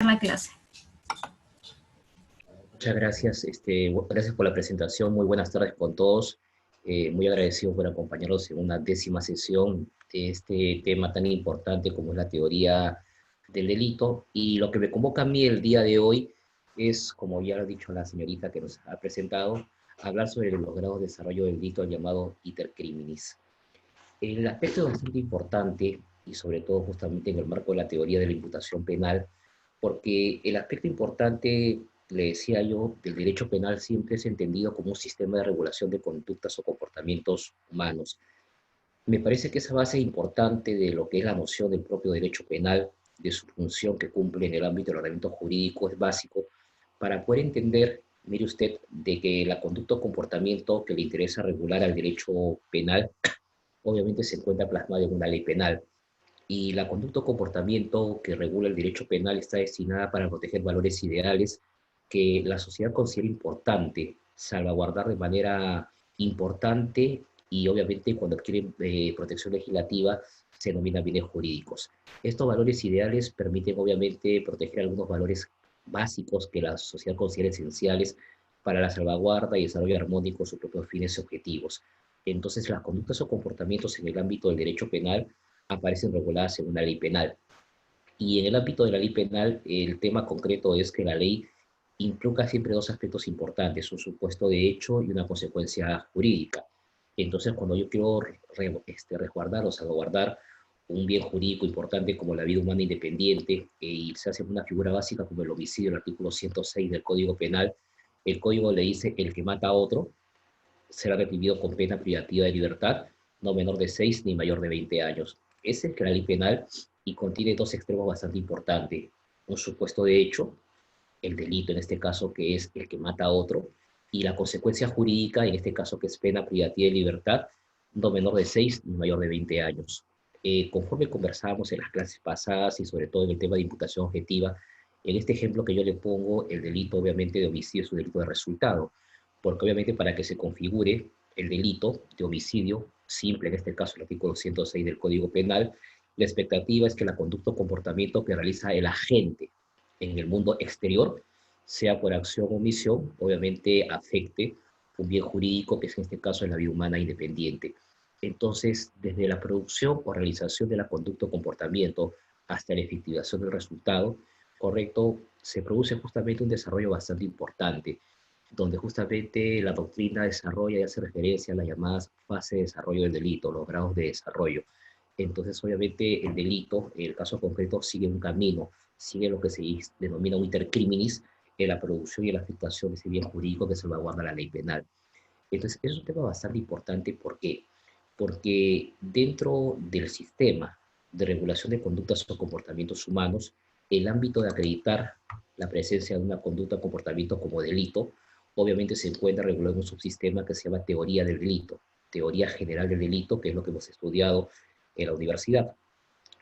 la clase. Muchas gracias, gracias por la presentación, muy buenas tardes con todos, muy agradecido por acompañarnos en una 10ª sesión de este tema tan importante como es la teoría del delito, y lo que me convoca a mí el día de hoy es, como ya lo ha dicho la señorita que nos ha presentado, hablar sobre los grados de desarrollo del delito llamado iter criminis. El aspecto es bastante importante, y sobre todo justamente en el marco de la teoría de la imputación penal, porque el aspecto importante, le decía yo, del derecho penal siempre es entendido como un sistema de regulación de conductas o comportamientos humanos. Me parece que esa base importante de lo que es la noción del propio derecho penal, de su función que cumple en el ámbito del ordenamiento jurídico, es básico para poder entender, mire usted, de que la conducta o comportamiento que le interesa regular al derecho penal obviamente se encuentra plasmada en una ley penal, y la conducta o comportamiento que regula el derecho penal está destinada para proteger valores ideales que la sociedad considera importante salvaguardar de manera importante, y obviamente cuando adquieren protección legislativa se denominan bienes jurídicos. Estos valores ideales permiten obviamente proteger algunos valores básicos que la sociedad considera esenciales para la salvaguarda y desarrollo armónico de sus propios fines y objetivos. Entonces, las conductas o comportamientos en el ámbito del derecho penal aparecen reguladas en una ley penal. Y en el ámbito de la ley penal, el tema concreto es que la ley implica siempre dos aspectos importantes, un supuesto de hecho y una consecuencia jurídica. Entonces, cuando yo quiero resguardar o salvaguardar un bien jurídico importante como la vida humana independiente, y se hace una figura básica como el homicidio, el artículo 106 del Código Penal, el Código le dice: el que mata a otro será reprimido con pena privativa de libertad, no menor de 6 ni mayor de 20 años. Es el que la ley penal, y contiene dos extremos bastante importantes: un supuesto de hecho, el delito en este caso, que es el que mata a otro, y la consecuencia jurídica, en este caso, que es pena privativa de libertad, no menor de 6 ni mayor de 20 años. Conforme conversábamos en las clases pasadas y sobre todo en el tema de imputación objetiva, en este ejemplo que yo le pongo, el delito obviamente de homicidio es un delito de resultado, porque obviamente para que se configure el delito de homicidio simple, en este caso el artículo 106 del Código Penal, la expectativa es que la conducta o comportamiento que realiza el agente en el mundo exterior, sea por acción o omisión, obviamente afecte un bien jurídico, que es en este caso la vida humana independiente. Entonces, desde la producción o realización de la conducta o comportamiento hasta la efectivación del resultado, correcto, se produce justamente un desarrollo bastante importante, donde justamente la doctrina desarrolla y hace referencia a las llamadas fases de desarrollo del delito, los grados de desarrollo. Entonces, obviamente, el delito, en el caso concreto, sigue un camino, sigue lo que se denomina un iter criminis, en la producción y la afectación de ese bien jurídico que salvaguarda la ley penal. Entonces, es un tema bastante importante. ¿Por qué? Porque dentro del sistema de regulación de conductas o comportamientos humanos, el ámbito de acreditar la presencia de una conducta o comportamiento como delito, obviamente se encuentra regulado en un subsistema que se llama teoría del delito, teoría general del delito, que es lo que hemos estudiado en la universidad.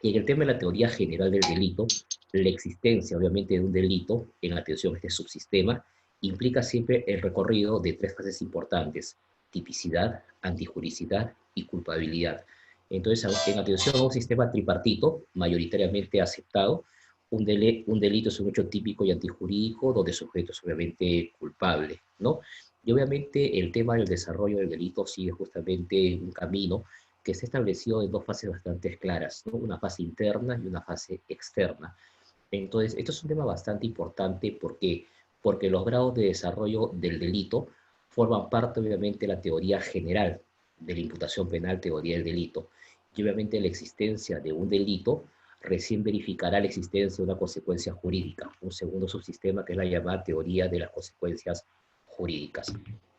Y en el tema de la teoría general del delito, la existencia, obviamente, de un delito en atención a este subsistema implica siempre el recorrido de tres fases importantes: tipicidad, antijuricidad y culpabilidad. Entonces, en atención a un sistema tripartito, mayoritariamente aceptado, un delito es un hecho típico y antijurídico donde el sujeto es obviamente culpable, ¿no? Y obviamente el tema del desarrollo del delito sigue justamente un camino que se ha establecido en dos fases bastante claras, ¿no? Una fase interna y una fase externa. Entonces, esto es un tema bastante importante porque los grados de desarrollo del delito forman parte, obviamente, de la teoría general de la imputación penal, teoría del delito. Y obviamente la existencia de un delito recién verificará la existencia de una consecuencia jurídica, un segundo subsistema que es la llamada teoría de las consecuencias jurídicas.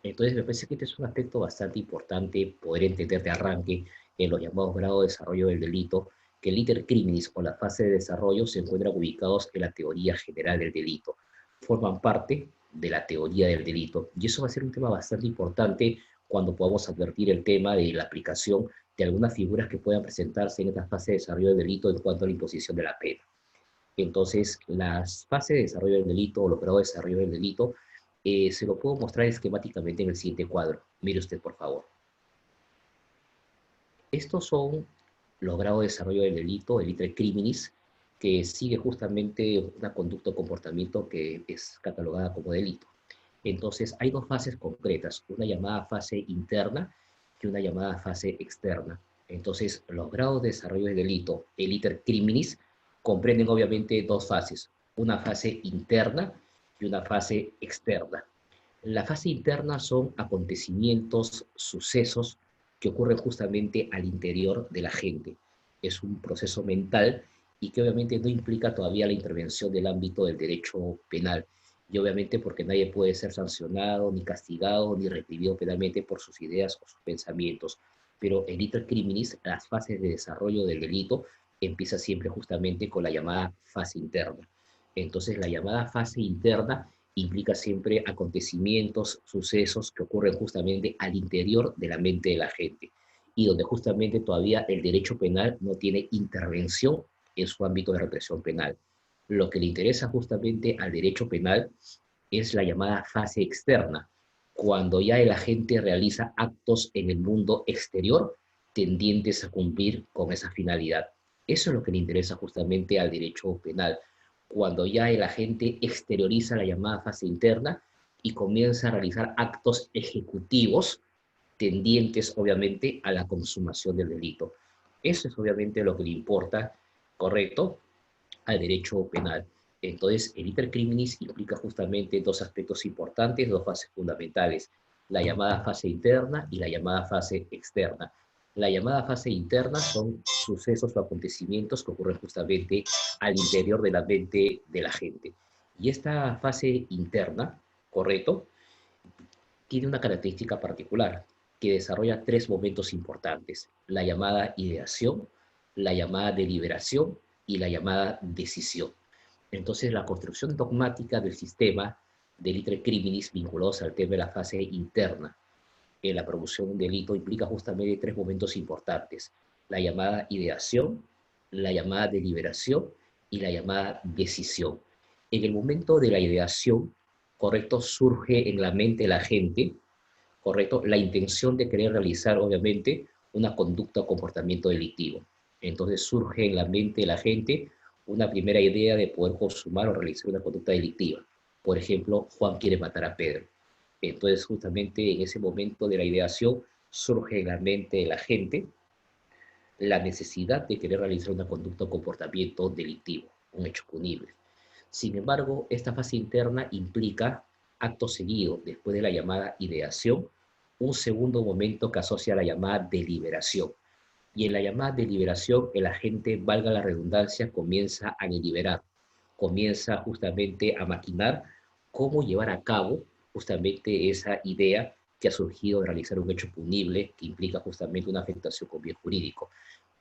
Entonces, me parece que este es un aspecto bastante importante poder entender de arranque en los llamados grados de desarrollo del delito, que el iter criminis o la fase de desarrollo se encuentran ubicados en la teoría general del delito, forman parte de la teoría del delito. Y eso va a ser un tema bastante importante cuando podamos advertir el tema de la aplicación de algunas figuras que puedan presentarse en esta fase de desarrollo del delito en cuanto a la imposición de la pena. Entonces, las fases de desarrollo del delito o los grados de desarrollo del delito se lo puedo mostrar esquemáticamente en el siguiente cuadro. Mire usted, por favor. Estos son los grados de desarrollo del delito, el iter criminis, que sigue justamente una conducta o comportamiento que es catalogada como delito. Entonces, hay dos fases concretas, una llamada fase interna y una llamada fase externa. Entonces, los grados de desarrollo del delito, el iter criminis, comprenden obviamente dos fases, una fase interna y una fase externa. La fase interna son acontecimientos, sucesos que ocurren justamente al interior de la gente. Es un proceso mental y que obviamente no implica todavía la intervención del ámbito del derecho penal. Y obviamente porque nadie puede ser sancionado, ni castigado, ni reprimido penalmente por sus ideas o sus pensamientos. Pero el iter criminis, las fases de desarrollo del delito, empieza siempre justamente con la llamada fase interna. Entonces, la llamada fase interna implica siempre acontecimientos, sucesos que ocurren justamente al interior de la mente de la gente y donde justamente todavía el derecho penal no tiene intervención en su ámbito de represión penal. Lo que le interesa justamente al derecho penal es la llamada fase externa, cuando ya el agente realiza actos en el mundo exterior tendientes a cumplir con esa finalidad. Eso es lo que le interesa justamente al derecho penal, cuando ya el agente exterioriza la llamada fase interna y comienza a realizar actos ejecutivos tendientes, obviamente, a la consumación del delito. Eso es obviamente lo que le importa, correcto, al derecho penal. Entonces, el iter criminis implica justamente dos aspectos importantes, dos fases fundamentales, la llamada fase interna y la llamada fase externa. La llamada fase interna son sucesos o acontecimientos que ocurren justamente al interior de la mente de la gente. Y esta fase interna, correcto, tiene una característica particular que desarrolla tres momentos importantes, la llamada ideación, la llamada deliberación y la llamada decisión. Entonces, la construcción dogmática del sistema del iter criminis vinculados al tema de la fase interna en la promoción de un delito implica justamente tres momentos importantes, la llamada ideación, la llamada deliberación y la llamada decisión. En el momento de la ideación, correcto, surge en la mente de la gente, correcto, la intención de querer realizar, obviamente, una conducta o comportamiento delictivo. Entonces surge en la mente de la gente una primera idea de poder consumar o realizar una conducta delictiva. Por ejemplo, Juan quiere matar a Pedro. Entonces, justamente en ese momento de la ideación, surge en la mente de la gente la necesidad de querer realizar una conducta o comportamiento delictivo, un hecho punible. Sin embargo, esta fase interna implica, acto seguido, después de la llamada ideación, un segundo momento que asocia a la llamada deliberación. Y en la llamada deliberación, el agente, valga la redundancia, comienza a deliberar, comienza justamente a maquinar cómo llevar a cabo justamente esa idea que ha surgido de realizar un hecho punible que implica justamente una afectación con bien jurídico.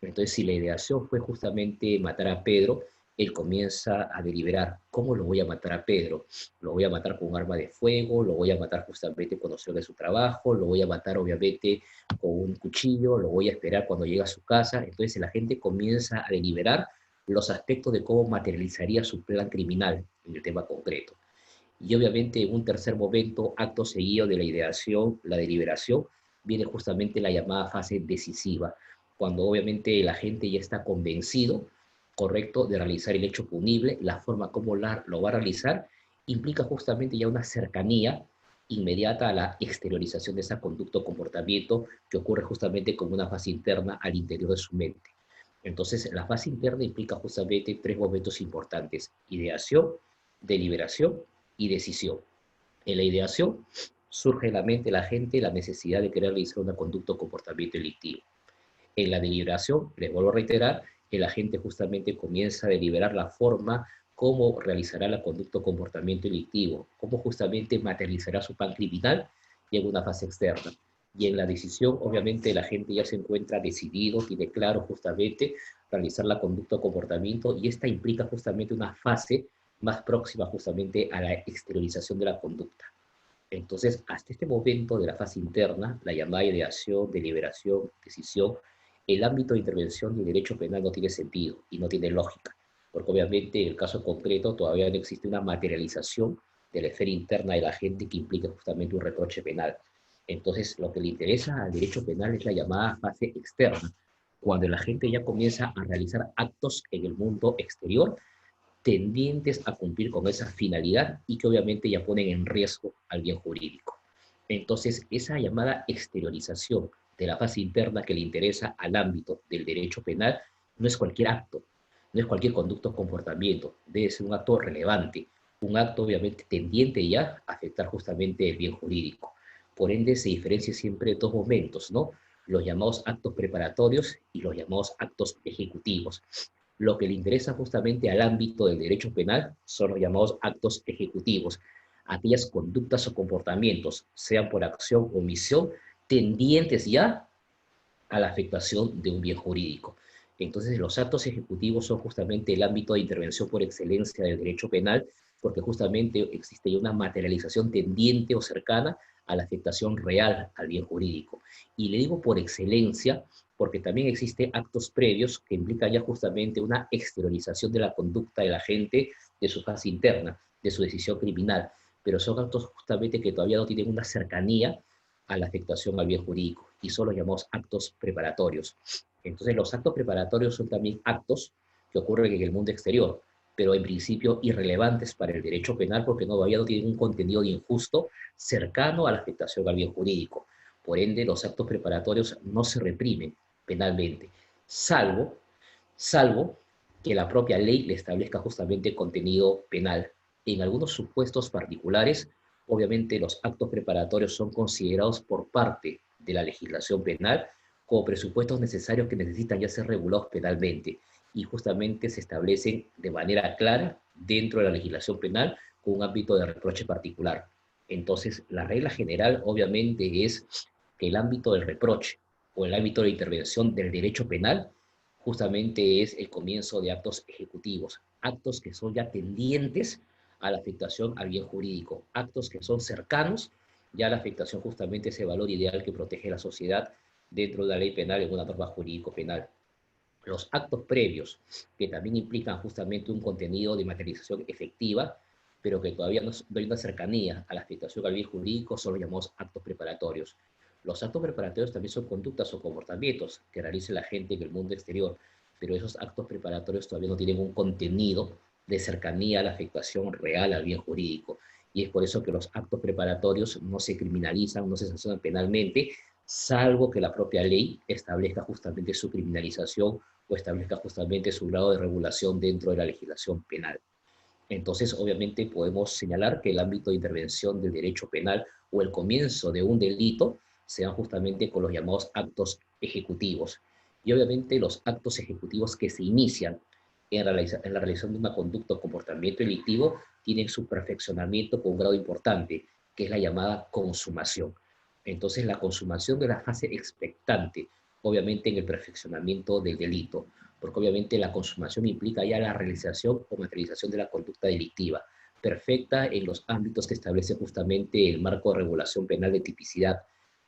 Entonces, si la ideación fue justamente matar a Pedro, él comienza a deliberar cómo lo voy a matar a Pedro. Lo voy a matar con un arma de fuego, lo voy a matar justamente cuando salga de su trabajo, lo voy a matar obviamente con un cuchillo, lo voy a esperar cuando llegue a su casa. Entonces la gente comienza a deliberar los aspectos de cómo materializaría su plan criminal en el tema concreto. Y obviamente en un tercer momento, acto seguido de la ideación, la deliberación, viene justamente la llamada fase decisiva, cuando obviamente la gente ya está convencido, correcto, de realizar el hecho punible, la forma como lo va a realizar implica justamente ya una cercanía inmediata a la exteriorización de esa conducta o comportamiento que ocurre justamente como una fase interna al interior de su mente. Entonces, la fase interna implica justamente tres momentos importantes: ideación, deliberación y decisión. En la ideación surge en la mente de la gente la necesidad de querer realizar una conducta o comportamiento delictivo. En la deliberación, les vuelvo a reiterar, que la gente justamente comienza a deliberar la forma cómo realizará la conducta o comportamiento delictivo, cómo justamente materializará su plan criminal y en una fase externa. Y en la decisión, obviamente, la gente ya se encuentra decidido, tiene claro justamente realizar la conducta o comportamiento, y esta implica justamente una fase más próxima justamente a la exteriorización de la conducta. Entonces, hasta este momento de la fase interna, la llamada ideación, deliberación, decisión, el ámbito de intervención del derecho penal no tiene sentido y no tiene lógica, porque obviamente en el caso concreto todavía no existe una materialización de la esfera interna de la gente que implique justamente un reproche penal. Entonces, lo que le interesa al derecho penal es la llamada fase externa, cuando la gente ya comienza a realizar actos en el mundo exterior tendientes a cumplir con esa finalidad y que obviamente ya ponen en riesgo al bien jurídico. Entonces, esa llamada exteriorización de la fase interna que le interesa al ámbito del derecho penal no es cualquier acto, no es cualquier conducto o comportamiento, debe ser un acto relevante, un acto obviamente tendiente ya a afectar justamente el bien jurídico. Por ende, se diferencia siempre dos momentos, ¿no? Los llamados actos preparatorios y los llamados actos ejecutivos. Lo que le interesa justamente al ámbito del derecho penal son los llamados actos ejecutivos, aquellas conductas o comportamientos, sean por acción o omisión, tendientes ya a la afectación de un bien jurídico. Entonces, los actos ejecutivos son justamente el ámbito de intervención por excelencia del derecho penal, porque justamente existe ya una materialización tendiente o cercana a la afectación real al bien jurídico. Y le digo por excelencia, porque también existen actos previos que implican ya justamente una exteriorización de la conducta del agente, de su fase interna, de su decisión criminal, pero son actos justamente que todavía no tienen una cercanía a la afectación al bien jurídico y son los llamados actos preparatorios. Entonces, los actos preparatorios son también actos que ocurren en el mundo exterior, pero en principio irrelevantes para el derecho penal porque todavía no tienen un contenido injusto cercano a la afectación al bien jurídico. Por ende, los actos preparatorios no se reprimen penalmente, salvo que la propia ley le establezca justamente contenido penal. En algunos supuestos particulares, obviamente los actos preparatorios son considerados por parte de la legislación penal como presupuestos necesarios que necesitan ya ser regulados penalmente y justamente se establecen de manera clara dentro de la legislación penal con un ámbito de reproche particular. Entonces, la regla general obviamente es que el ámbito del reproche o el ámbito de intervención del derecho penal justamente es el comienzo de actos ejecutivos, actos que son ya tendientes a la afectación al bien jurídico, actos que son cercanos ya a la afectación justamente a ese valor ideal que protege la sociedad dentro de la ley penal en una norma jurídico-penal. Los actos previos, que también implican justamente un contenido de materialización efectiva, pero que todavía no hay una cercanía a la afectación al bien jurídico, son los llamados actos preparatorios. Los actos preparatorios también son conductas o comportamientos que realiza la gente en el mundo exterior, pero esos actos preparatorios todavía no tienen un contenido de cercanía a la afectación real al bien jurídico. Y es por eso que los actos preparatorios no se criminalizan, no se sancionan penalmente, salvo que la propia ley establezca justamente su criminalización o establezca justamente su grado de regulación dentro de la legislación penal. Entonces, obviamente, podemos señalar que el ámbito de intervención del derecho penal o el comienzo de un delito sean justamente con los llamados actos ejecutivos. Y obviamente los actos ejecutivos que se inician en la realización de una conducta o comportamiento delictivo tienen su perfeccionamiento con un grado importante, que es la llamada consumación. Entonces, la consumación de la fase expectante, obviamente en el perfeccionamiento del delito, porque obviamente la consumación implica ya la realización o materialización de la conducta delictiva, perfecta en los ámbitos que establece justamente el marco de regulación penal de tipicidad.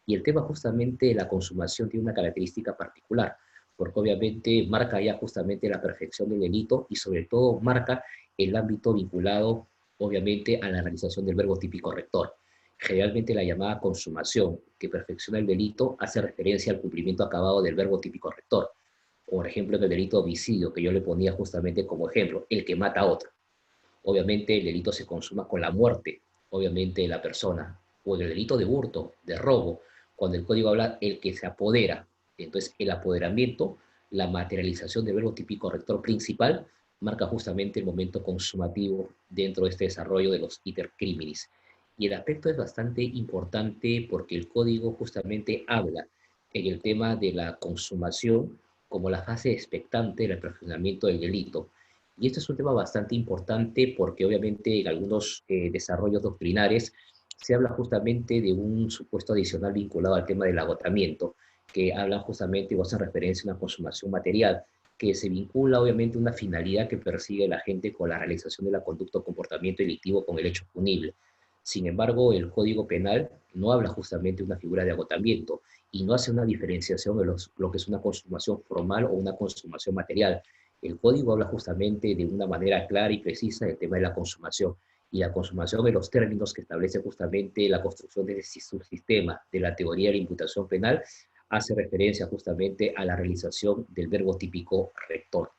Y el tema justamente de la consumación tiene una característica particular, porque obviamente marca ya justamente la perfección del delito y sobre todo marca el ámbito vinculado obviamente a la realización del verbo típico rector. Generalmente la llamada consumación, que perfecciona el delito, hace referencia al cumplimiento acabado del verbo típico rector. Por ejemplo, en el delito de homicidio, que yo le ponía justamente como ejemplo, el que mata a otro. Obviamente el delito se consuma con la muerte, obviamente, de la persona. O en el delito de hurto, de robo, cuando el código habla el que se apodera. Entonces, el apoderamiento, la materialización del verbo típico rector principal, marca justamente el momento consumativo dentro de este desarrollo de los iter criminis. Y el aspecto es bastante importante porque el código justamente habla en el tema de la consumación como la fase expectante del perfeccionamiento del delito. Y esto es un tema bastante importante porque obviamente en algunos desarrollos doctrinares se habla justamente de un supuesto adicional vinculado al tema del agotamiento, que habla justamente o hace referencia a una consumación material, que se vincula obviamente a una finalidad que persigue la gente con la realización de la conducta o comportamiento delictivo con el hecho punible. Sin embargo, el Código Penal no habla justamente de una figura de agotamiento y no hace una diferenciación de lo que es una consumación formal o una consumación material. El código habla justamente de una manera clara y precisa del tema de la consumación. Y la consumación de los términos que establece justamente la construcción de ese subsistema de la teoría de la imputación penal hace referencia justamente a la realización del verbo típico rector.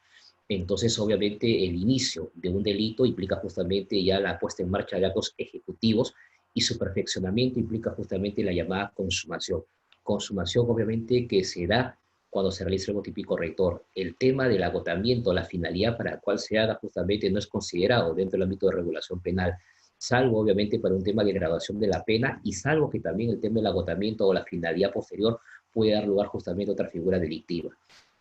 Entonces, obviamente, el inicio de un delito implica justamente ya la puesta en marcha de actos ejecutivos y su perfeccionamiento implica justamente la llamada consumación. Consumación, obviamente, que se da cuando se realiza el verbo típico rector. El tema del agotamiento, la finalidad para la cual se haga justamente no es considerado dentro del ámbito de regulación penal, salvo obviamente para un tema de graduación de la pena y salvo que también el tema del agotamiento o la finalidad posterior puede dar lugar justamente a otra figura delictiva.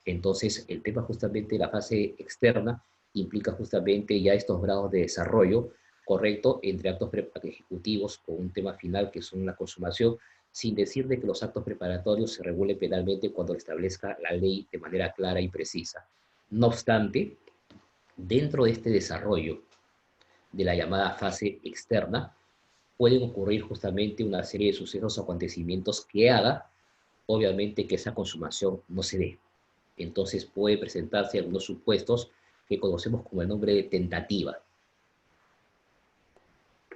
Entonces, el tema justamente de la fase externa implica justamente ya estos grados de desarrollo correcto entre actos ejecutivos con un tema final que son la consumación, sin decir de que los actos preparatorios se regulen penalmente cuando lo establezca la ley de manera clara y precisa. No obstante, dentro de este desarrollo de la llamada fase externa, pueden ocurrir justamente una serie de sucesos o acontecimientos que haga, obviamente, que esa consumación no se dé. Entonces puede presentarse algunos supuestos que conocemos como el nombre de tentativa.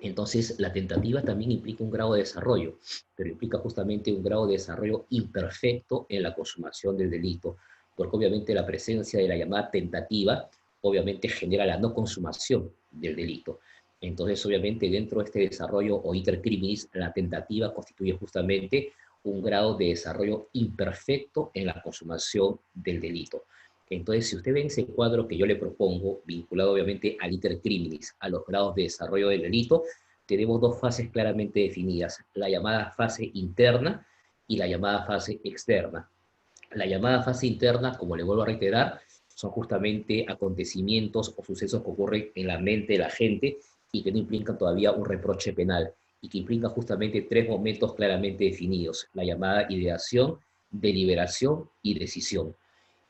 Entonces, la tentativa también implica un grado de desarrollo, pero implica justamente un grado de desarrollo imperfecto en la consumación del delito, porque obviamente la presencia de la llamada tentativa, obviamente genera la no consumación del delito. Entonces, obviamente, dentro de este desarrollo o iter criminis, la tentativa constituye justamente un grado de desarrollo imperfecto en la consumación del delito. Entonces, si usted ve ese cuadro que yo le propongo, vinculado obviamente al iter criminis, a los grados de desarrollo del delito, tenemos dos fases claramente definidas, la llamada fase interna y la llamada fase externa. La llamada fase interna, como le vuelvo a reiterar, son justamente acontecimientos o sucesos que ocurren en la mente de la gente y que no implican todavía un reproche penal y que implican justamente tres momentos claramente definidos, la llamada ideación, deliberación y decisión.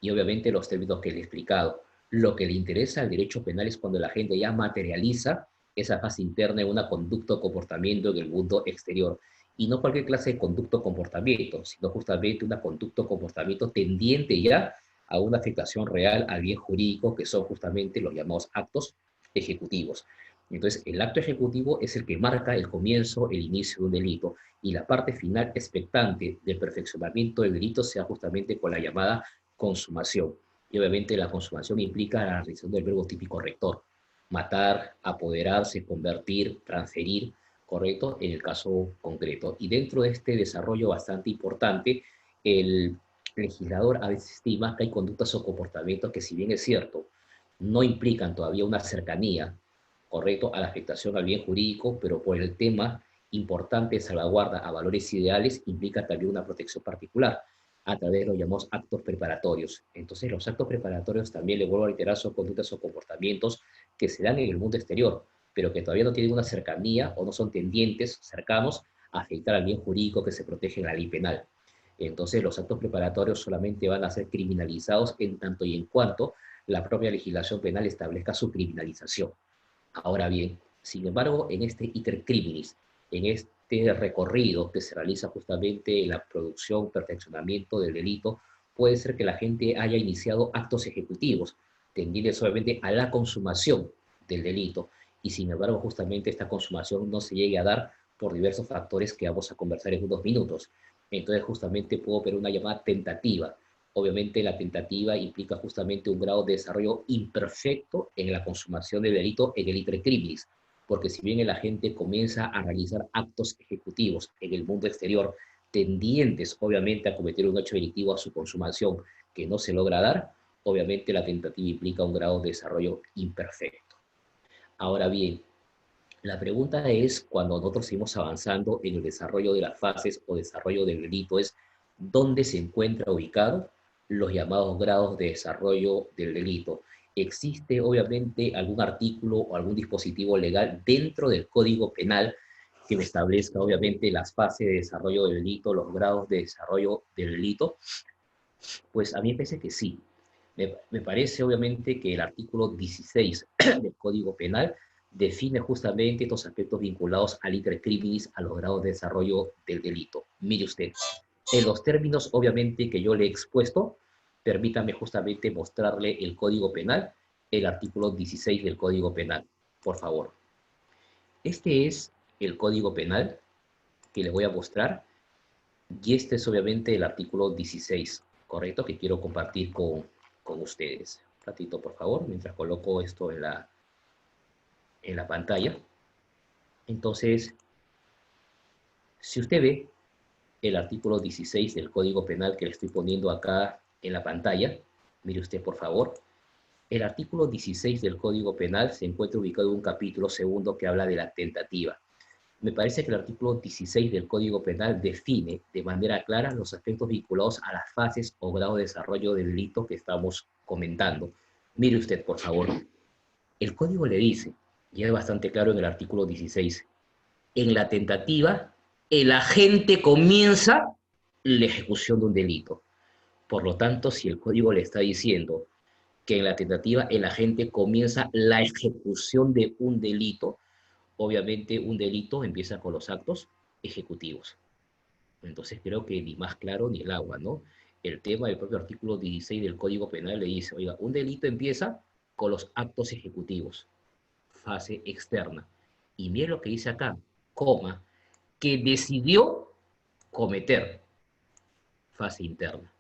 Y obviamente los términos que le he explicado. Lo que le interesa al derecho penal es cuando la gente ya materializa esa fase interna en una conducta o comportamiento en el mundo exterior. Y no cualquier clase de conducto o comportamiento, sino justamente una conducta o comportamiento tendiente ya a una afectación real al bien jurídico, que son justamente los llamados actos ejecutivos. Entonces, el acto ejecutivo es el que marca el comienzo, el inicio de un delito, y la parte final expectante del perfeccionamiento del delito sea justamente con la llamada consumación. Y obviamente la consumación implica la realización del verbo típico rector, matar, apoderarse, convertir, transferir, correcto, en el caso concreto. Y dentro de este desarrollo bastante importante, el legislador a veces estima que hay conductas o comportamientos que, si bien es cierto, no implican todavía una cercanía, correcto, a la afectación al bien jurídico, pero por el tema importante de salvaguarda a valores ideales, implica también una protección particular a través de los llamados actos preparatorios. Entonces, los actos preparatorios también, le vuelvo a reiterar, son conductas o comportamientos que se dan en el mundo exterior, pero que todavía no tienen una cercanía o no son tendientes, cercanos, a afectar al bien jurídico que se protege en la ley penal. Entonces, los actos preparatorios solamente van a ser criminalizados en tanto y en cuanto la propia legislación penal establezca su criminalización. Ahora bien, sin embargo, en este iter criminis, en este recorrido que se realiza justamente en la producción, perfeccionamiento del delito, puede ser que la gente haya iniciado actos ejecutivos, tendientes obviamente a la consumación del delito, y sin embargo justamente esta consumación no se llegue a dar por diversos factores que vamos a conversar en unos minutos. Entonces justamente puedo ver una llamada tentativa. Obviamente la tentativa implica justamente un grado de desarrollo imperfecto en la consumación del delito en el iter criminis, porque si bien el agente comienza a realizar actos ejecutivos en el mundo exterior, tendientes obviamente a cometer un hecho delictivo a su consumación que no se logra dar, obviamente la tentativa implica un grado de desarrollo imperfecto. Ahora bien, la pregunta es, cuando nosotros seguimos avanzando en el desarrollo de las fases o desarrollo del delito, es ¿dónde se encuentra ubicado los llamados grados de desarrollo del delito? ¿Existe obviamente algún artículo o algún dispositivo legal dentro del Código Penal que establezca obviamente las fases de desarrollo del delito, los grados de desarrollo del delito? Pues a mí me parece que sí. Me parece obviamente que el artículo 16 del Código Penal define justamente estos aspectos vinculados al iter criminis, a los grados de desarrollo del delito. Mire usted, en los términos obviamente que yo le he expuesto, permítame justamente mostrarle el Código Penal, el artículo 16 del Código Penal, por favor. Este es el Código Penal que le voy a mostrar. Y este es obviamente el artículo 16, ¿correcto? Que quiero compartir con ustedes. Un ratito, por favor, mientras coloco esto en la pantalla. Entonces, si usted ve el artículo 16 del Código Penal que le estoy poniendo acá en la pantalla, mire usted, por favor, el artículo 16 del Código Penal se encuentra ubicado en un capítulo segundo que habla de la tentativa. Me parece que el artículo 16 del Código Penal define de manera clara los aspectos vinculados a las fases o grado de desarrollo del delito que estamos comentando. Mire usted, por favor, el Código le dice, y es bastante claro en el artículo 16, en la tentativa, el agente comienza la ejecución de un delito. Por lo tanto, si el Código le está diciendo que en la tentativa el agente comienza la ejecución de un delito, obviamente un delito empieza con los actos ejecutivos. Entonces creo que ni más claro ni el agua, ¿no? El tema del propio artículo 16 del Código Penal le dice, oiga, un delito empieza con los actos ejecutivos, fase externa. Y mire lo que dice acá, coma, que decidió cometer, fase interna.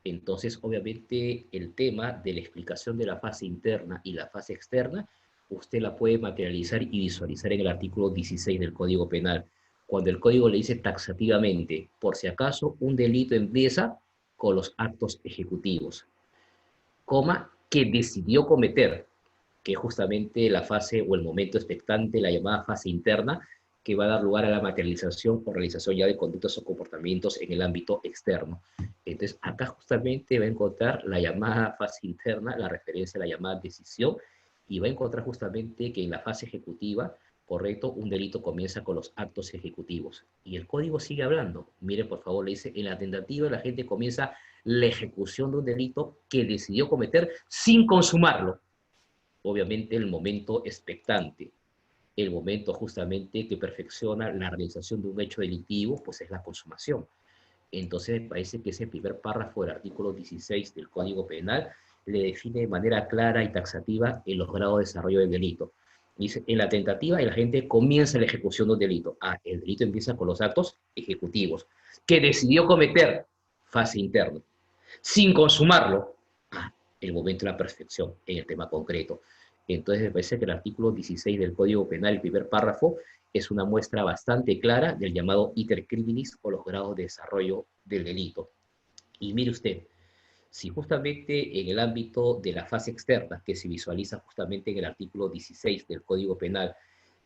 Entonces, obviamente, el tema de la explicación de la fase interna y la fase externa, usted la puede materializar y visualizar en el artículo 16 del Código Penal, cuando el Código le dice taxativamente, por si acaso, un delito empieza con los actos ejecutivos, coma, que decidió cometer, que es justamente la fase o el momento expectante, la llamada fase interna, que va a dar lugar a la materialización o realización ya de conductas o comportamientos en el ámbito externo. Entonces, acá justamente va a encontrar la llamada fase interna, la referencia a la llamada decisión, y va a encontrar justamente que en la fase ejecutiva, correcto, un delito comienza con los actos ejecutivos. Y el código sigue hablando. Mire, por favor, le dice, en la tentativa la gente comienza la ejecución de un delito que decidió cometer sin consumarlo. Obviamente el momento expectante, el momento justamente que perfecciona la realización de un hecho delictivo, pues es la consumación. Entonces me parece que ese primer párrafo del artículo 16 del Código Penal le define de manera clara y taxativa en los grados de desarrollo del delito. Dice, en la tentativa la gente comienza la ejecución de un delito. Ah, el delito empieza con los actos ejecutivos, que decidió cometer, fase interna, sin consumarlo, ah, el momento de la perfección en el tema concreto. Entonces me parece que el artículo 16 del Código Penal, el primer párrafo, es una muestra bastante clara del llamado iter criminis o los grados de desarrollo del delito. Y mire usted, si justamente en el ámbito de la fase externa, que se visualiza justamente en el artículo 16 del Código Penal,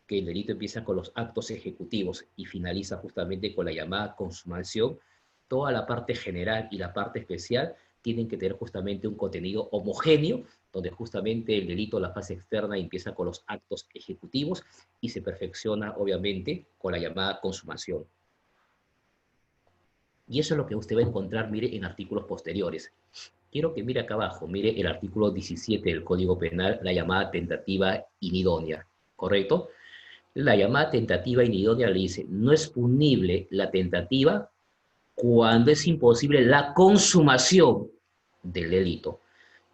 que el delito empieza con los actos ejecutivos y finaliza justamente con la llamada consumación, toda la parte general y la parte especial tienen que tener justamente un contenido homogéneo, donde justamente el delito, la fase externa, empieza con los actos ejecutivos y se perfecciona, obviamente, con la llamada consumación. Y eso es lo que usted va a encontrar, mire, en artículos posteriores. Quiero que mire acá abajo, mire el artículo 17 del Código Penal, la llamada tentativa inidónea, ¿correcto? La llamada tentativa inidónea le dice, no es punible la tentativa cuando es imposible la consumación del delito.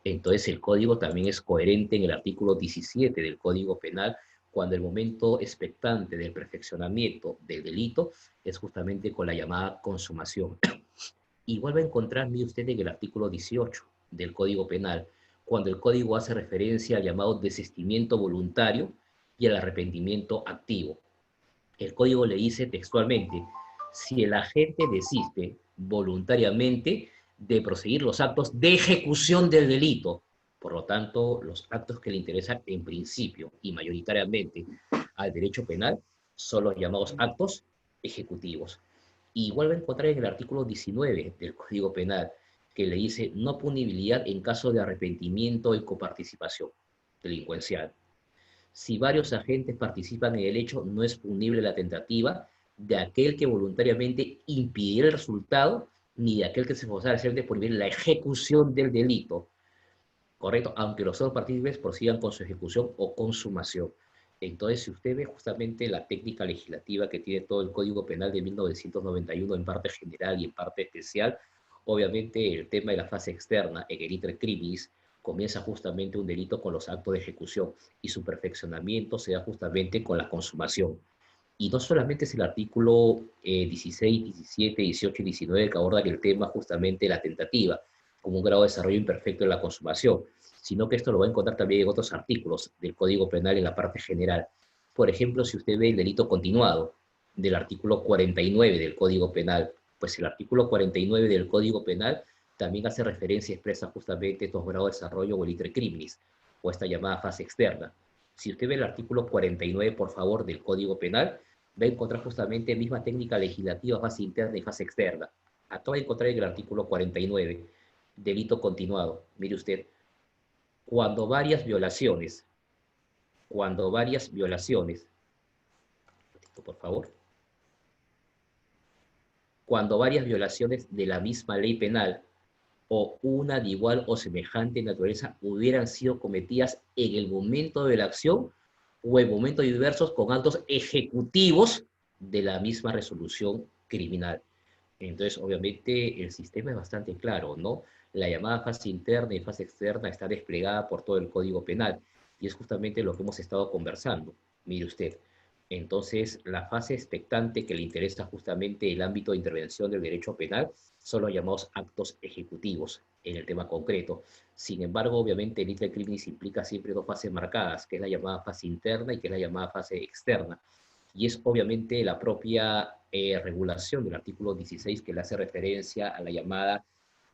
Entonces el código también es coherente en el artículo 17 del Código Penal, cuando el momento expectante del perfeccionamiento del delito es justamente con la llamada consumación. Igual va a encontrar, mire usted, en el artículo 18 del Código Penal, cuando el código hace referencia al llamado desistimiento voluntario y al arrepentimiento activo. El código le dice textualmente, si el agente desiste voluntariamente de proseguir los actos de ejecución del delito, por lo tanto, los actos que le interesan en principio y mayoritariamente al derecho penal son los llamados actos ejecutivos. Y igual va a encontrar en el artículo 19 del Código Penal, que le dice no punibilidad en caso de arrepentimiento y coparticipación delincuencial. Si varios agentes participan en el hecho, no es punible la tentativa de aquel que voluntariamente impidiera el resultado, ni de aquel que se esforzara por impedir la ejecución del delito, ¿correcto? Aunque los otros partícipes prosigan con su ejecución o consumación. Entonces, si usted ve justamente la técnica legislativa que tiene todo el Código Penal de 1991 en parte general y en parte especial, obviamente el tema de la fase externa, en el iter criminis, comienza justamente un delito con los actos de ejecución y su perfeccionamiento se da justamente con la consumación. Y no solamente es el artículo 16, 17, 18 y 19 que abordan el tema justamente de la tentativa, como un grado de desarrollo imperfecto de la consumación, sino que esto lo va a encontrar también en otros artículos del Código Penal en la parte general. Por ejemplo, si usted ve el delito continuado del artículo 49 del Código Penal, pues el artículo 49 del Código Penal también hace referencia expresa justamente a estos grados de desarrollo o el intercriminis, o esta llamada fase externa. Si usted ve el artículo 49, por favor, del Código Penal, va a encontrar justamente misma técnica legislativa, fase interna y fase externa. Acaba de encontrar en el artículo 49, delito continuado. Mire usted, cuando varias violaciones, por favor, cuando varias violaciones de la misma ley penal o una de igual o semejante naturaleza hubieran sido cometidas en el momento de la acción o en momentos diversos con actos ejecutivos de la misma resolución criminal. Entonces, obviamente, el sistema es bastante claro, ¿no? La llamada fase interna y fase externa está desplegada por todo el Código Penal y es justamente lo que hemos estado conversando. Mire usted, entonces, la fase expectante que le interesa justamente el ámbito de intervención del derecho penal son los llamados actos ejecutivos en el tema concreto. Sin embargo, obviamente, el intercriminis implica siempre dos fases marcadas, que es la llamada fase interna y que es la llamada fase externa. Y es obviamente la propia regulación del artículo 16 que le hace referencia a la llamada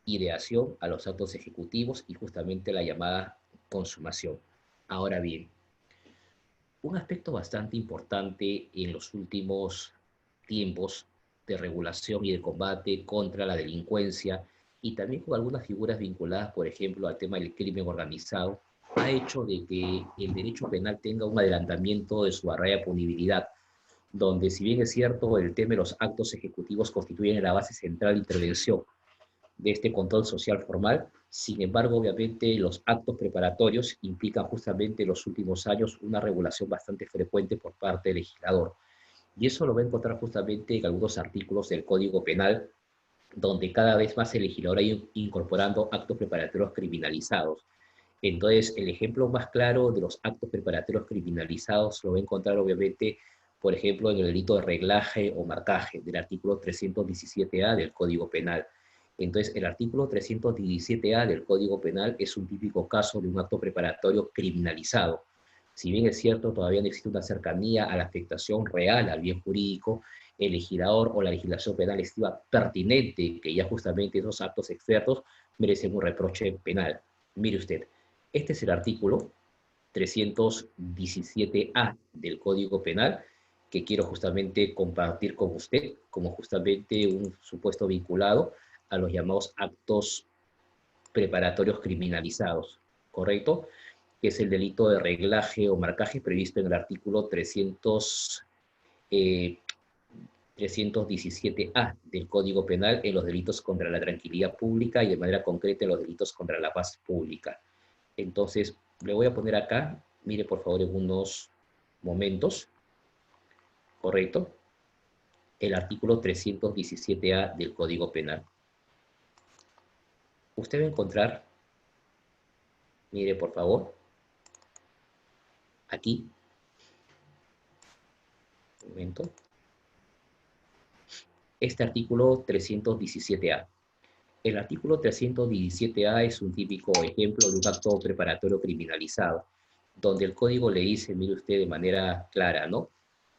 ideación, a los actos ejecutivos y justamente la llamada consumación. Ahora bien, un aspecto bastante importante en los últimos tiempos de regulación y de combate contra la delincuencia y también con algunas figuras vinculadas, por ejemplo, al tema del crimen organizado, ha hecho de que el derecho penal tenga un adelantamiento de su barrera de punibilidad, donde si bien es cierto, el tema de los actos ejecutivos constituyen la base central de intervención de este control social formal. Sin embargo, obviamente, los actos preparatorios implican justamente en los últimos años una regulación bastante frecuente por parte del legislador. Y eso lo va a encontrar justamente en algunos artículos del Código Penal, donde cada vez más el legislador ha ido incorporando actos preparatorios criminalizados. Entonces, el ejemplo más claro de los actos preparatorios criminalizados lo va a encontrar, obviamente, por ejemplo, en el delito de reglaje o marcaje del artículo 317A del Código Penal. Entonces, el artículo 317A del Código Penal es un típico caso de un acto preparatorio criminalizado. Si bien es cierto, todavía no existe una cercanía a la afectación real al bien jurídico, el legislador o la legislación penal estima pertinente que ya justamente esos actos expertos merecen un reproche penal. Mire usted, este es el artículo 317A del Código Penal que quiero justamente compartir con usted como justamente un supuesto vinculado a los llamados actos preparatorios criminalizados, ¿correcto? Que es el delito de reglaje o marcaje previsto en el artículo 317A del Código Penal en los delitos contra la tranquilidad pública y de manera concreta en los delitos contra la paz pública. Entonces, le voy a poner acá, mire por favor en unos momentos, ¿correcto? El artículo 317A del Código Penal. Usted va a encontrar, mire por favor, aquí, un momento, este artículo 317A. El artículo 317A es un típico ejemplo de un acto preparatorio criminalizado, donde el código le dice, mire usted de manera clara, ¿no?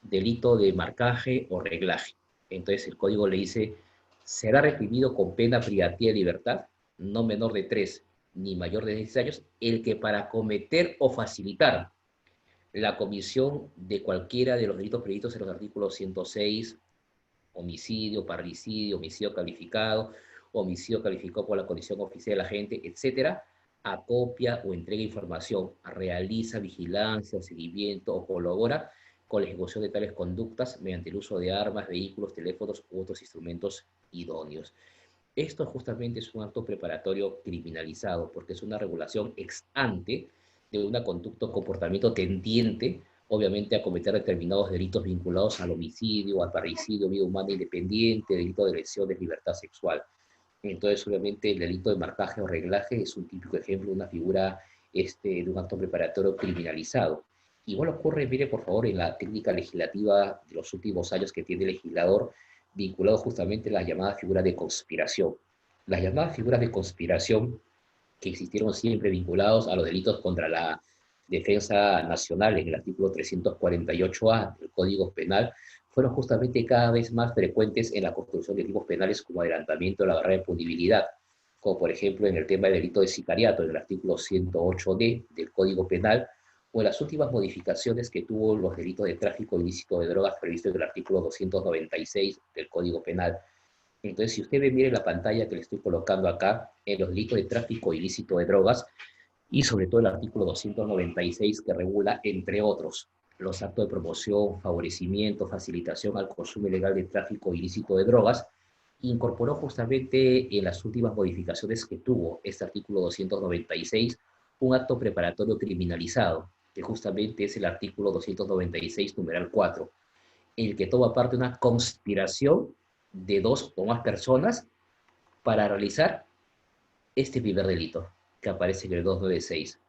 Delito de marcaje o reglaje. Entonces el código le dice, será reprimido con pena privativa de libertad, no menor de 3 ni mayor de 16 años, el que para cometer o facilitar la comisión de cualquiera de los delitos previstos en los artículos 106, homicidio, parricidio, homicidio calificado por la condición oficial del agente, etcétera, acopia o entrega información, realiza vigilancia o seguimiento o colabora con la ejecución de tales conductas mediante el uso de armas, vehículos, teléfonos u otros instrumentos idóneos. Esto justamente es un acto preparatorio criminalizado porque es una regulación ex ante de una conducta o comportamiento tendiente, obviamente, a cometer determinados delitos vinculados al homicidio, al parricidio, vida humana independiente, delito de lesión de libertad sexual. Entonces, obviamente, el delito de marcaje o reglaje es un típico ejemplo de una figura de un acto preparatorio criminalizado. Igual ocurre, mire por favor, en la técnica legislativa de los últimos años que tiene el legislador, vinculado justamente a la llamada figura de conspiración. Las llamadas figuras de conspiración que existieron siempre vinculados a los delitos contra la defensa nacional en el artículo 348A del Código Penal, fueron justamente cada vez más frecuentes en la construcción de tipos penales como adelantamiento de la barrera de punibilidad, como por ejemplo en el tema del delito de sicariato, en el artículo 108D del Código Penal, o en las últimas modificaciones que tuvo los delitos de tráfico ilícito de drogas previstos en el artículo 296 del Código Penal. Entonces, si usted ve, mire la pantalla que le estoy colocando acá, en los delitos de tráfico ilícito de drogas, y sobre todo el artículo 296 que regula, entre otros, los actos de promoción, favorecimiento, facilitación al consumo ilegal de tráfico ilícito de drogas, incorporó justamente en las últimas modificaciones que tuvo este artículo 296 un acto preparatorio criminalizado, que justamente es el artículo 296, numeral 4, en el que toma parte una conspiración de dos o más personas para realizar este primer delito que aparece en el 296: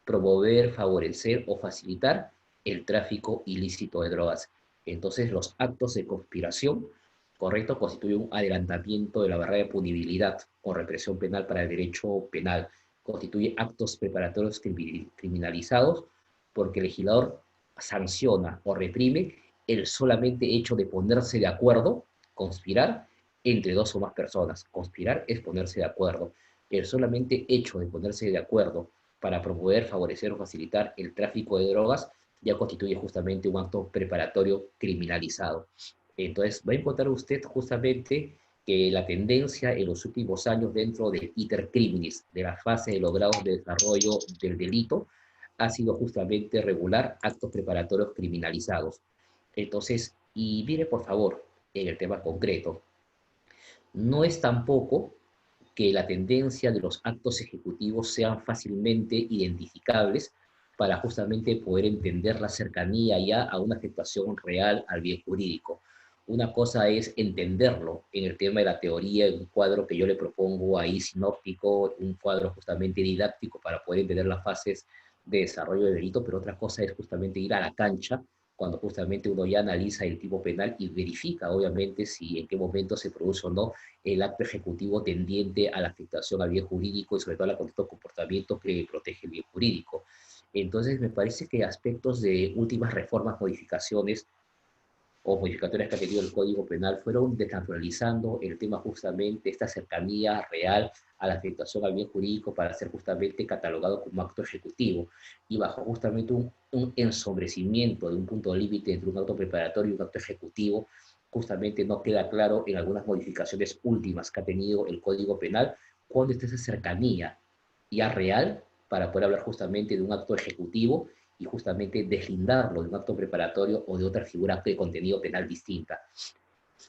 promover, favorecer o facilitar el tráfico ilícito de drogas. Entonces, los actos de conspiración, correcto, constituyen un adelantamiento de la barrera de punibilidad o represión penal para el derecho penal. Constituye actos preparatorios criminalizados porque el legislador sanciona o reprime el solamente hecho de ponerse de acuerdo, conspirar entre dos o más personas. Conspirar es ponerse de acuerdo. El solamente hecho de ponerse de acuerdo para promover, favorecer o facilitar el tráfico de drogas ya constituye justamente un acto preparatorio criminalizado. Entonces, va a encontrar usted justamente que la tendencia en los últimos años dentro del iter criminis, de la fase de los grados de desarrollo del delito, ha sido justamente regular actos preparatorios criminalizados. Entonces, y mire por favor, en el tema concreto, no es tampoco que la tendencia de los actos ejecutivos sean fácilmente identificables para justamente poder entender la cercanía ya a una afectación real al bien jurídico. Una cosa es entenderlo en el tema de la teoría, en un cuadro que yo le propongo ahí sinóptico, un cuadro justamente didáctico para poder entender las fases de desarrollo del delito, pero otra cosa es justamente ir a la cancha cuando justamente uno ya analiza el tipo penal y verifica, obviamente, si en qué momento se produce o no el acto ejecutivo tendiente a la afectación al bien jurídico y sobre todo al conducta de comportamiento que protege el bien jurídico. Entonces, me parece que aspectos de últimas reformas, modificaciones o modificatorias que ha tenido el Código Penal fueron desnaturalizando el tema justamente, esta cercanía real a la afectación al bien jurídico para ser justamente catalogado como acto ejecutivo y bajo justamente un ensombrecimiento de un punto límite entre un acto preparatorio y un acto ejecutivo, justamente no queda claro en algunas modificaciones últimas que ha tenido el Código Penal cuándo está esa cercanía ya real para poder hablar justamente de un acto ejecutivo y justamente deslindarlo de un acto preparatorio o de otra figura de contenido penal distinta.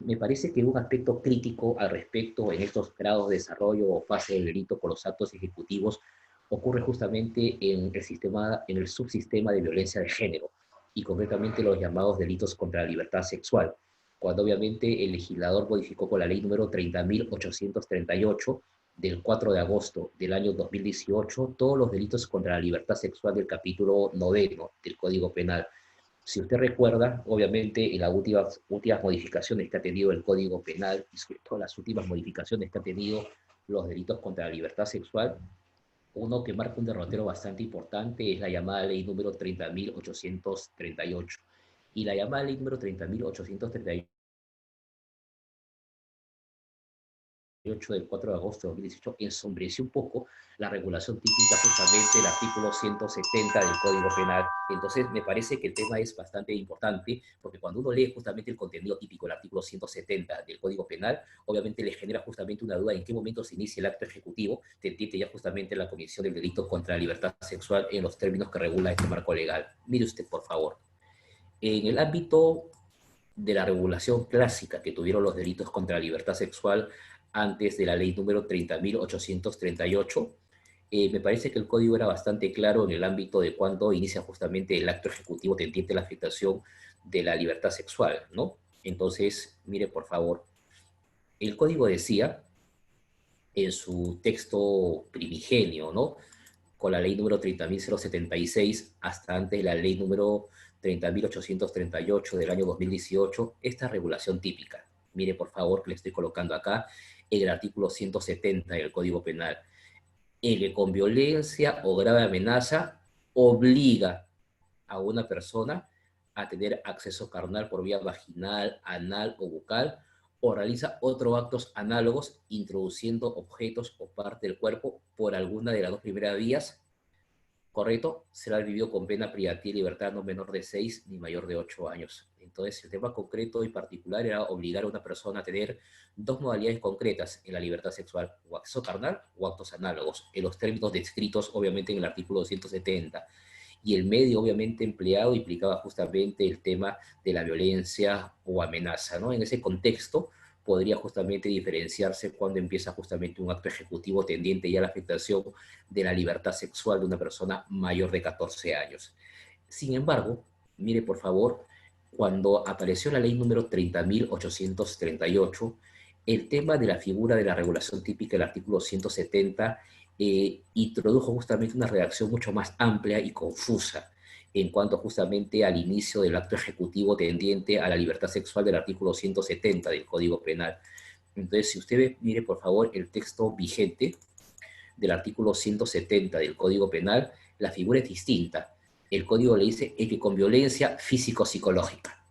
Me parece que un aspecto crítico al respecto en estos grados de desarrollo o fase del delito con los actos ejecutivos ocurre justamente en el sistema, en el subsistema de violencia de género y concretamente los llamados delitos contra la libertad sexual, cuando obviamente el legislador modificó con la ley número 30.838 del 4 de agosto del año 2018 todos los delitos contra la libertad sexual del capítulo noveno del Código Penal. Si usted recuerda, obviamente, en las últimas modificaciones que ha tenido el Código Penal y sobre todo las últimas modificaciones que ha tenido los delitos contra la libertad sexual, uno que marca un derrotero bastante importante es la llamada ley número 30.838. Y la llamada ley número 30.838 del 4 de agosto de 2018 ensombreció un poco la regulación típica justamente del artículo 170 del Código Penal. Entonces, me parece que el tema es bastante importante, porque cuando uno lee justamente el contenido típico del artículo 170 del Código Penal, obviamente le genera justamente una duda en qué momento se inicia el acto ejecutivo, te entiende ya justamente la comisión del delito contra la libertad sexual en los términos que regula este marco legal. Mire usted, por favor. En el ámbito de la regulación clásica que tuvieron los delitos contra la libertad sexual antes de la ley número 30.838, me parece que el código era bastante claro en el ámbito de cuándo inicia justamente el acto ejecutivo tendiente a la afectación de la libertad sexual, ¿no? Entonces, mire, por favor, el código decía en su texto primigenio, ¿no? con la ley número 30.076, hasta antes de la ley número 30.838 del año 2018, esta regulación típica. Mire, por favor, que le estoy colocando acá en el artículo 170 del Código Penal, en que con violencia o grave amenaza obliga a una persona a tener acceso carnal por vía vaginal, anal o bucal, o realiza otros actos análogos introduciendo objetos o parte del cuerpo por alguna de las dos primeras vías, ¿correcto? Será vivido con pena privativa de libertad no menor de 6 ni mayor de 8 años. Entonces, el tema concreto y particular era obligar a una persona a tener dos modalidades concretas en la libertad sexual, o acceso carnal o actos análogos, en los términos descritos, obviamente, en el artículo 270. Y el medio, obviamente, empleado implicaba justamente el tema de la violencia o amenaza, ¿no? En ese contexto podría justamente diferenciarse cuando empieza justamente un acto ejecutivo tendiente ya a la afectación de la libertad sexual de una persona mayor de 14 años. Sin embargo, mire por favor, cuando apareció la ley número 30.838, el tema de la figura de la regulación típica del artículo 170 introdujo justamente una redacción mucho más amplia y confusa en cuanto justamente al inicio del acto ejecutivo tendiente a la libertad sexual del artículo 170 del Código Penal. Entonces, si usted ve, mire por favor el texto vigente del artículo 170 del Código Penal, la figura es distinta. El Código le dice que con violencia físico-psicológica,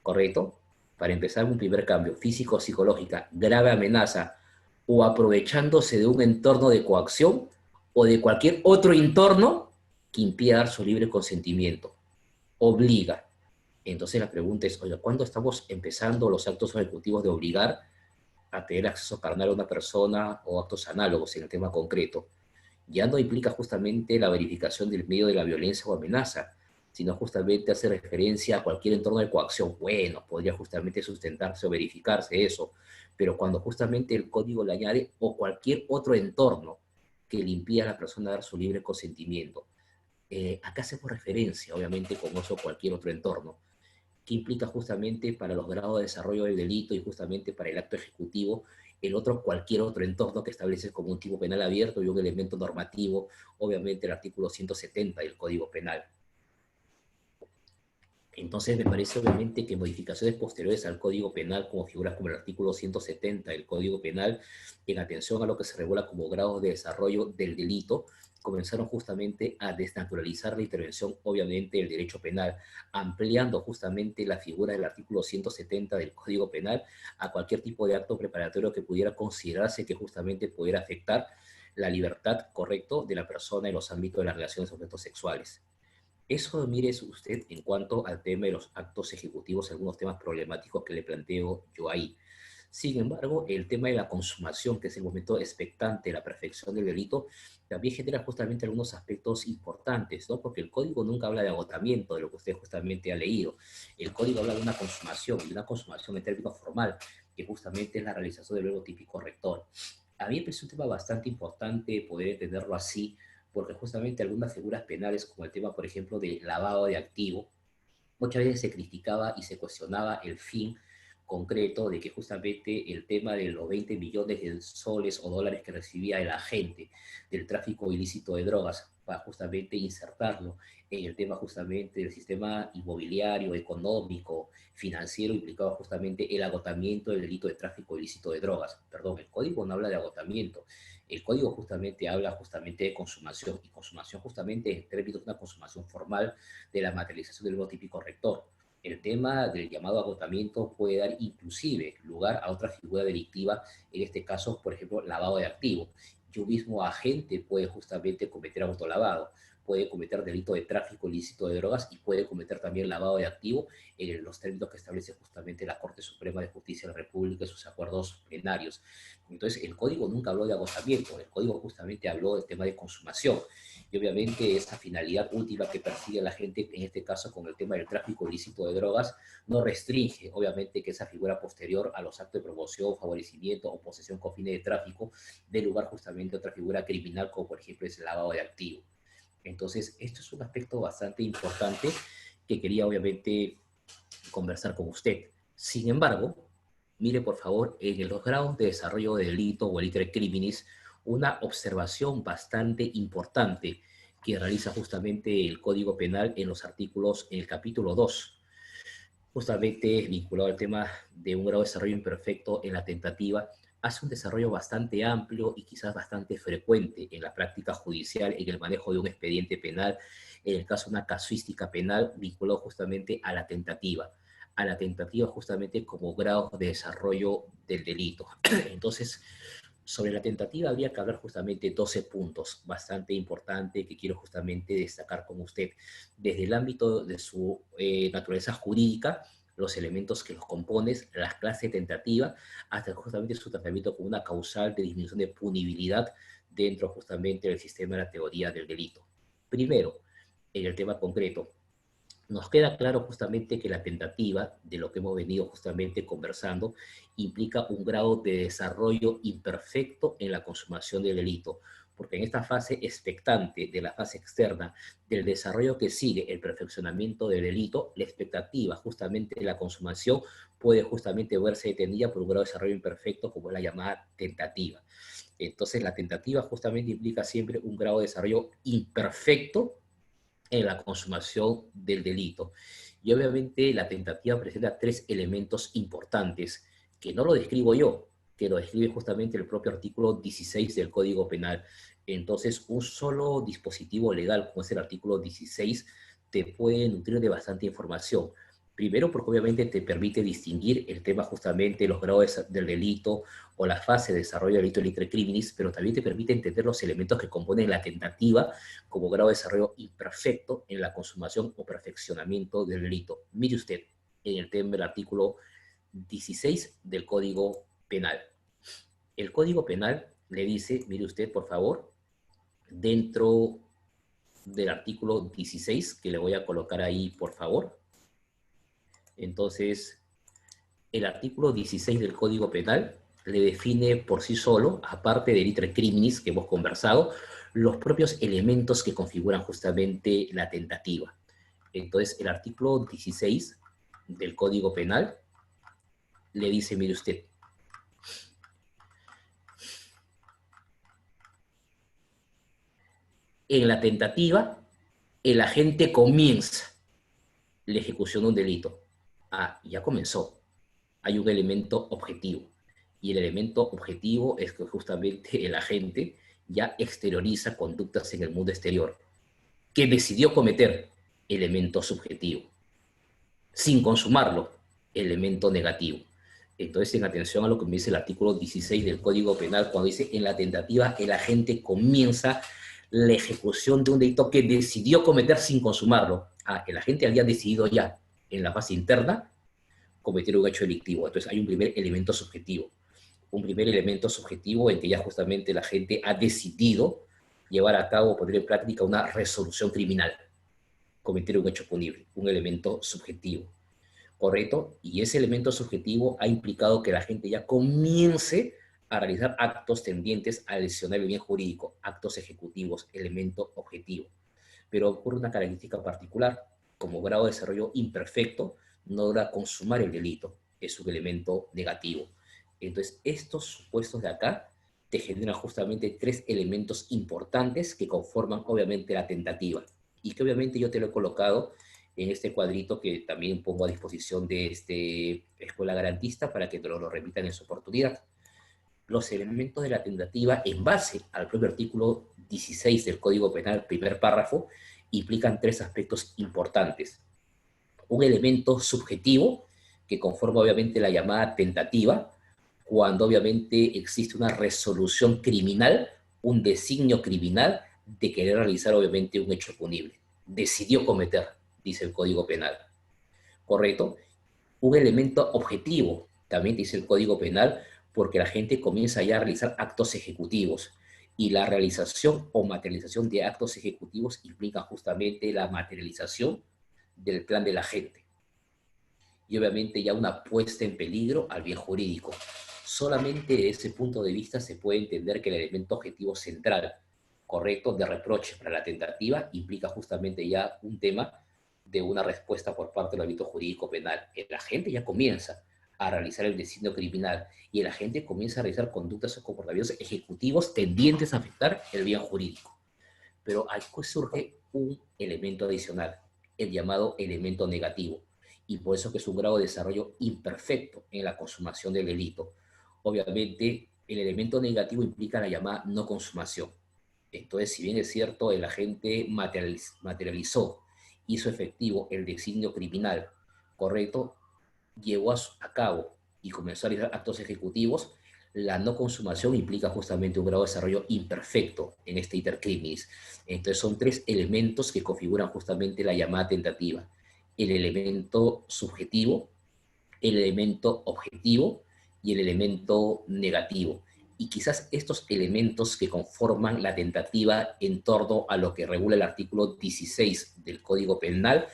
¿correcto? Para empezar, un primer cambio, físico-psicológica, grave amenaza, o aprovechándose de un entorno de coacción o de cualquier otro entorno que impida dar su libre consentimiento. Obliga. Entonces la pregunta es, oiga, ¿cuándo estamos empezando los actos ejecutivos de obligar a tener acceso carnal a una persona o actos análogos en el tema concreto? Ya no implica justamente la verificación del medio de la violencia o amenaza, sino justamente hace referencia a cualquier entorno de coacción. Bueno, podría justamente sustentarse o verificarse eso, pero cuando justamente el código le añade o cualquier otro entorno que le impida a la persona dar su libre consentimiento. Acá hacemos referencia, obviamente, con eso cualquier otro entorno, que implica justamente para los grados de desarrollo del delito y justamente para el acto ejecutivo, el otro, cualquier otro entorno que establece como un tipo penal abierto y un elemento normativo, obviamente el artículo 170 del Código Penal. Entonces me parece obviamente que modificaciones posteriores al Código Penal, como figuras como el artículo 170 del Código Penal, en atención a lo que se regula como grados de desarrollo del delito, comenzaron justamente a desnaturalizar la intervención, obviamente, del derecho penal, ampliando justamente la figura del artículo 170 del Código Penal a cualquier tipo de acto preparatorio que pudiera considerarse que justamente pudiera afectar la libertad, correcto, de la persona en los ámbitos de las relaciones objetos sexuales. Eso, mire usted, en cuanto al tema de los actos ejecutivos, algunos temas problemáticos que le planteo yo ahí. Sin embargo, el tema de la consumación, que es el momento expectante de la perfección del delito, también genera justamente algunos aspectos importantes, ¿no? Porque el código nunca habla de agotamiento, de lo que usted justamente ha leído. El código habla de una consumación en términos formal, que justamente es la realización del verbo típico rector. A mí me parece un tema bastante importante poder entenderlo así, porque justamente algunas figuras penales, como el tema, por ejemplo, de lavado de activo, muchas veces se criticaba y se cuestionaba el fin concreto de que justamente el tema de los 20 millones de soles o dólares que recibía el agente del tráfico ilícito de drogas para justamente insertarlo en el tema justamente del sistema inmobiliario, económico, financiero, implicaba justamente el agotamiento del delito de tráfico ilícito de drogas. Perdón, el código no habla de agotamiento, el código justamente habla justamente de consumación, y consumación justamente en términos de una consumación formal de la materialización del verbo típico rector. El tema del llamado agotamiento puede dar inclusive lugar a otra figura delictiva, en este caso, por ejemplo, lavado de activos. Yo mismo agente puede justamente cometer autolavado, puede cometer delito de tráfico ilícito de drogas y puede cometer también lavado de activo en los términos que establece justamente la Corte Suprema de Justicia de la República y sus acuerdos plenarios. Entonces, el código nunca habló de agotamiento, el código justamente habló del tema de consumación. Y obviamente esa finalidad última que persigue la gente, en este caso con el tema del tráfico ilícito de drogas, no restringe, obviamente, que esa figura posterior a los actos de promoción, favorecimiento o posesión con fines de tráfico dé lugar justamente a otra figura criminal, como por ejemplo es el lavado de activos. Entonces, esto es un aspecto bastante importante que quería obviamente conversar con usted. Sin embargo, mire por favor, en los grados de desarrollo de delito o el iter criminis, una observación bastante importante que realiza justamente el Código Penal en los artículos, en el capítulo 2, justamente vinculado al tema de un grado de desarrollo imperfecto en la tentativa, hace un desarrollo bastante amplio y quizás bastante frecuente en la práctica judicial, en el manejo de un expediente penal, en el caso de una casuística penal vinculado justamente a la tentativa justamente como grado de desarrollo del delito. Entonces, sobre la tentativa habría que hablar justamente 12 puntos bastante importantes que quiero justamente destacar con usted. Desde el ámbito de su naturaleza jurídica, los elementos que los componen, las clases de tentativa, hasta justamente su tratamiento como una causal de disminución de punibilidad dentro justamente del sistema de la teoría del delito. Primero, en el tema concreto, nos queda claro justamente que la tentativa, de lo que hemos venido justamente conversando, implica un grado de desarrollo imperfecto en la consumación del delito, porque en esta fase expectante de la fase externa del desarrollo que sigue el perfeccionamiento del delito, la expectativa justamente de la consumación puede justamente verse detenida por un grado de desarrollo imperfecto como es la llamada tentativa. Entonces, la tentativa justamente implica siempre un grado de desarrollo imperfecto en la consumación del delito. Y obviamente la tentativa presenta tres elementos importantes, que no lo describo yo, que lo describe justamente el propio artículo 16 del Código Penal. Entonces, un solo dispositivo legal, como es el artículo 16, te puede nutrir de bastante información. Primero, porque obviamente te permite distinguir el tema justamente de los grados del delito o la fase de desarrollo del delito litre criminis, pero también te permite entender los elementos que componen la tentativa como grado de desarrollo imperfecto en la consumación o perfeccionamiento del delito. Mire usted en el tema del artículo 16 del Código Penal. El Código Penal le dice, mire usted, por favor, dentro del artículo 16, que le voy a colocar ahí, por favor. Entonces, el artículo 16 del Código Penal le define por sí solo, aparte del iter criminis que hemos conversado, los propios elementos que configuran justamente la tentativa. Entonces, el artículo 16 del Código Penal le dice, mire usted, en la tentativa, el agente comienza la ejecución de un delito. Ah, ya comenzó. Hay un elemento objetivo. Y el elemento objetivo es que justamente el agente ya exterioriza conductas en el mundo exterior, que decidió cometer, elemento subjetivo. Sin consumarlo, elemento negativo. Entonces, en atención a lo que me dice el artículo 16 del Código Penal, cuando dice en la tentativa el agente comienza la ejecución de un delito que decidió cometer sin consumarlo. Ah, el agente había decidido ya en la fase interna cometer un hecho delictivo. Entonces hay un primer elemento subjetivo. Un primer elemento subjetivo en que ya justamente la gente ha decidido llevar a cabo, poner en práctica una resolución criminal, cometer un hecho punible, un elemento subjetivo. ¿Correcto? Y ese elemento subjetivo ha implicado que la gente ya comience a realizar actos tendientes a lesionar el bien jurídico, actos ejecutivos, elemento objetivo. Pero ocurre una característica particular, como grado de desarrollo imperfecto, no logra consumar el delito, es un elemento negativo. Entonces, estos supuestos de acá te generan justamente tres elementos importantes que conforman obviamente la tentativa y que obviamente yo te lo he colocado en este cuadrito que también pongo a disposición de Escuela Garantista para que te lo repitan en su oportunidad. Los elementos de la tentativa en base al propio artículo 16 del Código Penal, primer párrafo, implican tres aspectos importantes. Un elemento subjetivo, que conforma obviamente la llamada tentativa, cuando obviamente existe una resolución criminal, un designio criminal de querer realizar obviamente un hecho punible. Decidió cometer, dice el Código Penal. ¿Correcto? Un elemento objetivo, también dice el Código Penal, porque la gente comienza ya a realizar actos ejecutivos. Y la realización o materialización de actos ejecutivos implica justamente la materialización del plan de la gente. Y obviamente ya una puesta en peligro al bien jurídico. Solamente de ese punto de vista se puede entender que el elemento objetivo central, correcto, de reproche para la tentativa, implica justamente ya un tema de una respuesta por parte del ámbito jurídico penal. La gente ya comienza a realizar el designio criminal y el agente comienza a realizar conductas o comportamientos ejecutivos tendientes a afectar el bien jurídico. Pero aquí surge un elemento adicional, el llamado elemento negativo, y por eso que es un grado de desarrollo imperfecto en la consumación del delito. Obviamente, el elemento negativo implica la llamada no consumación. Entonces, si bien es cierto, el agente materializó, hizo efectivo el designio criminal, correcto, llevó a cabo y comenzó a realizar actos ejecutivos, la no consumación implica justamente un grado de desarrollo imperfecto en este iter criminis. Entonces son tres elementos que configuran justamente la llamada tentativa. El elemento subjetivo, el elemento objetivo y el elemento negativo. Y quizás estos elementos que conforman la tentativa en torno a lo que regula el artículo 16 del Código Penal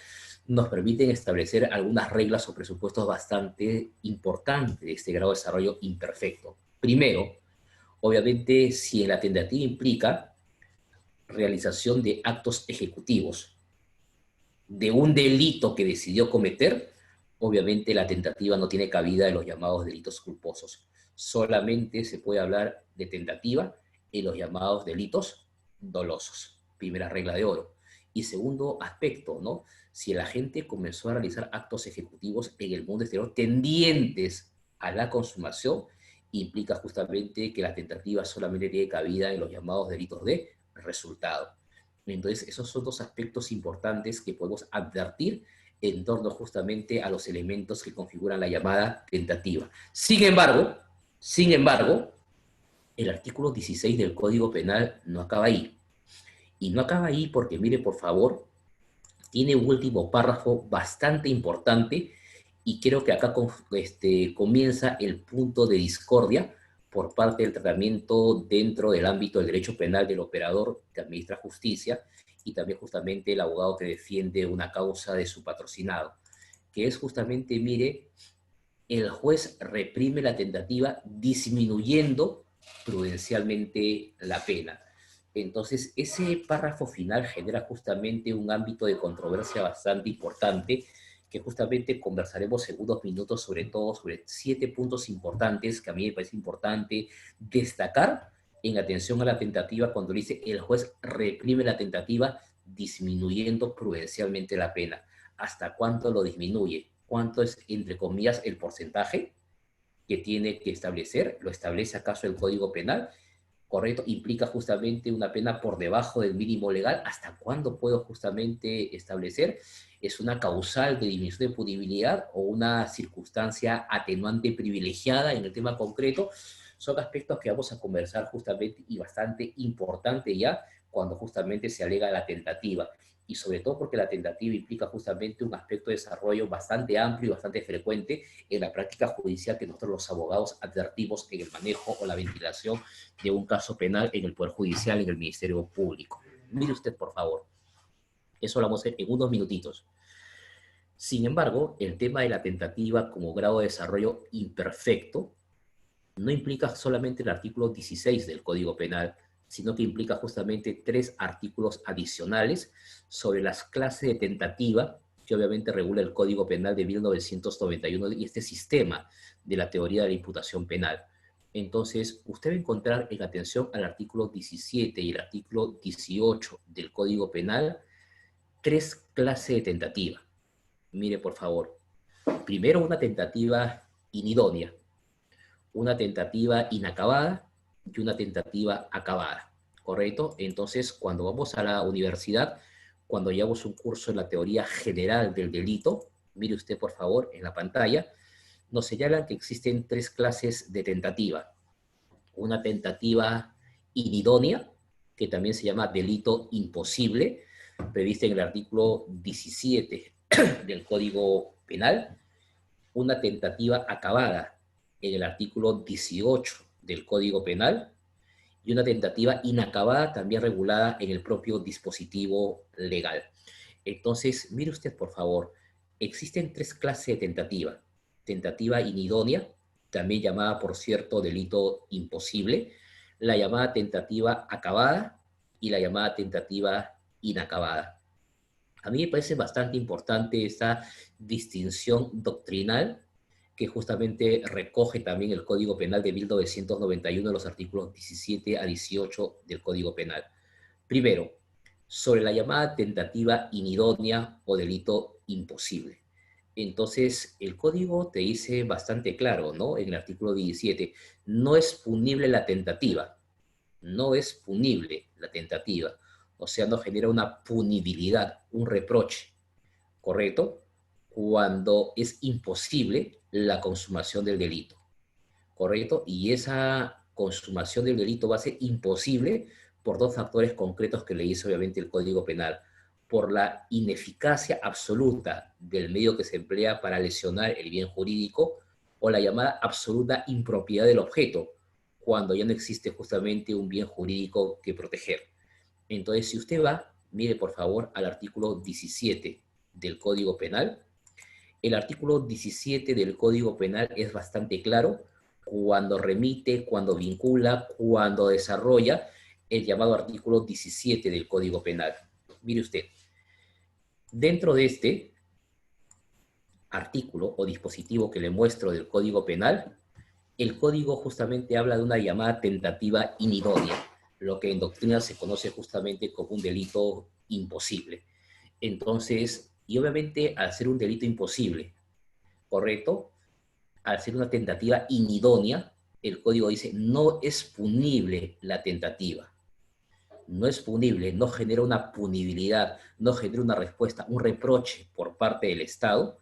nos permiten establecer algunas reglas o presupuestos bastante importantes de este grado de desarrollo imperfecto. Primero, obviamente, si en la tentativa implica realización de actos ejecutivos de un delito que decidió cometer, obviamente la tentativa no tiene cabida en los llamados delitos culposos. Solamente se puede hablar de tentativa en los llamados delitos dolosos. Primera regla de oro. Y segundo aspecto, ¿no? Si el agente comenzó a realizar actos ejecutivos en el mundo exterior tendientes a la consumación, implica justamente que la tentativa solamente tiene cabida en los llamados delitos de resultado. Entonces, esos son dos aspectos importantes que podemos advertir en torno justamente a los elementos que configuran la llamada tentativa. Sin embargo, el artículo 16 del Código Penal no acaba ahí. Y no acaba ahí porque, mire, por favor, tiene un último párrafo bastante importante y creo que acá comienza el punto de discordia por parte del tratamiento dentro del ámbito del derecho penal del operador que administra justicia y también justamente el abogado que defiende una causa de su patrocinado, que es justamente, mire, el juez reprime la tentativa disminuyendo prudencialmente la pena. Entonces, ese párrafo final genera justamente un ámbito de controversia bastante importante que justamente conversaremos en unos minutos, sobre todo sobre 7 puntos importantes que a mí me parece importante destacar en atención a la tentativa cuando dice el juez reprime la tentativa disminuyendo prudencialmente la pena. ¿Hasta cuánto lo disminuye? ¿Cuánto es, entre comillas, el porcentaje que tiene que establecer? ¿Lo establece acaso el Código Penal? Correcto, implica justamente una pena por debajo del mínimo legal. ¿Hasta cuándo puedo justamente establecer? ¿Es una causal de disminución de punibilidad o una circunstancia atenuante privilegiada en el tema concreto? Son aspectos que vamos a conversar justamente y bastante importante ya cuando justamente se alega la tentativa. Y sobre todo porque la tentativa implica justamente un aspecto de desarrollo bastante amplio y bastante frecuente en la práctica judicial que nosotros los abogados advertimos en el manejo o la ventilación de un caso penal en el Poder Judicial, en el Ministerio Público. Mire usted, por favor. Eso lo vamos a hacer en unos minutitos. Sin embargo, el tema de la tentativa como grado de desarrollo imperfecto no implica solamente el artículo 16 del Código Penal, sino que implica justamente 3 artículos adicionales sobre las clases de tentativa que obviamente regula el Código Penal de 1991 y este sistema de la teoría de la imputación penal. Entonces, usted va a encontrar en atención al artículo 17 y el artículo 18 del Código Penal 3 clases de tentativa. Mire, por favor. Primero, una tentativa inidónea, una tentativa inacabada y una tentativa acabada, ¿correcto? Entonces, cuando vamos a la universidad, cuando llevamos un curso en la teoría general del delito, mire usted, por favor, en la pantalla, nos señalan que existen 3 clases de tentativa. Una tentativa inidónea, que también se llama delito imposible, prevista en el artículo 17 del Código Penal. Una tentativa acabada en el artículo 18 del Código Penal y una tentativa inacabada también regulada en el propio dispositivo legal. Entonces, mire usted, por favor, existen 3 clases de tentativa. Tentativa inidónea, también llamada, por cierto, delito imposible, la llamada tentativa acabada y la llamada tentativa inacabada. A mí me parece bastante importante esta distinción doctrinal que justamente recoge también el Código Penal de 1991, los artículos 17 a 18 del Código Penal. Primero, sobre la llamada tentativa inidónea o delito imposible. Entonces, el código te dice bastante claro, ¿no? En el artículo 17, no es punible la tentativa, no es punible la tentativa, o sea, no genera una punibilidad, un reproche, ¿correcto? Cuando es imposible la consumación del delito, ¿correcto? Y esa consumación del delito va a ser imposible por dos factores concretos que le dice obviamente el Código Penal: por la ineficacia absoluta del medio que se emplea para lesionar el bien jurídico, o la llamada absoluta impropiedad del objeto, cuando ya no existe justamente un bien jurídico que proteger. Entonces, si usted va, mire por favor al artículo 17 del Código Penal. El artículo 17 del Código Penal es bastante claro cuando remite, cuando vincula, cuando desarrolla el llamado artículo 17 del Código Penal. Mire usted, dentro de este artículo o dispositivo que le muestro del Código Penal, el código justamente habla de una llamada tentativa inidónea, lo que en doctrina se conoce justamente como un delito imposible. Entonces, y obviamente al ser un delito imposible, ¿correcto? Al ser una tentativa inidónea, el código dice, no es punible la tentativa. No es punible, no genera una punibilidad, no genera una respuesta, un reproche por parte del Estado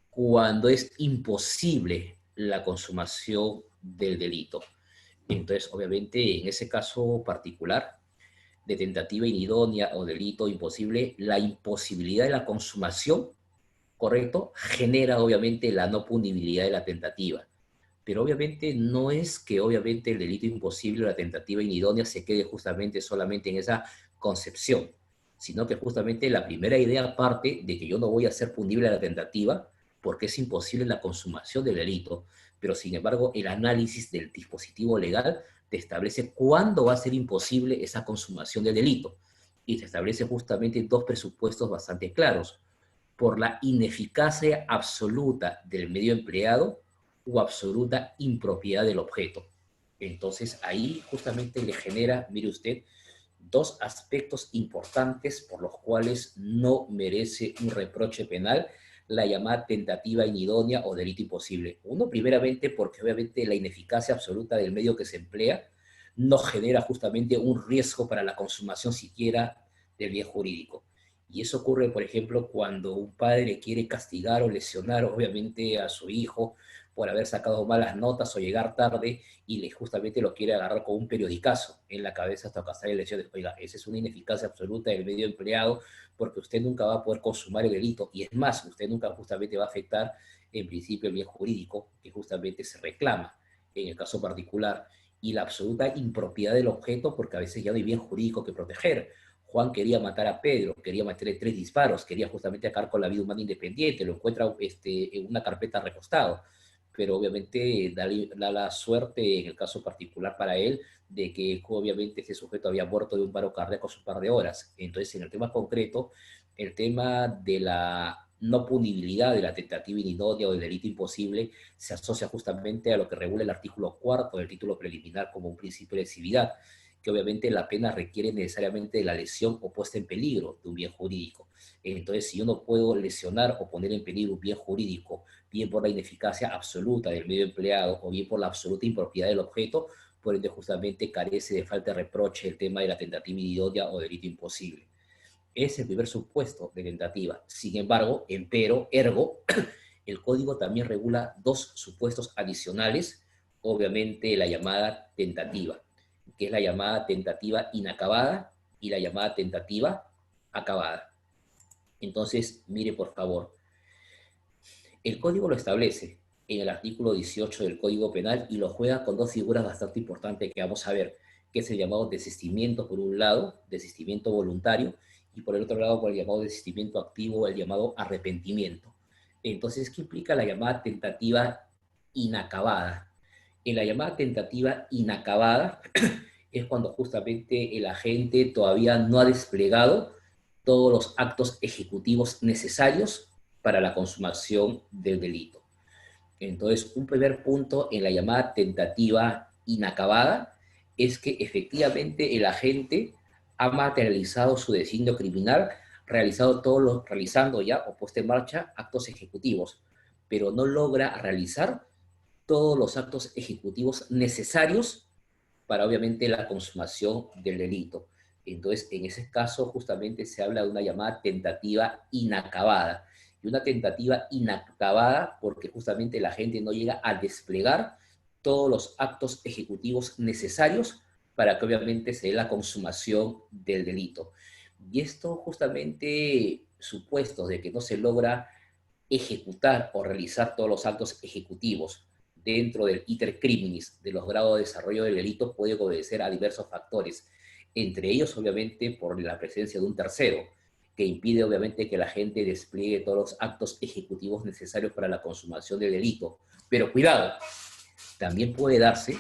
cuando es imposible la consumación del delito. Entonces, obviamente, en ese caso particular de tentativa inidónea o delito imposible, la imposibilidad de la consumación, ¿correcto?, genera obviamente la no punibilidad de la tentativa. Pero obviamente no es que obviamente el delito imposible o la tentativa inidónea se quede justamente solamente en esa concepción, sino que justamente la primera idea parte de que yo no voy a hacer punible la tentativa porque es imposible la consumación del delito, pero sin embargo el análisis del dispositivo legal te establece cuándo va a ser imposible esa consumación del delito, y te establece justamente dos presupuestos bastante claros: por la ineficacia absoluta del medio empleado o absoluta impropiedad del objeto. Entonces ahí justamente le genera, mire usted, dos aspectos importantes por los cuales no merece un reproche penal la llamada tentativa inidónea o delito imposible. Uno, primeramente, porque obviamente la ineficacia absoluta del medio que se emplea no genera justamente un riesgo para la consumación siquiera del bien jurídico. Y eso ocurre, por ejemplo, cuando un padre quiere castigar o lesionar obviamente a su hijo por haber sacado malas notas o llegar tarde, y le justamente lo quiere agarrar con un periodicazo en la cabeza hasta causar lesiones. Oiga, esa es una ineficacia absoluta del medio empleado, porque usted nunca va a poder consumar el delito, y es más, usted nunca justamente va a afectar en principio el bien jurídico que justamente se reclama en el caso particular, y la absoluta impropiedad del objeto, porque a veces ya no hay bien jurídico que proteger. Juan quería matar a Pedro, quería meterle 3 disparos, quería justamente acabar con la vida humana independiente, lo encuentra en una carpeta recostado, pero obviamente da la suerte, en el caso particular para él, de que obviamente ese sujeto había muerto de un paro cardíaco hace un par de horas. Entonces, en el tema concreto, el tema de la no punibilidad de la tentativa inidónea o del delito imposible se asocia justamente a lo que regula el artículo 4 del título preliminar como un principio de lesividad, que obviamente la pena requiere necesariamente de la lesión o puesta en peligro de un bien jurídico. Entonces, si yo no puedo lesionar o poner en peligro un bien jurídico, bien por la ineficacia absoluta del medio empleado o bien por la absoluta impropiedad del objeto, por ende justamente carece de falta de reproche el tema de la tentativa idónea o delito imposible. Es el primer supuesto de tentativa. Sin embargo, empero, ergo, el código también regula dos supuestos adicionales, obviamente la llamada tentativa, que es la llamada tentativa inacabada y la llamada tentativa acabada. Entonces, mire por favor, el código lo establece en el artículo 18 del Código Penal y lo juega con dos figuras bastante importantes que vamos a ver, que es el llamado desistimiento por un lado, desistimiento voluntario, y por el otro lado por el llamado desistimiento activo, el llamado arrepentimiento. Entonces, ¿qué implica la llamada tentativa inacabada? En la llamada tentativa inacabada es cuando justamente el agente todavía no ha desplegado todos los actos ejecutivos necesarios para la consumación del delito. Entonces, un primer punto en la llamada tentativa inacabada es que efectivamente el agente ha materializado su designio criminal, realizando ya o puesto en marcha actos ejecutivos, pero no logra realizar todos los actos ejecutivos necesarios para obviamente la consumación del delito. Entonces, en ese caso justamente se habla de una llamada tentativa inacabada. Y una tentativa inacabada porque justamente la gente no llega a desplegar todos los actos ejecutivos necesarios para que obviamente se dé la consumación del delito. Y esto justamente supuestos de que no se logra ejecutar o realizar todos los actos ejecutivos dentro del iter criminis, de los grados de desarrollo del delito, puede obedecer a diversos factores, entre ellos obviamente por la presencia de un tercero, que impide obviamente que la gente despliegue todos los actos ejecutivos necesarios para la consumación del delito. Pero cuidado, también puede darse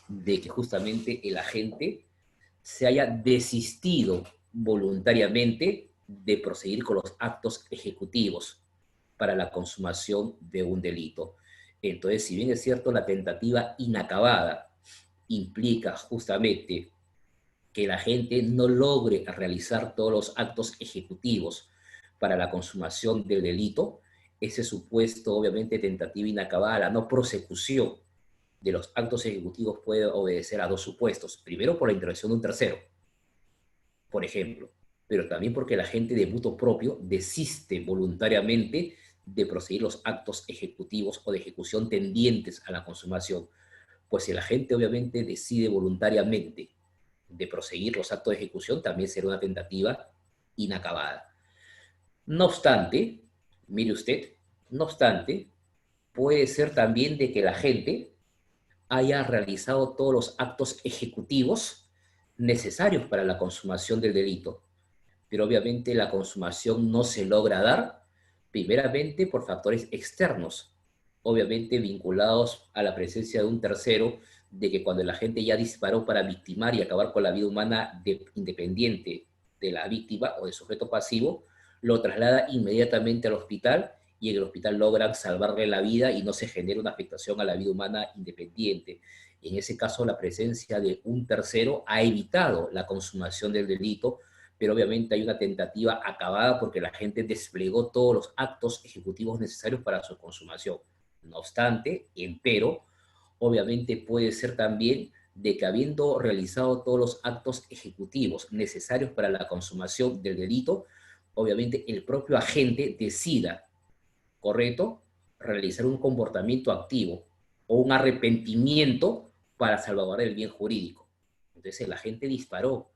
de que justamente el agente se haya desistido voluntariamente de proseguir con los actos ejecutivos para la consumación de un delito. Entonces, si bien es cierto, la tentativa inacabada implica justamente que la gente no logre realizar todos los actos ejecutivos para la consumación del delito, ese supuesto, obviamente, tentativa inacabada, la no prosecución de los actos ejecutivos puede obedecer a dos supuestos. Primero, por la intervención de un tercero, por ejemplo, pero también porque la gente de mutuo propio desiste voluntariamente de proseguir los actos ejecutivos o de ejecución tendientes a la consumación. Pues si la gente obviamente decide voluntariamente de proseguir los actos de ejecución, también será una tentativa inacabada. No obstante, mire usted, no obstante, puede ser también de que la gente haya realizado todos los actos ejecutivos necesarios para la consumación del delito, pero obviamente la consumación no se logra dar, primeramente por factores externos, obviamente vinculados a la presencia de un tercero, de que cuando la gente ya disparó para victimar y acabar con la vida humana independiente de la víctima o del sujeto pasivo, lo traslada inmediatamente al hospital y en el hospital logran salvarle la vida y no se genera una afectación a la vida humana independiente. En ese caso, la presencia de un tercero ha evitado la consumación del delito, pero obviamente hay una tentativa acabada porque la gente desplegó todos los actos ejecutivos necesarios para su consumación. No obstante, empero, obviamente puede ser también de que habiendo realizado todos los actos ejecutivos necesarios para la consumación del delito, obviamente el propio agente decida, ¿correcto?, realizar un comportamiento activo o un arrepentimiento para salvaguardar el bien jurídico. Entonces el agente disparó,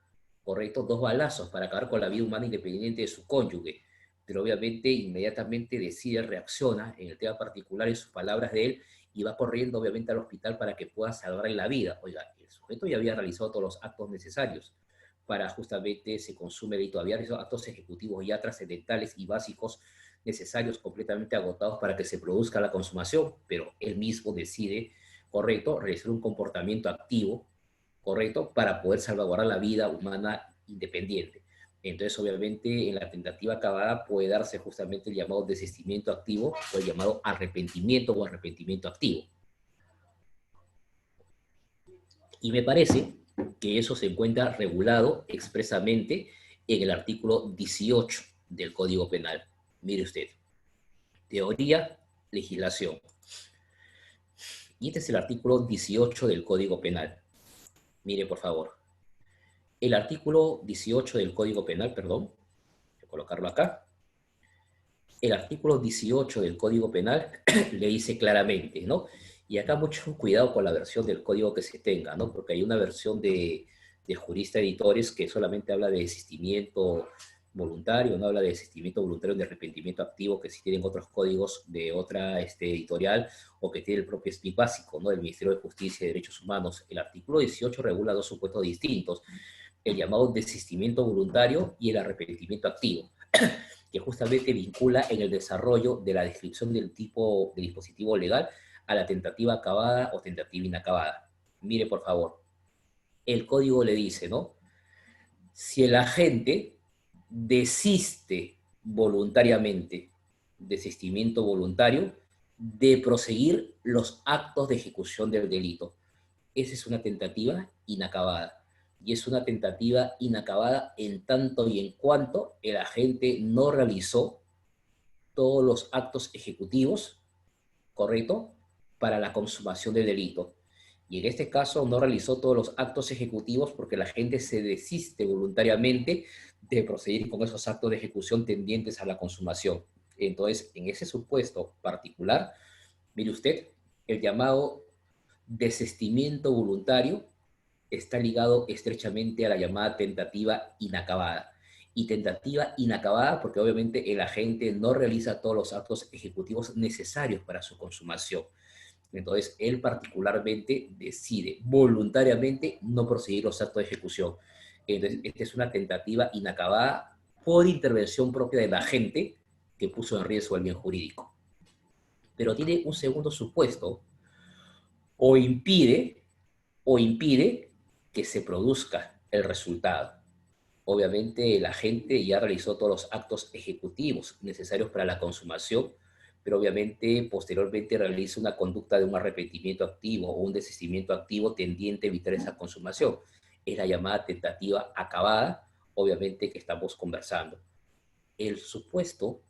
¿correcto?, 2 balazos para acabar con la vida humana independiente de su cónyuge, pero obviamente inmediatamente decide, reacciona en el tema particular en sus palabras de él y va corriendo obviamente al hospital para que pueda salvarle la vida. Oiga, el sujeto ya había realizado todos los actos necesarios para justamente se consume el delito, había realizado actos ejecutivos ya trascendentales y básicos necesarios completamente agotados para que se produzca la consumación, pero él mismo decide, correcto, realizar un comportamiento activo, correcto, para poder salvaguardar la vida humana independiente. Entonces, obviamente, en la tentativa acabada puede darse justamente el llamado desistimiento activo o el llamado arrepentimiento o arrepentimiento activo. Y me parece que eso se encuentra regulado expresamente en el artículo 18 del Código Penal. Mire usted, teoría, legislación. Y este es el artículo 18 del Código Penal. Mire, por favor. El artículo 18 del Código Penal, perdón, voy a colocarlo acá. El artículo 18 del Código Penal le dice claramente, ¿no? Y acá mucho cuidado con la versión del código que se tenga, ¿no? Porque hay una versión de Jurista Editores que solamente habla de desistimiento voluntario, no habla de desistimiento voluntario de arrepentimiento activo que sí tienen otros códigos de otra editorial o que tiene el propio SPIC básico, ¿no? Del Ministerio de Justicia y Derechos Humanos. El artículo 18 regula dos supuestos distintos, el llamado desistimiento voluntario y el arrepentimiento activo, que justamente vincula en el desarrollo de la descripción del tipo de dispositivo legal a la tentativa acabada o tentativa inacabada. Mire, por favor, el código le dice, ¿no? Si el agente desiste voluntariamente, desistimiento voluntario, de proseguir los actos de ejecución del delito. Esa es una tentativa inacabada. Y es una tentativa inacabada en tanto y en cuanto el agente no realizó todos los actos ejecutivos, ¿correcto?, para la consumación del delito. Y en este caso no realizó todos los actos ejecutivos porque la gente se desiste voluntariamente de proseguir con esos actos de ejecución tendientes a la consumación. Entonces, en ese supuesto particular, mire usted, el llamado desistimiento voluntario está ligado estrechamente a la llamada tentativa inacabada. Y tentativa inacabada porque obviamente el agente no realiza todos los actos ejecutivos necesarios para su consumación. Entonces, él particularmente decide voluntariamente no proseguir los actos de ejecución. Entonces, esta es una tentativa inacabada por intervención propia del agente que puso en riesgo el bien jurídico. Pero tiene un segundo supuesto, o impide que se produzca el resultado. Obviamente el agente ya realizó todos los actos ejecutivos necesarios para la consumación, pero obviamente posteriormente realiza una conducta de un arrepentimiento activo o un desistimiento activo tendiente a evitar esa consumación. Es la llamada tentativa acabada, obviamente, que estamos conversando. El supuesto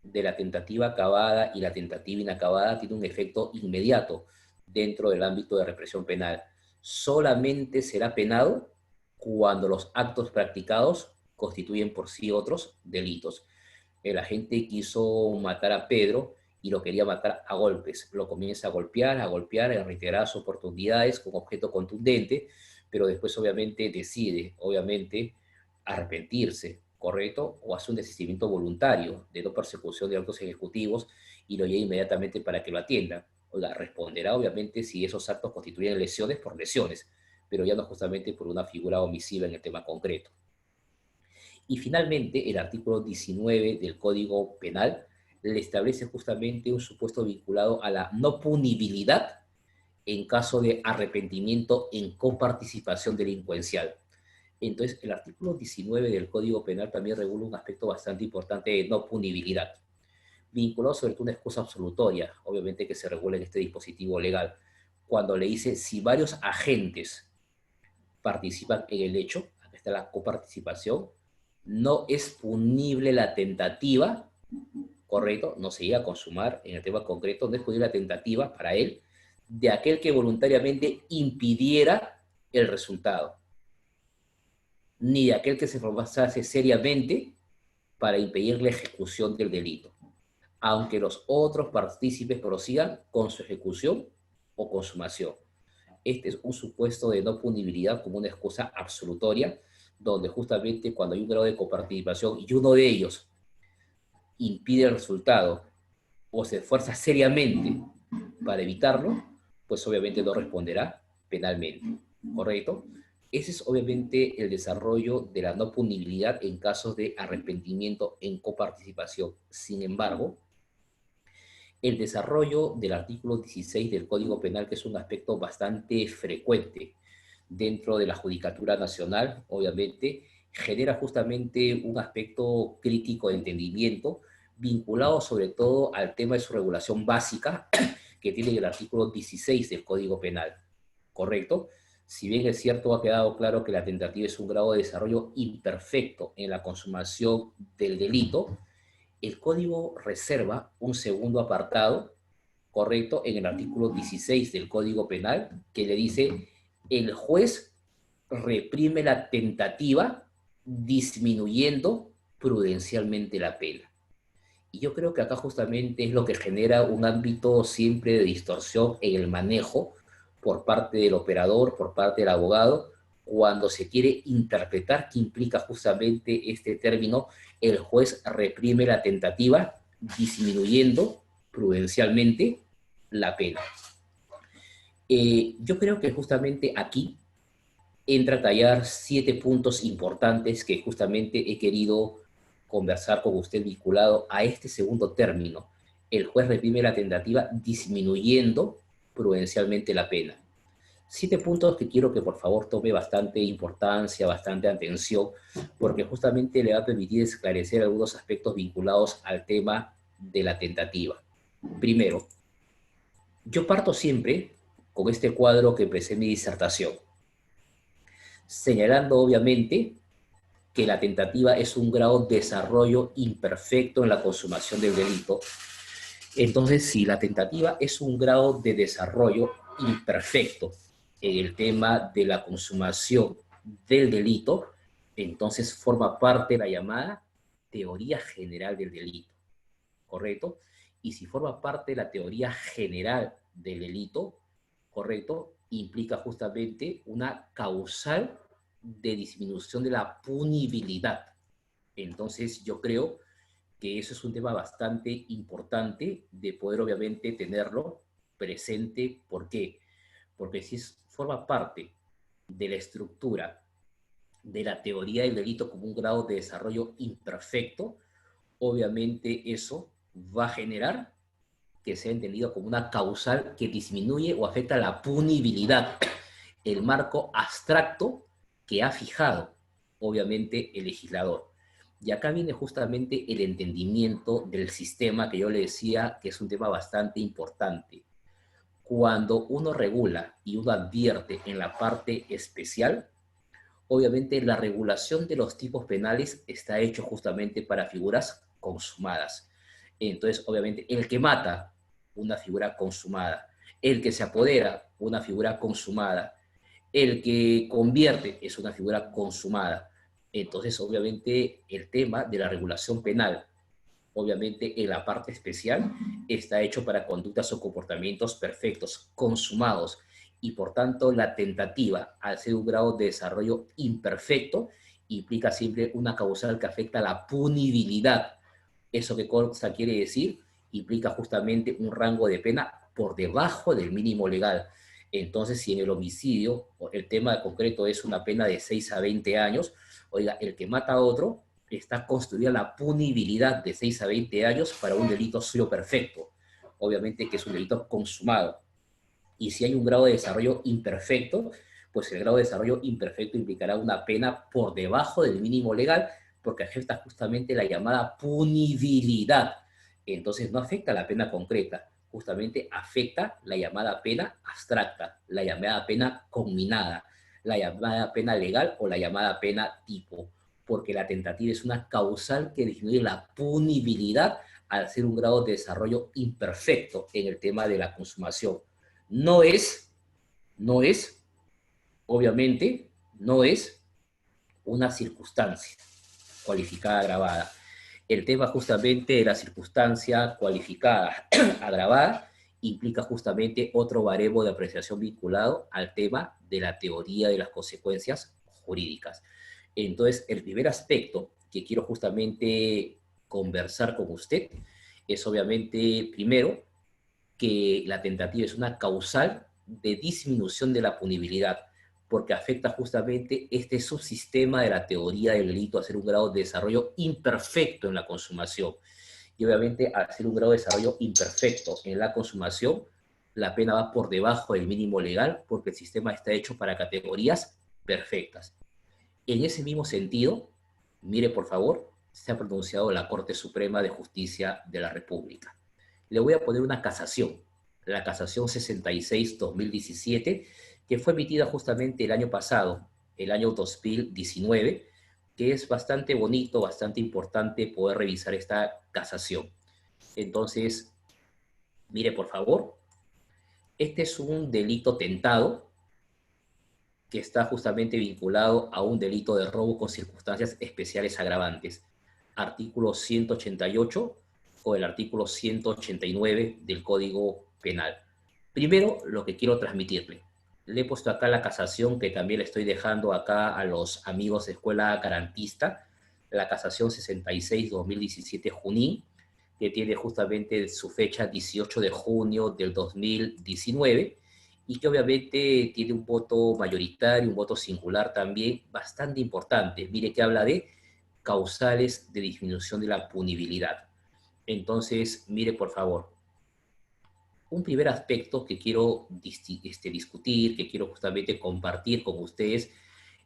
de la tentativa acabada y la tentativa inacabada tiene un efecto inmediato dentro del ámbito de represión penal. Solamente será penado cuando los actos practicados constituyen por sí otros delitos. El agente quiso matar a Pedro y lo quería matar a golpes. Lo comienza a golpear en reiteradas oportunidades con objeto contundente, pero después obviamente decide, obviamente, arrepentirse, ¿correcto? O hace un desistimiento voluntario de no persecución de actos ejecutivos y lo lleva inmediatamente para que lo atienda. Oiga, responderá obviamente si esos actos constituyen lesiones por lesiones, pero ya no justamente por una figura omisiva en el tema concreto. Y finalmente, el artículo 19 del Código Penal le establece justamente un supuesto vinculado a la no punibilidad en caso de arrepentimiento en coparticipación delincuencial. Entonces, el artículo 19 del Código Penal también regula un aspecto bastante importante de no punibilidad, vinculado sobre todo a una excusa absolutoria, obviamente que se regula en este dispositivo legal, cuando le dice si varios agentes participan en el hecho, acá está la coparticipación, no es punible la tentativa, correcto, no se llega a consumar en el tema concreto, no es punible la tentativa para él de aquel que voluntariamente impidiera el resultado, ni de aquel que se esforzase seriamente para impedir la ejecución del delito, aunque los otros partícipes prosigan con su ejecución o consumación. Este es un supuesto de no punibilidad como una excusa absolutoria, donde justamente cuando hay un grado de coparticipación y uno de ellos impide el resultado o se esfuerza seriamente para evitarlo, pues obviamente no responderá penalmente, ¿correcto? Ese es obviamente el desarrollo de la no punibilidad en casos de arrepentimiento en coparticipación. Sin embargo, el desarrollo del artículo 16 del Código Penal, que es un aspecto bastante frecuente dentro de la Judicatura Nacional, obviamente, genera justamente un aspecto crítico de entendimiento vinculado sobre todo al tema de su regulación básica que tiene el artículo 16 del Código Penal, ¿correcto? Si bien es cierto, ha quedado claro que la tentativa es un grado de desarrollo imperfecto en la consumación del delito, el Código reserva un segundo apartado, correcto, en el artículo 16 del Código Penal, que le dice, el juez reprime la tentativa disminuyendo prudencialmente la pena. Y yo creo que acá justamente es lo que genera un ámbito siempre de distorsión en el manejo por parte del operador, por parte del abogado, cuando se quiere interpretar qué implica justamente este término, el juez reprime la tentativa disminuyendo prudencialmente la pena. Yo creo que justamente aquí entra a tallar 7 puntos importantes que justamente he querido conversar con usted vinculado a este segundo término. El juez reprime la tentativa disminuyendo prudencialmente la pena. 7 puntos que quiero que por favor tome bastante importancia, bastante atención, porque justamente le va a permitir esclarecer algunos aspectos vinculados al tema de la tentativa. Primero, Yo parto siempre con este cuadro que empecé mi disertación, señalando obviamente que la tentativa es un grado de desarrollo imperfecto en la consumación del delito. Entonces, si la tentativa es un grado de desarrollo imperfecto en el tema de la consumación del delito, entonces forma parte de la llamada teoría general del delito, ¿correcto? Y si forma parte de la teoría general del delito, ¿correcto? Implica justamente una causal de disminución de la punibilidad. Entonces, yo creo que eso es un tema bastante importante de poder obviamente tenerlo presente. ¿Por qué? Porque si forma parte de la estructura de la teoría del delito como un grado de desarrollo imperfecto, obviamente eso va a generar que sea entendido como una causal que disminuye o afecta la punibilidad, el marco abstracto que ha fijado, obviamente, el legislador. Y acá viene justamente el entendimiento del sistema que yo le decía que es un tema bastante importante. Cuando uno regula y uno advierte en la parte especial, obviamente la regulación de los tipos penales está hecho justamente para figuras consumadas. Entonces, obviamente, el que mata, una figura consumada. El que se apodera, una figura consumada. El que convierte es una figura consumada. Entonces, obviamente, el tema de la regulación penal, obviamente en la parte especial, está hecho para conductas o comportamientos perfectos, consumados, y por tanto la tentativa, al ser un grado de desarrollo imperfecto, implica siempre una causal que afecta a la punibilidad. ¿Eso qué cosa quiere decir? Implica justamente un rango de pena por debajo del mínimo legal. Entonces, si en el homicidio el tema concreto es una pena de 6 a 20 años, oiga, el que mata a otro está construida la punibilidad de 6 a 20 años para un delito suyo perfecto. Obviamente que es un delito consumado. Y si hay un grado de desarrollo imperfecto, pues el grado de desarrollo imperfecto implicará una pena por debajo del mínimo legal, porque afecta justamente la llamada punibilidad. Entonces no afecta la pena concreta, justamente afecta la llamada pena abstracta, la llamada pena conminada, la llamada pena legal o la llamada pena tipo, porque la tentativa es una causal que disminuye la punibilidad al ser un grado de desarrollo imperfecto en el tema de la consumación. No es, no es, obviamente, no es una circunstancia cualificada agravada. El tema justamente de la circunstancia cualificada agravada implica justamente otro baremo de apreciación vinculado al tema de la teoría de las consecuencias jurídicas. Entonces, el primer aspecto que quiero justamente conversar con usted es obviamente, primero, que la tentativa es una causal de disminución de la punibilidad, porque afecta justamente este subsistema de la teoría del delito a ser un grado de desarrollo imperfecto en la consumación. Y obviamente al ser un grado de desarrollo imperfecto en la consumación, la pena va por debajo del mínimo legal porque el sistema está hecho para categorías perfectas. En ese mismo sentido, mire por favor, se ha pronunciado la Corte Suprema de Justicia de la República. Le voy a poner una casación, la casación 66-2017, que fue emitida justamente el año pasado, el año 2019, que es bastante bonito, bastante importante poder revisar esta casación. Entonces, mire por favor, este es un delito tentado que está justamente vinculado a un delito de robo con circunstancias especiales agravantes. Artículo 188 o el artículo 189 del Código Penal. Primero, lo que quiero transmitirle. Le he puesto acá la casación que también le estoy dejando acá a los amigos de Escuela Garantista, la casación 66-2017 Junín, que tiene justamente su fecha 18 de junio del 2019 y que obviamente tiene un voto mayoritario, un voto singular también bastante importante. Mire que habla de causales de disminución de la punibilidad. Entonces, mire por favor, un primer aspecto que quiero discutir, que quiero justamente compartir con ustedes,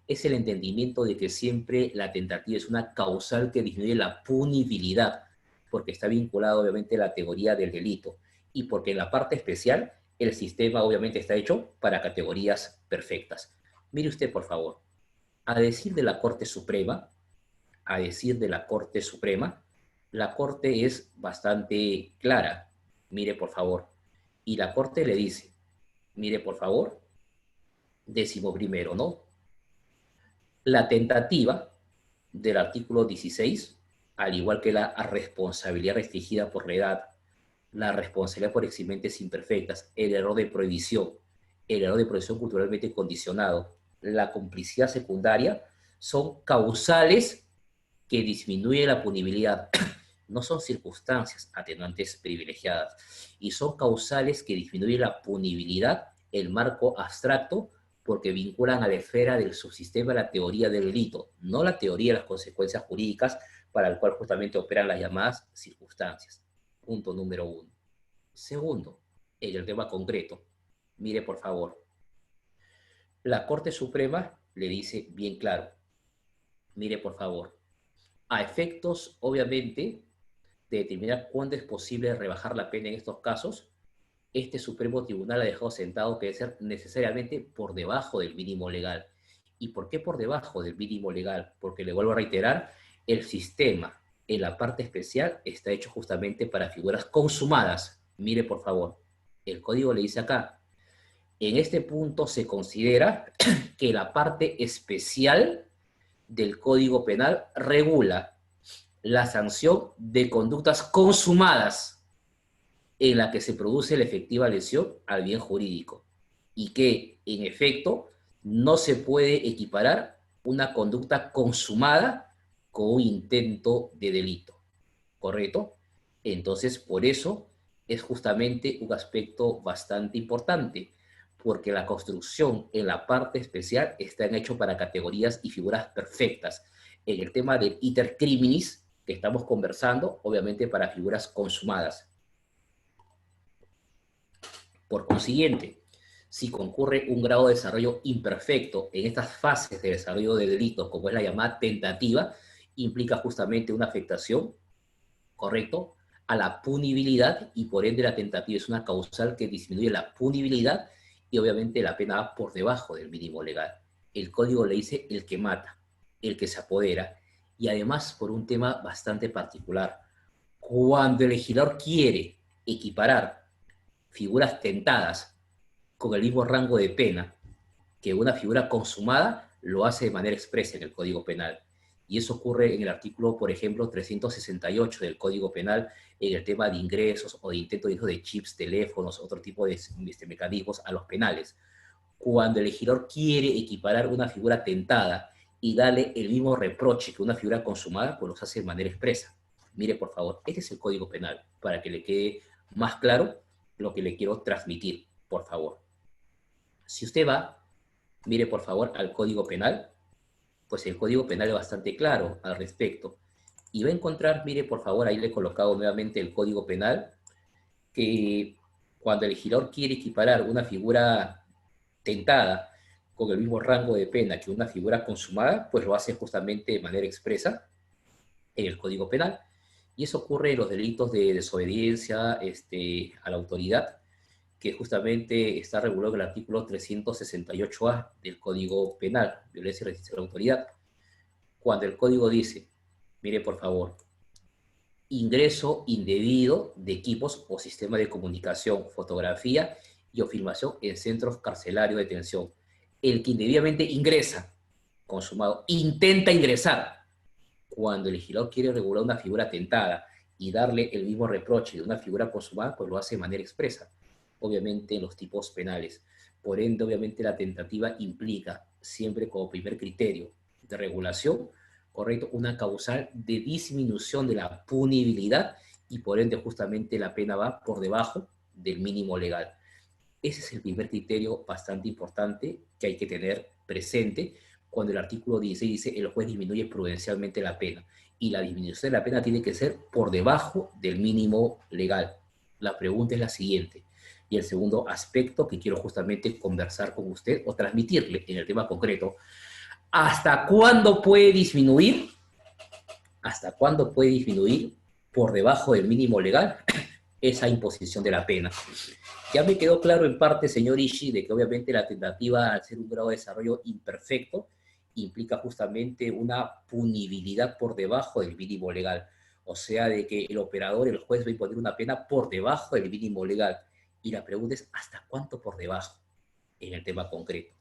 es el entendimiento de que siempre la tentativa es una causal que disminuye la punibilidad, porque está vinculado obviamente a la teoría del delito, y porque en la parte especial el sistema obviamente está hecho para categorías perfectas. Mire usted, por favor, a decir de la Corte Suprema, a decir de la Corte Suprema, la Corte es bastante clara. Mire, por favor. Y la Corte le dice, mire, por favor, 11º, ¿no? La tentativa del artículo 16, al igual que la responsabilidad restringida por la edad, la responsabilidad por eximentes imperfectas, el error de prohibición culturalmente condicionado, la complicidad secundaria, son causales que disminuyen la punibilidad. No son circunstancias atenuantes privilegiadas, y son causales que disminuyen la punibilidad, el marco abstracto, porque vinculan a la esfera del subsistema la teoría del delito, no la teoría de las consecuencias jurídicas para el cual justamente operan las llamadas circunstancias. Punto número 1. Segundo, en el tema concreto, mire por favor, la Corte Suprema le dice bien claro, mire por favor, a efectos obviamente de determinar cuándo es posible rebajar la pena en estos casos, este Supremo Tribunal ha dejado sentado que debe ser necesariamente por debajo del mínimo legal. ¿Y por qué por debajo del mínimo legal? Porque, le vuelvo a reiterar, el sistema en la parte especial está hecho justamente para figuras consumadas. Mire, por favor, el código le dice acá, en este punto se considera que la parte especial del Código Penal regula la sanción de conductas consumadas en la que se produce la efectiva lesión al bien jurídico, y que, en efecto, no se puede equiparar una conducta consumada con un intento de delito, ¿correcto? Entonces, por eso es justamente un aspecto bastante importante, porque la construcción en la parte especial está hecho para categorías y figuras perfectas. En el tema del iter criminis que estamos conversando, obviamente para figuras consumadas. Por consiguiente, si concurre un grado de desarrollo imperfecto en estas fases de desarrollo de delitos, como es la llamada tentativa, implica justamente una afectación, ¿correcto?, a la punibilidad, y por ende la tentativa es una causal que disminuye la punibilidad, y obviamente la pena va por debajo del mínimo legal. El código le dice el que mata, el que se apodera, y además por un tema bastante particular. Cuando el legislador quiere equiparar figuras tentadas con el mismo rango de pena que una figura consumada, lo hace de manera expresa en el Código Penal. Y eso ocurre en el artículo, por ejemplo, 368 del Código Penal, en el tema de ingresos o de intento de ingreso de chips, teléfonos, otro tipo de mecanismos a los penales. Cuando el legislador quiere equiparar una figura tentada y darle el mismo reproche que una figura consumada, pues los hace de manera expresa. Mire, por favor, este es el Código Penal, para que le quede más claro lo que le quiero transmitir, por favor. Si usted va, mire, por favor, al Código Penal, pues el Código Penal es bastante claro al respecto. Y va a encontrar, mire, por favor, ahí le he colocado nuevamente el Código Penal, que cuando el legislador quiere equiparar una figura tentada con el mismo rango de pena que una figura consumada, pues lo hace justamente de manera expresa en el Código Penal. Y eso ocurre en los delitos de desobediencia a la autoridad, que justamente está regulado en el artículo 368A del Código Penal, violencia y resistencia a la autoridad. Cuando el código dice, mire por favor, ingreso indebido de equipos o sistemas de comunicación, fotografía y o filmación en centros carcelarios de detención. El que indebidamente ingresa, consumado, intenta ingresar. Cuando el legislador quiere regular una figura tentada y darle el mismo reproche de una figura consumada, pues lo hace de manera expresa, obviamente en los tipos penales. Por ende, obviamente la tentativa implica siempre como primer criterio de regulación, correcto, una causal de disminución de la punibilidad, y por ende justamente la pena va por debajo del mínimo legal. Ese es el primer criterio bastante importante que hay que tener presente cuando el artículo 16 dice el juez disminuye prudencialmente la pena. Y la disminución de la pena tiene que ser por debajo del mínimo legal. La pregunta es la siguiente. Y el segundo aspecto que quiero justamente conversar con usted o transmitirle en el tema concreto: ¿hasta cuándo puede disminuir? ¿Hasta cuándo puede disminuir por debajo del mínimo legal? esa imposición de la pena. Ya me quedó claro en parte, señor Ishii, de que obviamente la tentativa, al ser un grado de desarrollo imperfecto, implica justamente una punibilidad por debajo del mínimo legal. O sea, de que el operador, el juez, va a imponer una pena por debajo del mínimo legal. Y la pregunta es, ¿hasta cuánto por debajo en el tema concreto?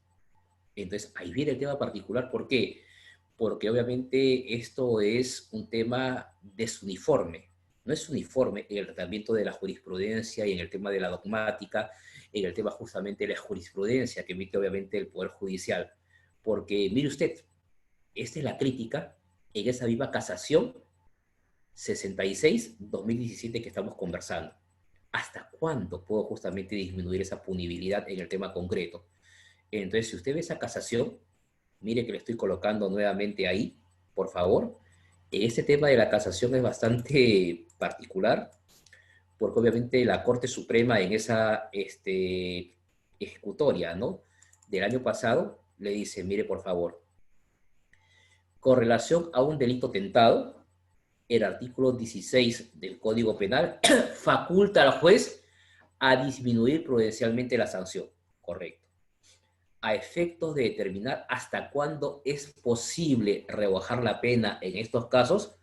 Entonces, ahí viene el tema particular. ¿Por qué? Porque obviamente esto es un tema desuniforme. No es uniforme en el tratamiento de la jurisprudencia y en el tema de la dogmática, en el tema justamente de la jurisprudencia que emite obviamente el Poder Judicial. Porque, mire usted, esta es la crítica en esa viva casación 66-2017 que estamos conversando. ¿Hasta cuándo puedo justamente disminuir esa punibilidad en el tema concreto? Entonces, si usted ve esa casación, mire que le estoy colocando nuevamente ahí, por favor. Este tema de la casación es bastante particular, porque obviamente la Corte Suprema en esa ejecutoria, ¿no?, del año pasado, le dice, mire, por favor, con relación a un delito tentado, el artículo 16 del Código Penal faculta al juez a disminuir prudencialmente la sanción. Correcto. A efectos de determinar hasta cuándo es posible rebajar la pena en estos casos,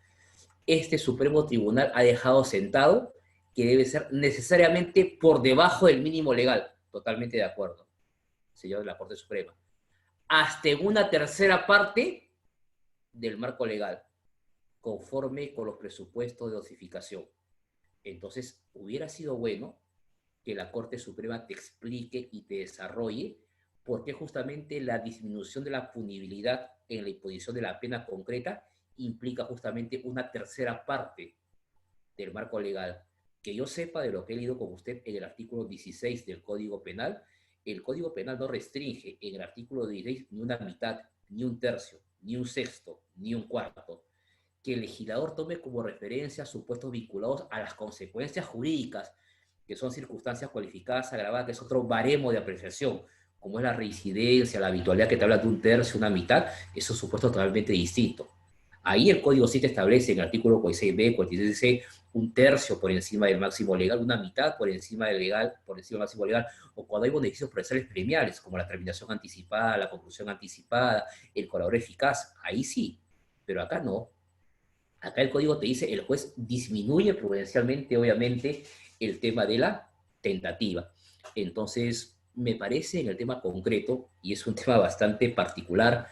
este Supremo Tribunal ha dejado sentado que debe ser necesariamente por debajo del mínimo legal. Totalmente de acuerdo, señor de la Corte Suprema. Hasta en una tercera parte del marco legal, conforme con los presupuestos de dosificación. Entonces, hubiera sido bueno que la Corte Suprema te explique y te desarrolle por qué justamente la disminución de la punibilidad en la imposición de la pena concreta implica justamente una tercera parte del marco legal. Que yo sepa, de lo que he leído con usted en el artículo 16 del Código Penal, el Código Penal no restringe en el artículo 16 ni una mitad, ni un tercio, ni un sexto, ni un cuarto. Que el legislador tome como referencia supuestos vinculados a las consecuencias jurídicas, que son circunstancias cualificadas agravadas, que es otro baremo de apreciación, como es la reincidencia, la habitualidad que te habla de un tercio, una mitad, eso es supuesto totalmente distinto. Ahí el Código sí te establece en el artículo 46b, 46c, un tercio por encima del máximo legal, una mitad por encima del legal, por encima del máximo legal, o cuando hay beneficios procesales premiales, como la terminación anticipada, la conclusión anticipada, el colaborador eficaz, ahí sí, pero acá no. Acá el código te dice, el juez disminuye prudencialmente, obviamente, el tema de la tentativa. Entonces, me parece en el tema concreto, y es un tema bastante particular,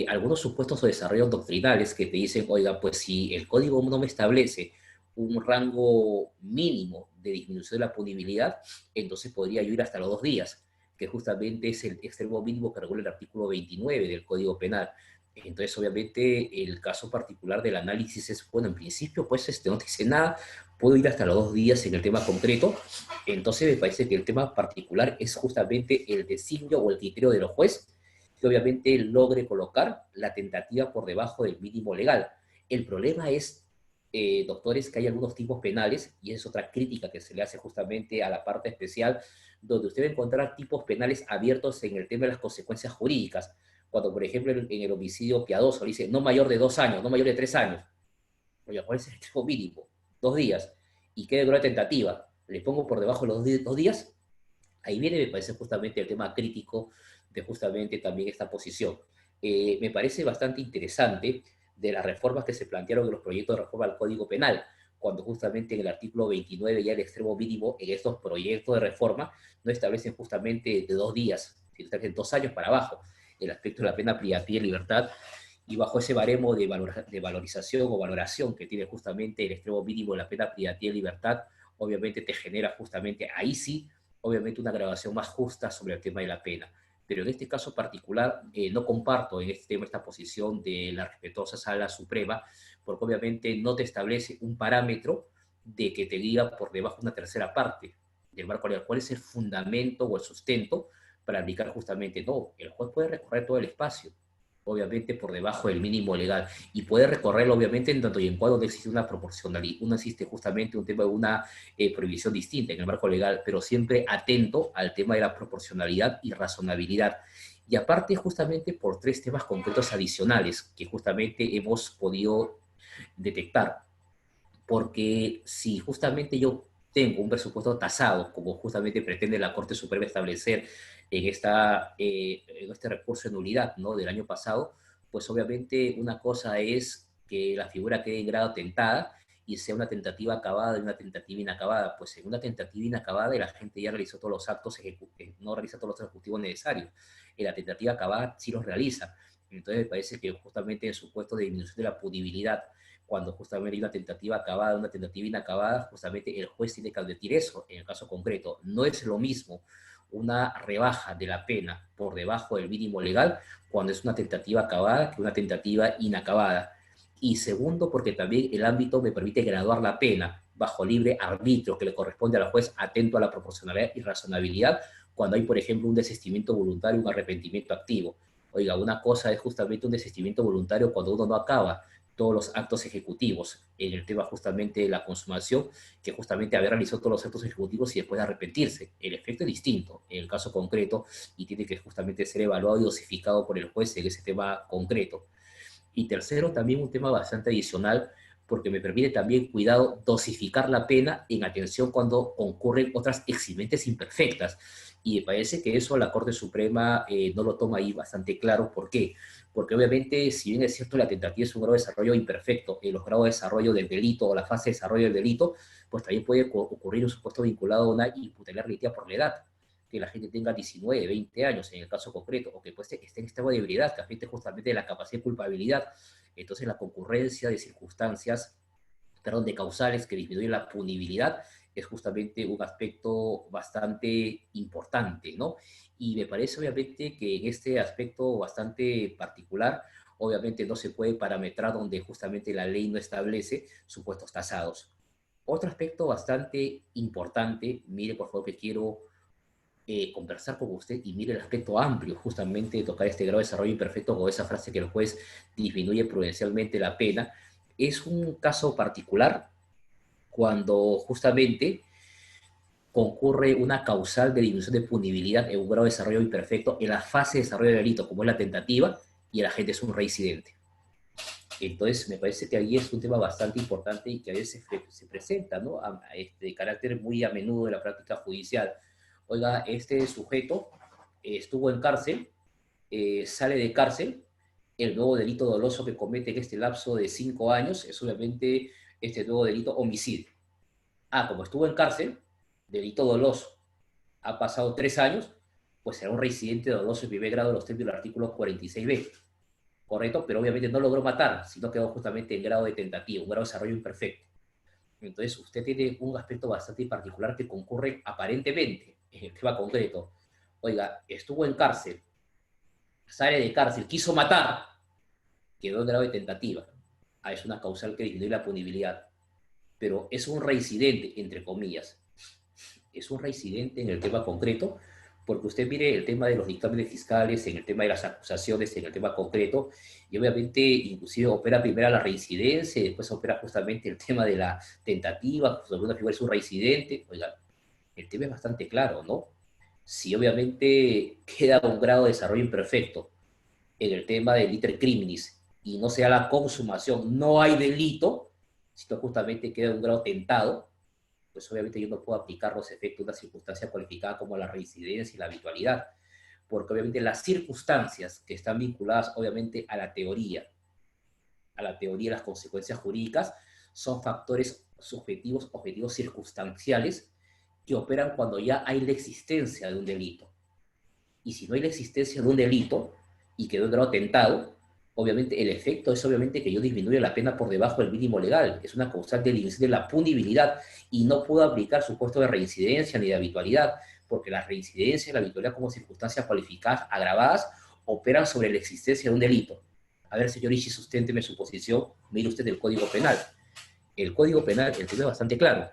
algunos supuestos o desarrollos doctrinales que te dicen, oiga, pues si el código no me establece un rango mínimo de disminución de la punibilidad, entonces podría yo ir hasta los 2 días, que justamente es el extremo mínimo que regula el artículo 29 del Código Penal. Entonces, obviamente, el caso particular del análisis es, bueno, en principio, pues, no te dice nada, puedo ir hasta los 2 días en el tema concreto. Entonces, me parece que el tema particular es justamente el designio o el criterio de los jueces, que obviamente logre colocar la tentativa por debajo del mínimo legal. El problema es, doctores, que hay algunos tipos penales, y es otra crítica que se le hace justamente a la parte especial, donde usted va a encontrar tipos penales abiertos en el tema de las consecuencias jurídicas, cuando, por ejemplo, en el homicidio piadoso dice no mayor de 2 años, no mayor de 3 años. Oye, ¿cuál es el tipo mínimo? 2 días. ¿Y qué de grado de tentativa? ¿Le pongo por debajo de los 2 días? Ahí viene, me parece, justamente el tema crítico de justamente también esta posición. Me parece bastante interesante de las reformas que se plantearon en los proyectos de reforma al Código Penal, cuando justamente en el artículo 29 ya el extremo mínimo en estos proyectos de reforma no establecen justamente de 2 días, sino establecen 2 años para abajo el aspecto de la pena privativa de libertad, y bajo ese baremo de valorización o valoración que tiene justamente el extremo mínimo de la pena privativa de libertad, obviamente te genera justamente, ahí sí, obviamente una grabación más justa sobre el tema de la pena. Pero en este caso particular no comparto en este tema esta posición de la respetuosa Sala Suprema, porque obviamente no te establece un parámetro de que te diga por debajo una tercera parte del marco legal. ¿Cuál es el fundamento o el sustento para aplicar justamente? No, el juez puede recorrer todo el espacio, obviamente por debajo del mínimo legal, y puede recorrerlo obviamente en tanto y en cuando no existe una proporcionalidad, no existe justamente un tema de una prohibición distinta en el marco legal, pero siempre atento al tema de la proporcionalidad y razonabilidad. Y aparte justamente por 3 temas concretos adicionales que justamente hemos podido detectar, porque si justamente yo tengo un presupuesto tasado, como justamente pretende la Corte Suprema establecer en este recurso de nulidad, ¿no?, del año pasado, pues obviamente una cosa es que la figura quede en grado tentada y sea una tentativa acabada y una tentativa inacabada. Pues en una tentativa inacabada la gente ya realizó todos los actos ejecutivos, no realiza todos los ejecutivos necesarios. En la tentativa acabada sí los realiza. Entonces me parece que justamente el supuesto de disminución de la punibilidad, cuando justamente hay una tentativa acabada, una tentativa inacabada, justamente el juez tiene que advertir eso en el caso concreto. No es lo mismo una rebaja de la pena por debajo del mínimo legal cuando es una tentativa acabada que una tentativa inacabada. Y segundo, porque también el ámbito me permite graduar la pena bajo libre arbitrio que le corresponde al juez, atento a la proporcionalidad y razonabilidad, cuando hay, por ejemplo, un desistimiento voluntario, un arrepentimiento activo. Oiga, una cosa es justamente un desistimiento voluntario cuando uno no acaba todos los actos ejecutivos, en el tema justamente de la consumación, que justamente haber realizado todos los actos ejecutivos y después de arrepentirse. El efecto es distinto en el caso concreto y tiene que justamente ser evaluado y dosificado por el juez en ese tema concreto. Y tercero, también un tema bastante adicional, porque me permite también, cuidado, dosificar la pena en atención cuando concurren otras eximentes imperfectas. Y me parece que eso la Corte Suprema no lo toma ahí bastante claro. ¿Por qué? Porque obviamente, si bien es cierto la tentativa es un grado de desarrollo imperfecto, en los grados de desarrollo del delito o la fase de desarrollo del delito, pues también puede ocurrir un supuesto vinculado a una imputabilidad relativa por la edad, que la gente tenga 19, 20 años en el caso concreto, o que pues esté en estado de ebriedad, que afecte justamente la capacidad de culpabilidad. Entonces la concurrencia de circunstancias, perdón, de causales que disminuyen la punibilidad es justamente un aspecto bastante importante, ¿no? Y me parece obviamente que en este aspecto bastante particular, obviamente no se puede parametrar donde justamente la ley no establece supuestos tasados. Otro aspecto bastante importante, mire por favor que quiero conversar con usted y mire el aspecto amplio justamente de tocar este grado de desarrollo imperfecto con esa frase que el juez disminuye prudencialmente la pena, es un caso particular cuando justamente concurre una causal de disminución de punibilidad en un grado de desarrollo imperfecto en la fase de desarrollo del delito, como es la tentativa, y el agente es un reincidente. Entonces, me parece que ahí es un tema bastante importante y que a veces se presenta, ¿no?, de carácter muy a menudo en la práctica judicial. Oiga, este sujeto estuvo en cárcel, sale de cárcel, el nuevo delito doloso que comete en este lapso de 5 años es obviamente este nuevo delito homicidio. Ah, como estuvo en cárcel, delito doloso, ha pasado 3 años, pues será un reincidente doloso en primer grado de los términos del artículo 46b. Correcto, pero obviamente no logró matar, sino quedó justamente en grado de tentativa, un grado de desarrollo imperfecto. Entonces, usted tiene un aspecto bastante particular que concurre aparentemente en el tema concreto. Oiga, estuvo en cárcel, sale de cárcel, quiso matar, quedó en grado de tentativa. Ah, es una causal que disminuye la punibilidad, pero es un reincidente, entre comillas. Es un reincidente en el tema concreto, porque usted mire el tema de los dictámenes fiscales, en el tema de las acusaciones, en el tema concreto, y obviamente inclusive opera primero la reincidencia y después opera justamente el tema de la tentativa, pues alguna figura es un reincidente. Oiga, el tema es bastante claro, ¿no? Si obviamente queda un grado de desarrollo imperfecto en el tema del iter criminis y no sea la consumación, no hay delito, sino justamente queda un grado tentado, pues obviamente yo no puedo aplicar los efectos de una circunstancia cualificada como la reincidencia y la habitualidad, porque obviamente las circunstancias que están vinculadas obviamente a la teoría de las consecuencias jurídicas, son factores subjetivos, objetivos circunstanciales que operan cuando ya hay la existencia de un delito. Y si no hay la existencia de un delito y quedó en grado tentado, obviamente el efecto es obviamente que yo disminuyo la pena por debajo del mínimo legal. Es una causal de disminución de la punibilidad y no puedo aplicar supuesto de reincidencia ni de habitualidad, porque la reincidencia y la habitualidad como circunstancias cualificadas agravadas operan sobre la existencia de un delito. A ver, señor Ishi, susténteme su posición. Mire usted el Código Penal. El Código Penal, el tema es bastante claro.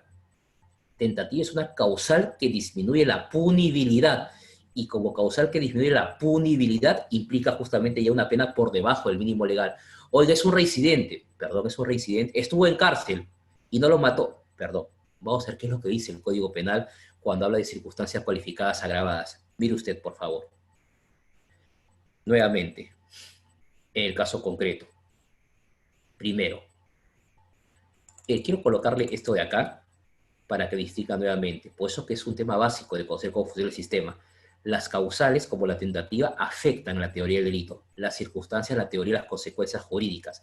Tentativa es una causal que disminuye la punibilidad, y como causal que disminuye la punibilidad implica justamente ya una pena por debajo del mínimo legal. Oiga, es un reincidente, perdón, es un reincidente, estuvo en cárcel y no lo mató, perdón. Vamos a ver qué es lo que dice el Código Penal cuando habla de circunstancias cualificadas agravadas. Mire usted, por favor. Nuevamente, en el caso concreto. Primero, quiero colocarle esto de acá para que distinga nuevamente. Por eso que es un tema básico de conocer cómo funciona el sistema. Las causales, como la tentativa, afectan la teoría del delito. Las circunstancias, la teoría y las consecuencias jurídicas.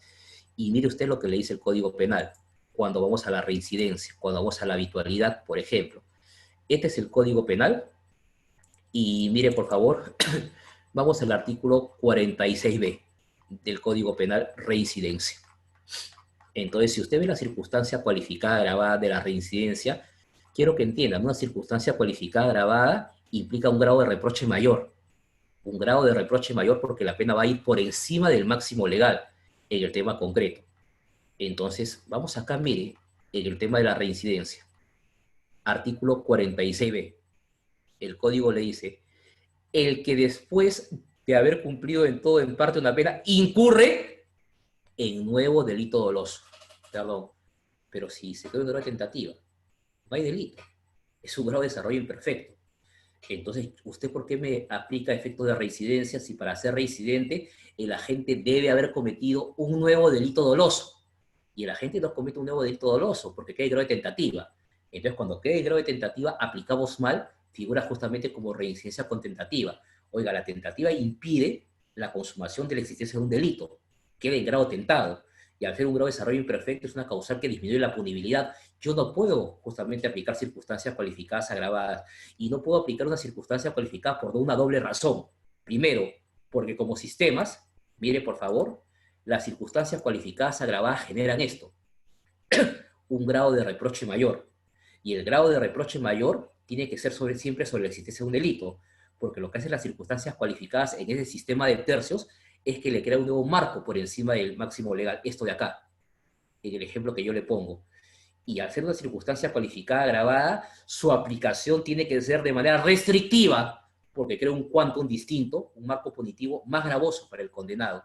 Y mire usted lo que le dice el Código Penal, cuando vamos a la reincidencia, cuando vamos a la habitualidad, por ejemplo. Este es el Código Penal, y mire, por favor, vamos al artículo 46b del Código Penal, reincidencia. Entonces, si usted ve la circunstancia cualificada agravada de la reincidencia, quiero que entiendan, una circunstancia cualificada agravada implica un grado de reproche mayor. Un grado de reproche mayor porque la pena va a ir por encima del máximo legal en el tema concreto. Entonces, vamos acá, mire, en el tema de la reincidencia. Artículo 46b. El código le dice, el que después de haber cumplido en todo en parte una pena, incurre en nuevo delito doloso. Perdón, pero si se queda en grado de tentativa, no hay delito. Es un grado de desarrollo imperfecto. Entonces, ¿usted por qué me aplica efectos de reincidencia si para ser reincidente el agente debe haber cometido un nuevo delito doloso? Y el agente no comete un nuevo delito doloso porque queda en grado de tentativa. Entonces, cuando queda en grado de tentativa, aplicamos mal, figura justamente como reincidencia con tentativa. Oiga, la tentativa impide la consumación de la existencia de un delito. Queda en grado tentado. Y al ser un grado de desarrollo imperfecto es una causal que disminuye la punibilidad. Yo no puedo justamente aplicar circunstancias cualificadas agravadas y no puedo aplicar una circunstancia cualificada por una doble razón. Primero, porque como sistemas, mire por favor, las circunstancias cualificadas agravadas generan esto, un grado de reproche mayor. Y el grado de reproche mayor tiene que ser siempre sobre la existencia de un delito, porque lo que hacen las circunstancias cualificadas en ese sistema de tercios es que le crea un nuevo marco por encima del máximo legal, esto de acá, en el ejemplo que yo le pongo. Y al ser una circunstancia cualificada agravada, su aplicación tiene que ser de manera restrictiva, porque crea un quantum distinto, un marco punitivo más gravoso para el condenado.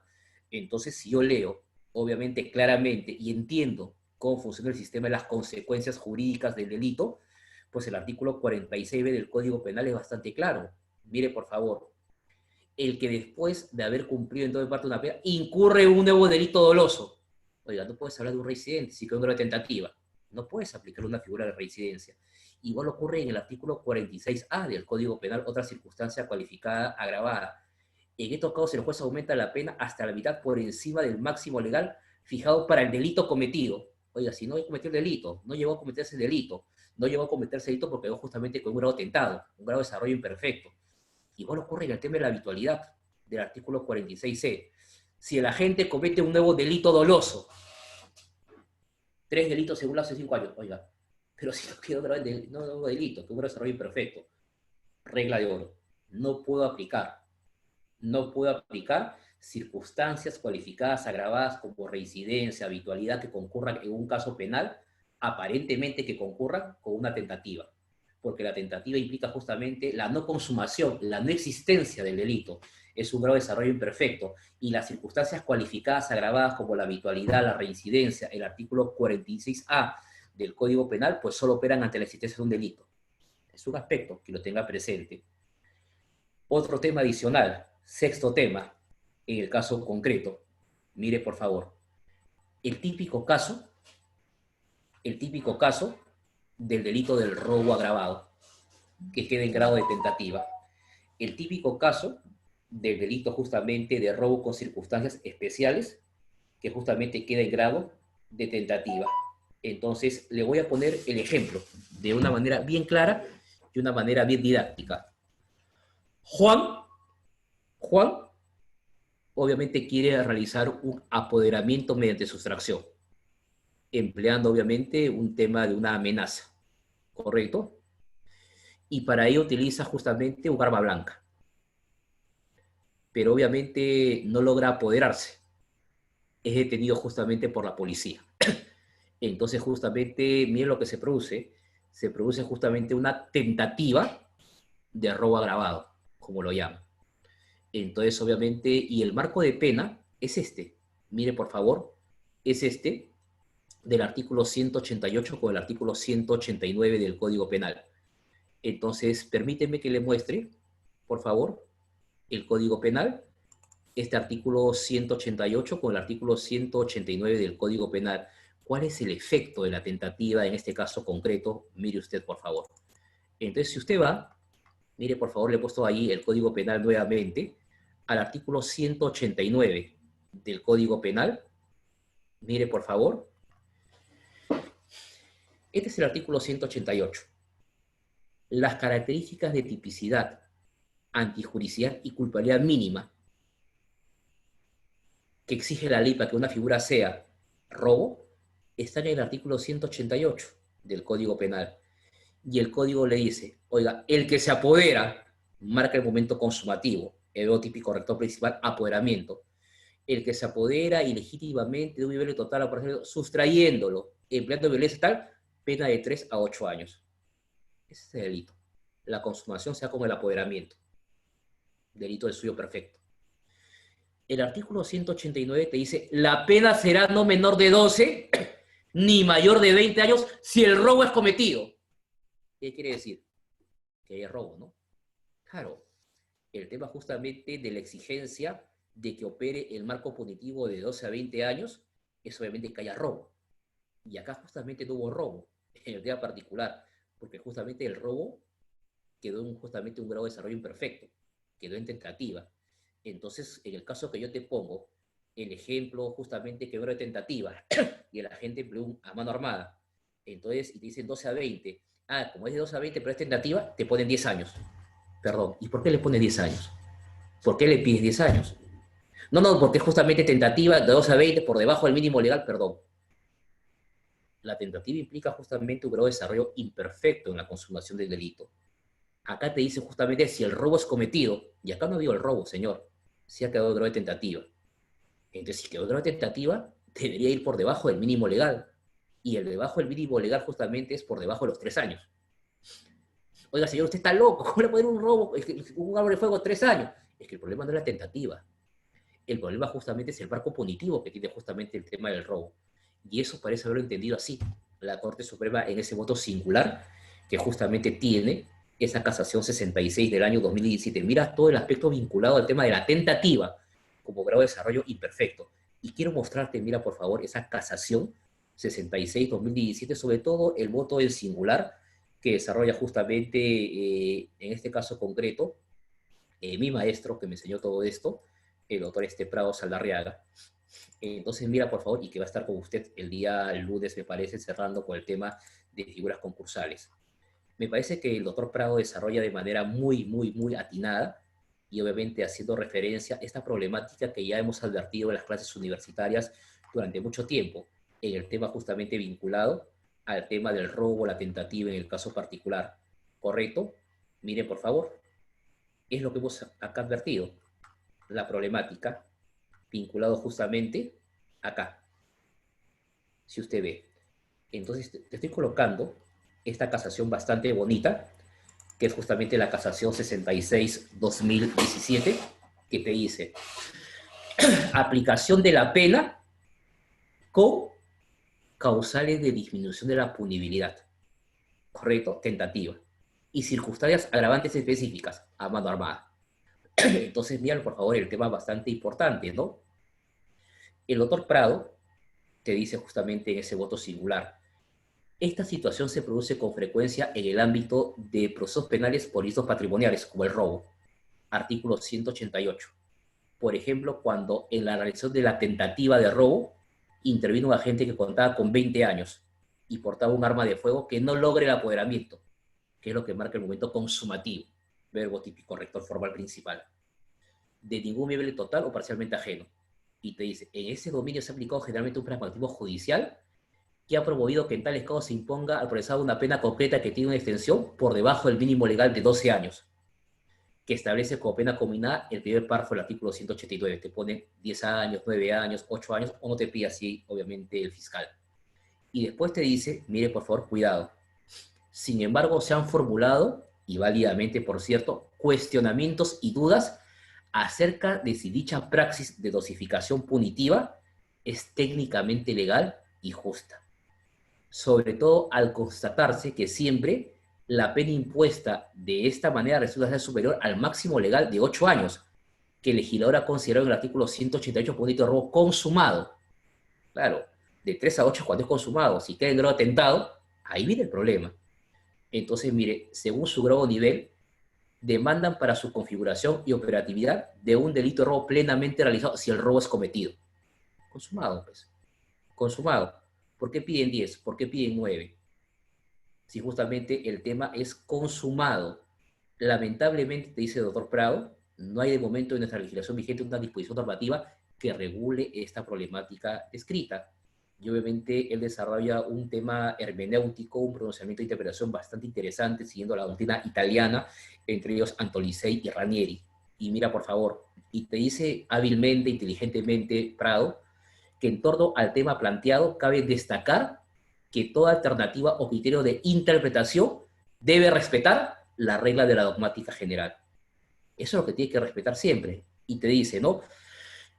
Entonces, si yo leo, obviamente, claramente, y entiendo cómo funciona el sistema de las consecuencias jurídicas del delito, pues el artículo 46b del Código Penal es bastante claro. Mire, por favor, el que después de haber cumplido en toda parte una pena, incurre un nuevo delito doloso. Oiga, no puedes hablar de un reincidente, si quedó en grado de tentativa. No puedes aplicar una figura de reincidencia. Igual ocurre en el artículo 46A del Código Penal, otra circunstancia cualificada agravada. En estos casos, el juez aumenta la pena hasta la mitad por encima del máximo legal fijado para el delito cometido. Oiga, si no cometió el delito, no llegó a cometerse el delito, no llegó a cometerse el delito porque quedó justamente con un grado tentado, un grado de desarrollo imperfecto. Igual ocurre en el tema de la habitualidad del artículo 46C. Si el agente comete un nuevo delito doloso, 3 delitos según hace 5 años, oiga, pero si no quedó grave no nuevo delito, que un desarrollo imperfecto, regla de oro, no puedo aplicar circunstancias cualificadas agravadas como reincidencia, habitualidad que concurran en un caso penal, aparentemente que concurran con una tentativa, porque la tentativa implica justamente la no consumación, la no existencia del delito, es un grado de desarrollo imperfecto, y las circunstancias cualificadas agravadas como la habitualidad, la reincidencia, el artículo 46A del Código Penal, pues solo operan ante la existencia de un delito. Es un aspecto que lo tenga presente. Otro tema adicional, sexto tema, en el caso concreto, mire por favor, el típico caso del delito del robo agravado, que queda en grado de tentativa. El típico caso del delito justamente de robo con circunstancias especiales, que justamente queda en grado de tentativa. Entonces, le voy a poner el ejemplo de una manera bien clara y una manera bien didáctica. Juan, obviamente quiere realizar un apoderamiento mediante sustracción, empleando obviamente un tema de una amenaza, ¿correcto? Y para ello utiliza justamente un arma blanca. Pero obviamente no logra apoderarse. Es detenido justamente por la policía. Entonces justamente, miren lo que se produce justamente una tentativa de robo agravado, como lo llaman. Entonces obviamente, y el marco de pena es este, mire por favor, es este, del artículo 188 con el artículo 189 del Código Penal. Entonces, permíteme que le muestre, por favor, el Código Penal, este artículo 188 con el artículo 189 del Código Penal. ¿cuál es el efecto de la tentativa en este caso concreto? Mire usted, por favor. Entonces, si usted va, mire, por favor, le he puesto ahí el Código Penal nuevamente, al artículo 189 del Código Penal. Mire, por favor. Este es el artículo 188. Las características de tipicidad, antijuricidad y culpabilidad mínima que exige la ley para que una figura sea robo, están en el artículo 188 del Código Penal. Y el código le dice, oiga, el que se apodera, marca el momento consumativo, el verbo típico rector principal, apoderamiento. El que se apodera ilegítimamente de un nivel total, por ejemplo, sustrayéndolo, empleando violencia tal, pena de 3 a 8 años. Ese es el delito. La consumación sea como el apoderamiento. Delito del suyo perfecto. El artículo 189 te dice, la pena será no menor de 12 ni mayor de 20 años si el robo es cometido. ¿Qué quiere decir? Que hay robo, ¿no? Claro, el tema justamente de la exigencia de que opere el marco punitivo de 12 a 20 años es obviamente que haya robo. Y acá justamente no hubo robo, en el tema particular, porque justamente el robo quedó en justamente un grado de desarrollo imperfecto, quedó en tentativa. Entonces, en el caso que yo te pongo, el ejemplo justamente quedó de tentativa y el agente empleó a mano armada. Entonces, y te dicen 12 a 20. Ah, como es de 12 a 20, pero es tentativa, te ponen 10 años. Perdón, ¿y por qué le pones 10 años? ¿Por qué le pides 10 años? No, porque es justamente tentativa de 12 a 20 por debajo del mínimo legal, perdón. La tentativa implica justamente un grado de desarrollo imperfecto en la consumación del delito. Acá te dice justamente si el robo es cometido, y acá no digo el robo, señor, si ha quedado el grado de tentativa. Entonces, si quedó el grado de tentativa, debería ir por debajo del mínimo legal. Y el debajo del mínimo legal justamente es por debajo de los 3 años. Oiga, señor, usted está loco, ¿cómo le puede dar un robo, un arma de fuego 3 años? Es que el problema no es la tentativa. El problema justamente es el marco punitivo que tiene justamente el tema del robo. Y eso parece haberlo entendido así la Corte Suprema en ese voto singular que justamente tiene esa casación 66 del año 2017. Mira todo el aspecto vinculado al tema de la tentativa como grado de desarrollo imperfecto. Y quiero mostrarte, mira por favor, esa casación 66-2017, sobre todo el voto en singular que desarrolla justamente, en este caso concreto, mi maestro que me enseñó todo esto, el doctor Prado Saldarriaga. Entonces, mira, por favor, y que va a estar con usted el día lunes, me parece, cerrando con el tema de figuras concursales. Me parece que el doctor Prado desarrolla de manera muy atinada y obviamente haciendo referencia a esta problemática que ya hemos advertido en las clases universitarias durante mucho tiempo, en el tema justamente vinculado al tema del robo, la tentativa en el caso particular. ¿Correcto? Miren, por favor, es lo que hemos acá advertido, la problemática vinculado justamente acá, si usted ve. Entonces, te estoy colocando esta casación bastante bonita, que es justamente la casación 66-2017, que te dice aplicación de la pena con causales de disminución de la punibilidad. ¿Correcto? Tentativa. Y circunstancias agravantes específicas a mano armada. Entonces, miren, por favor, el tema bastante importante, ¿no? El doctor Prado te dice justamente en ese voto singular, esta situación se produce con frecuencia en el ámbito de procesos penales por delitos patrimoniales, como el robo, artículo 188. Por ejemplo, cuando en la realización de la tentativa de robo intervino un agente que contaba con 20 años y portaba un arma de fuego que no logre el apoderamiento, que es lo que marca el momento consumativo, verbo típico rector formal principal, de ningún nivel total o parcialmente ajeno. Y te dice, en ese dominio se ha aplicado generalmente un pragmatismo judicial que ha promovido que en tales casos se imponga al procesado una pena concreta que tiene una extensión por debajo del mínimo legal de 12 años, que establece como pena combinada el primer párrafo del artículo 189. Te pone 10 años, 9 años, 8 años, o no te pide así, obviamente, el fiscal. Y después te dice, mire, por favor, cuidado. Sin embargo, se han formulado, y válidamente, por cierto, cuestionamientos y dudas acerca de si dicha praxis de dosificación punitiva es técnicamente legal y justa. Sobre todo al constatarse que siempre la pena impuesta de esta manera resulta ser superior al máximo legal de 8 años, que el legislador ha considerado en el artículo 188 por delito de robo consumado. Claro, de 3 a 8 cuando es consumado. Si queda en grado de atentado, ahí viene el problema. Entonces, mire, según su grado o nivel, demandan para su configuración y operatividad de un delito de robo plenamente realizado si el robo es cometido. Consumado, pues. Consumado. ¿Por qué piden 10? ¿Por qué piden 9? Si justamente el tema es consumado. Lamentablemente, te dice el doctor Prado, no hay de momento en nuestra legislación vigente una disposición normativa que regule esta problemática escrita. Y obviamente él desarrolla un tema hermenéutico, un pronunciamiento de interpretación bastante interesante, siguiendo la doctrina italiana, entre ellos Antolisei y Ranieri. Y mira, por favor, y te dice hábilmente, inteligentemente, Prado, que en torno al tema planteado cabe destacar que toda alternativa o criterio de interpretación debe respetar la regla de la dogmática general. Eso es lo que tiene que respetar siempre. Y te dice, ¿no?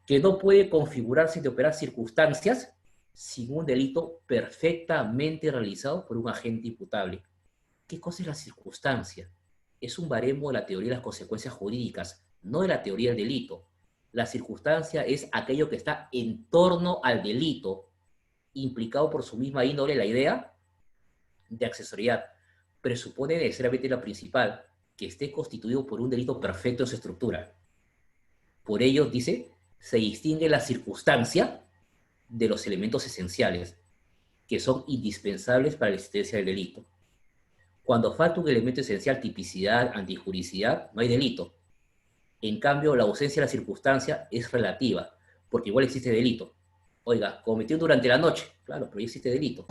Que no puede configurarse de operar circunstancias sin un delito perfectamente realizado por un agente imputable. ¿Qué cosa es la circunstancia? Es un baremo de la teoría de las consecuencias jurídicas, no de la teoría del delito. La circunstancia es aquello que está en torno al delito, implicado por su misma índole la idea de accesoriedad. Presupone necesariamente la principal, que esté constituido por un delito perfecto en su estructura. Por ello, dice, se distingue la circunstancia de los elementos esenciales, que son indispensables para la existencia del delito. Cuando falta un elemento esencial, tipicidad, antijuricidad, no hay delito. En cambio, la ausencia de la circunstancia es relativa, porque igual existe delito. Oiga, cometió durante la noche, claro, pero ya existe delito.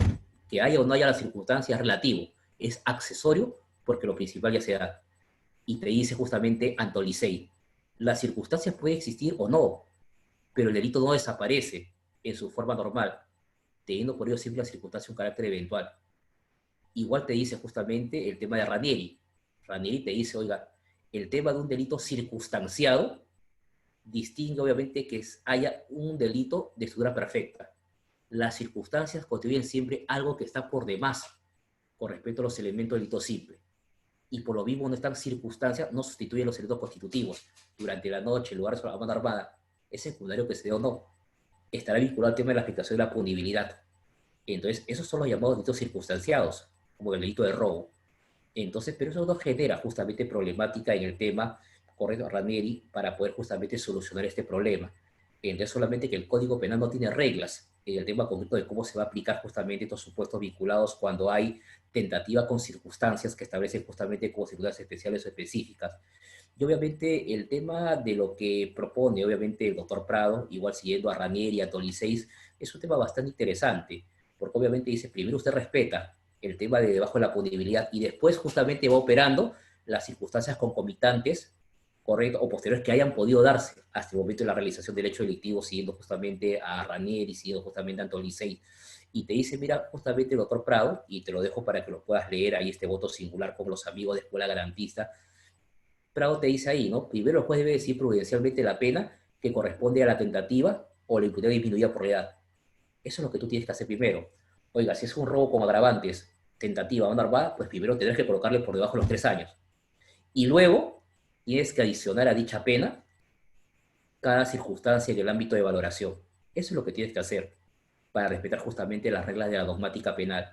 Que haya o no haya la circunstancia es relativo, es accesorio porque lo principal ya se da. Y te dice justamente Antolisei, las circunstancias pueden existir o no, pero el delito no desaparece en su forma normal, teniendo por ello siempre la circunstancia un carácter eventual. Igual te dice justamente el tema de Ranieri. Ranieri te dice, oiga, el tema de un delito circunstanciado distingue obviamente que haya un delito de estructura perfecta. Las circunstancias constituyen siempre algo que está por demás con respecto a los elementos del delito simple. Y por lo mismo no están circunstancias, no sustituyen los elementos constitutivos. Durante la noche, en lugar de la mano armada, es secundario que se dé o no. Estará vinculado al tema de la aplicación de la punibilidad. Entonces, esos son los llamados delitos circunstanciados, como el delito de robo. Entonces, pero eso no genera justamente problemática en el tema, correcto, Ranieri, para poder justamente solucionar este problema. Entonces, solamente que el Código Penal no tiene reglas en el tema concreto de cómo se va a aplicar justamente estos supuestos vinculados cuando hay tentativa con circunstancias que establecen justamente como circunstancias especiales o específicas. Y obviamente el tema de lo que propone, obviamente, el doctor Prado, igual siguiendo a Ranieri y a Toliseis, es un tema bastante interesante, porque obviamente dice, primero usted respeta el tema de debajo de la punibilidad y después justamente va operando las circunstancias concomitantes, correcto, o posteriores que hayan podido darse hasta el momento de la realización del hecho delictivo, siguiendo justamente a Ranieri, siguiendo justamente a Antolisei. Y te dice, mira, justamente el doctor Prado, y te lo dejo para que lo puedas leer ahí, este voto singular con los amigos de Escuela Garantista. Prado te dice ahí, ¿no? Primero el juez debe decir prudencialmente la pena que corresponde a la tentativa o la impunidad disminuida por la edad. Eso es lo que tú tienes que hacer primero. Oiga, si es un robo con agravantes, tentativa o no armada, pues primero tendrás que colocarle por debajo de los 3 años. Y luego tienes que adicionar a dicha pena cada circunstancia en el ámbito de valoración. Eso es lo que tienes que hacer para respetar justamente las reglas de la dogmática penal.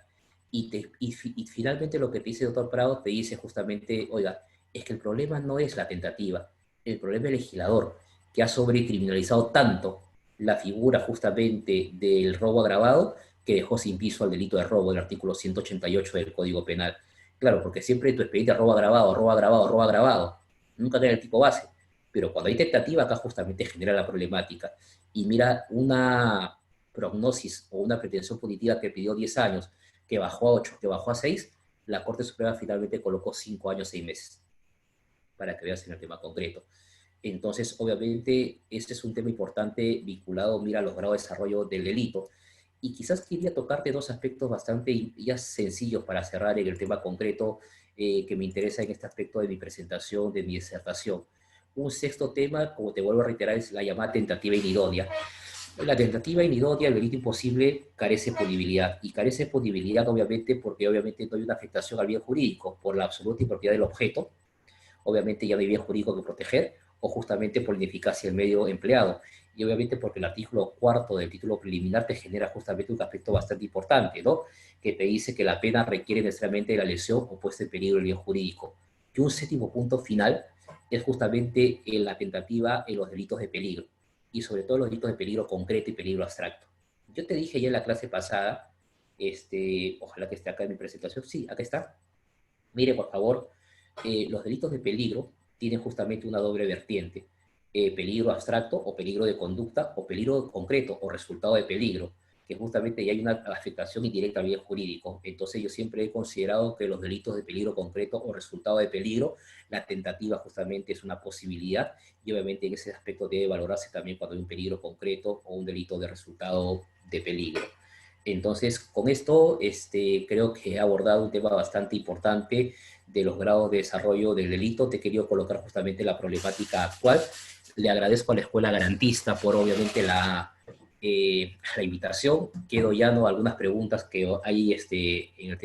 Y finalmente lo que te dice el doctor Prado, te dice justamente, oiga, es que el problema no es la tentativa, el problema es el legislador, que ha sobrecriminalizado tanto la figura justamente del robo agravado, que dejó sin piso al delito de robo, el artículo 188 del Código Penal. Claro, porque siempre tu expediente robo agravado, robo agravado, robo agravado, nunca tiene el tipo base, pero cuando hay tentativa acá justamente genera la problemática. Y mira, una prognosis o una pretensión punitiva que pidió 10 años, que bajó a 8, que bajó a 6, la Corte Suprema finalmente colocó 5 años, 6 meses, para que veas en el tema concreto. Entonces, obviamente, este es un tema importante vinculado, mira, a los grados de desarrollo del delito. Y quizás quería tocarte dos aspectos bastante ya sencillos para cerrar en el tema concreto que me interesa en este aspecto de mi presentación, de mi disertación. Un sexto tema, como te vuelvo a reiterar, es la llamada tentativa inidónea. La tentativa inidónea, el delito imposible, carece de punibilidad. Y carece de punibilidad, obviamente, porque obviamente no hay una afectación al bien jurídico por la absoluta impropiedad del objeto. Obviamente ya no hay bien jurídico que proteger, o justamente por la ineficacia del medio empleado. Y obviamente porque el artículo cuarto del título preliminar te genera justamente un aspecto bastante importante, ¿no? Que te dice que la pena requiere necesariamente de la lesión o puesta en peligro del bien jurídico. Y un séptimo punto final es justamente la tentativa en los delitos de peligro, y sobre todo los delitos de peligro concreto y peligro abstracto. Yo te dije ya en la clase pasada, ojalá que esté acá en mi presentación, sí, acá está. Mire, por favor, los delitos de peligro tienen justamente una doble vertiente, peligro abstracto o peligro de conducta o peligro concreto o resultado de peligro, que justamente ya hay una afectación indirecta al bien jurídico. Entonces yo siempre he considerado que los delitos de peligro concreto o resultado de peligro, la tentativa justamente es una posibilidad, y obviamente en ese aspecto debe valorarse también cuando hay un peligro concreto o un delito de resultado de peligro. Entonces, con esto creo que he abordado un tema bastante importante de los grados de desarrollo del delito. Te he querido colocar justamente la problemática actual. Le agradezco a la Escuela Garantista por obviamente la invitación. Quedo llano a algunas preguntas que hay en el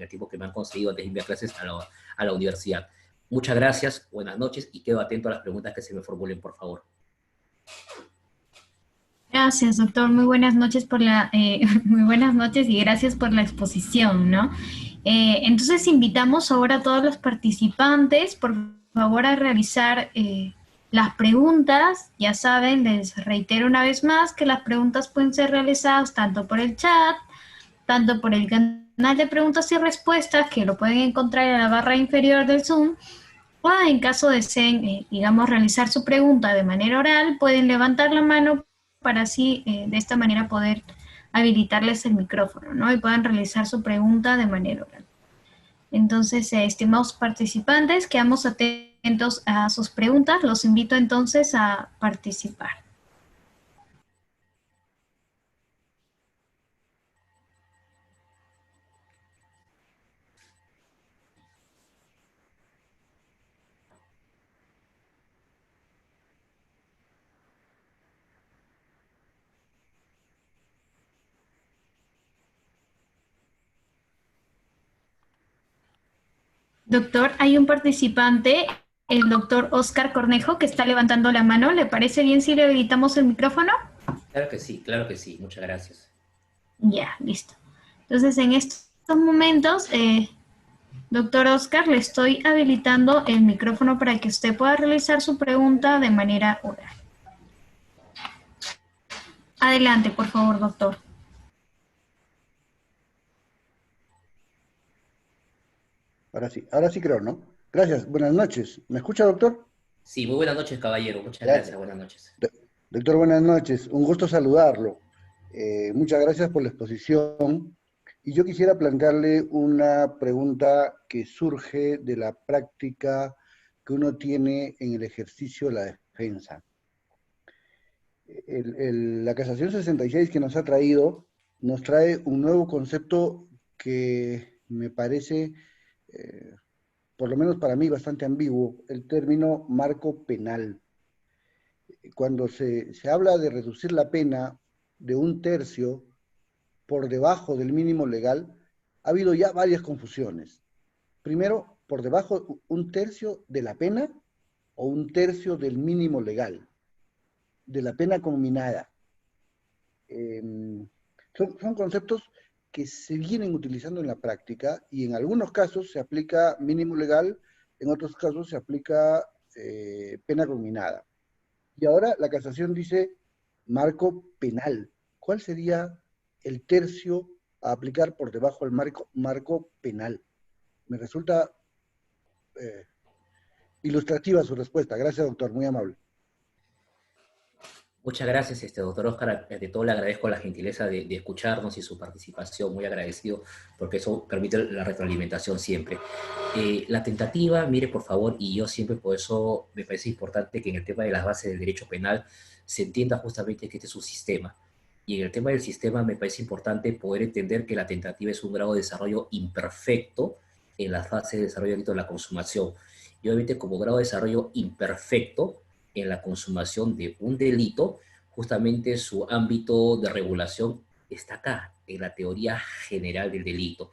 tiempo que me han conseguido antes de irme a clases a la universidad. Muchas gracias, buenas noches, y quedo atento a las preguntas que se me formulen, por favor. Gracias, doctor. Muy buenas noches muy buenas noches y gracias por la exposición, ¿no? Entonces invitamos ahora a todos los participantes, por favor, a realizar las preguntas. Ya saben, les reitero una vez más que las preguntas pueden ser realizadas tanto por el chat, tanto por el canal de preguntas y respuestas, que lo pueden encontrar en la barra inferior del Zoom, o en caso deseen, digamos, realizar su pregunta de manera oral, pueden levantar la mano para así, de esta manera, poder habilitarles el micrófono, ¿no? Y puedan realizar su pregunta de manera oral. Entonces, estimados participantes, quedamos atentos a sus preguntas. Los invito entonces a participar. Doctor, hay un participante, el doctor Oscar Cornejo, que está levantando la mano. ¿Le parece bien si le habilitamos el micrófono? Claro que sí, muchas gracias. Ya, listo. Entonces, en estos momentos, doctor Oscar, le estoy habilitando el micrófono para que usted pueda realizar su pregunta de manera oral. Adelante, por favor, doctor. Ahora sí creo, ¿no? Gracias, buenas noches. ¿Me escucha, doctor? Sí, muy buenas noches, caballero. Muchas Gracias. gracias, buenas noches. Doctor, buenas noches. Un gusto saludarlo. Muchas gracias por la exposición. Y yo quisiera plantearle una pregunta que surge de la práctica que uno tiene en el ejercicio de la defensa. La casación 66 que nos ha traído, nos trae un nuevo concepto que me parece, por lo menos para mí, bastante ambiguo, el término marco penal. Cuando se habla de reducir la pena de 1/3 por debajo del mínimo legal, ha habido ya varias confusiones. Primero, por debajo 1/3 de la pena o 1/3 del mínimo legal, de la pena conminada. Son conceptos que se vienen utilizando en la práctica y en algunos casos se aplica mínimo legal, en otros casos se aplica pena conminada. Y ahora la casación dice marco penal. ¿Cuál sería el tercio a aplicar por debajo del marco penal? Me resulta ilustrativa su respuesta. Gracias, doctor. Muy amable. Muchas gracias, doctor Oscar. De todo le agradezco la gentileza de escucharnos y su participación. Muy agradecido porque eso permite la retroalimentación siempre. La tentativa, mire por favor, y yo siempre por eso me parece importante que en el tema de las bases del derecho penal se entienda justamente que este es un sistema. Y en el tema del sistema me parece importante poder entender que la tentativa es un grado de desarrollo imperfecto en la fase de desarrollo de la consumación. Y obviamente como grado de desarrollo imperfecto, en la consumación de un delito, justamente su ámbito de regulación está acá, en la teoría general del delito.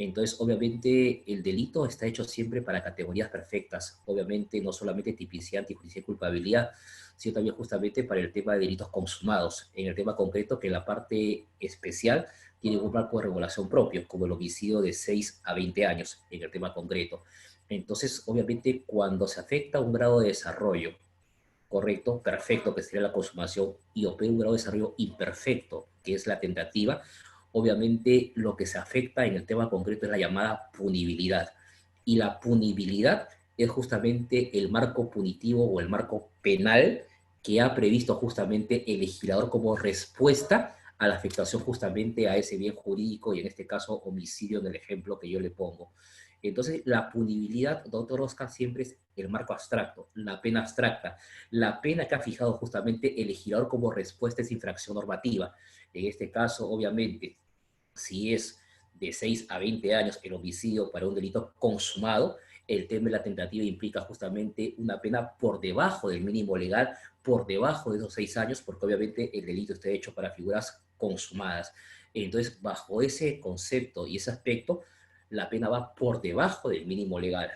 Entonces, obviamente, el delito está hecho siempre para categorías perfectas. Obviamente, no solamente tipicidad, antijusticia y culpabilidad, sino también justamente para el tema de delitos consumados. En el tema concreto, que la parte especial tiene un marco de regulación propio, como el homicidio de 6 a 20 años, en el tema concreto. Entonces, obviamente, cuando se afecta un grado de desarrollo correcto, perfecto, que sería la consumación, y opera un grado de desarrollo imperfecto, que es la tentativa, obviamente lo que se afecta en el tema concreto es la llamada punibilidad. Y la punibilidad es justamente el marco punitivo o el marco penal que ha previsto justamente el legislador como respuesta a la afectación justamente a ese bien jurídico y en este caso homicidio en el ejemplo que yo le pongo. Entonces, la punibilidad, doctor Oscar, siempre es el marco abstracto, la pena abstracta, la pena que ha fijado justamente el legislador como respuesta a esa infracción normativa. En este caso, obviamente, si es de 6 a 20 años el homicidio para un delito consumado, el tema de la tentativa implica justamente una pena por debajo del mínimo legal, por debajo de esos 6 años, porque obviamente el delito está hecho para figuras consumadas. Entonces, bajo ese concepto y ese aspecto, la pena va por debajo del mínimo legal.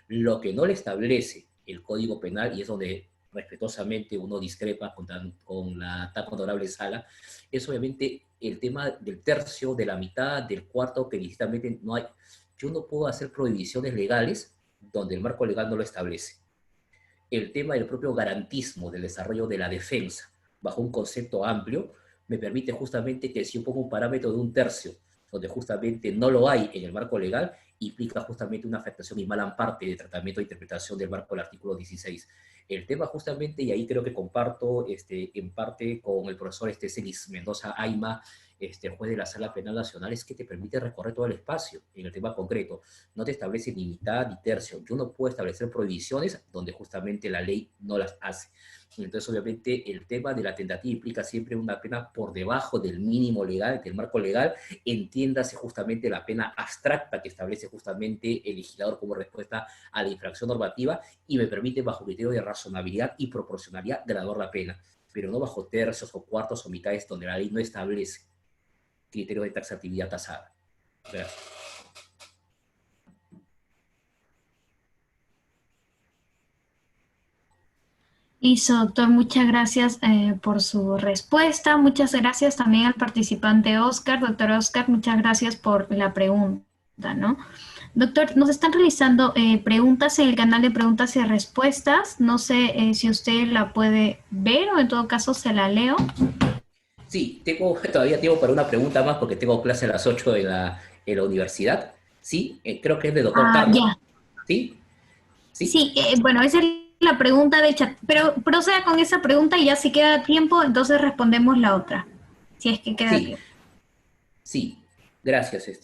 Lo que no le establece el Código Penal, y es donde respetuosamente uno discrepa con la tan honorable sala, es obviamente el tema del tercio, de la mitad, del cuarto, que directamente no hay. Yo no puedo hacer prohibiciones legales donde el marco legal no lo establece. El tema del propio garantismo del desarrollo de la defensa, bajo un concepto amplio, me permite justamente que si yo pongo un parámetro de un tercio, donde justamente no lo hay en el marco legal, implica justamente una afectación y mala parte de tratamiento e interpretación del marco del artículo 16. El tema justamente, y ahí creo que comparto en parte con el profesor Celis Mendoza Ayma, juez de la Sala Penal Nacional, es que te permite recorrer todo el espacio en el tema concreto. No te establece ni mitad ni tercio. Yo no puedo establecer prohibiciones donde justamente la ley no las hace. Entonces, obviamente, el tema de la tentativa implica siempre una pena por debajo del mínimo legal, del marco legal, entiéndase justamente la pena abstracta que establece justamente el legislador como respuesta a la infracción normativa y me permite, bajo criterio de razonabilidad y proporcionalidad, graduar la pena, pero no bajo tercios o cuartos o mitades donde la ley no establece criterio de taxatividad tasada. Gracias. Listo, doctor. Muchas gracias por su respuesta. Muchas gracias también al participante Oscar. Doctor Oscar, muchas gracias por la pregunta, ¿no? Doctor, nos están realizando preguntas en el canal de preguntas y respuestas. No sé si usted la puede ver o en todo caso se la leo. Sí, todavía tengo para una pregunta más porque tengo clase a las 8 en la universidad. Sí, creo que es de doctor Ah, Carlos. ya. ¿Sí? ¿Sí? Sí, bueno, esa es la pregunta de chat, pero proceda con esa pregunta y ya si queda tiempo, entonces respondemos la otra, si es que queda Sí, tiempo. sí. Gracias,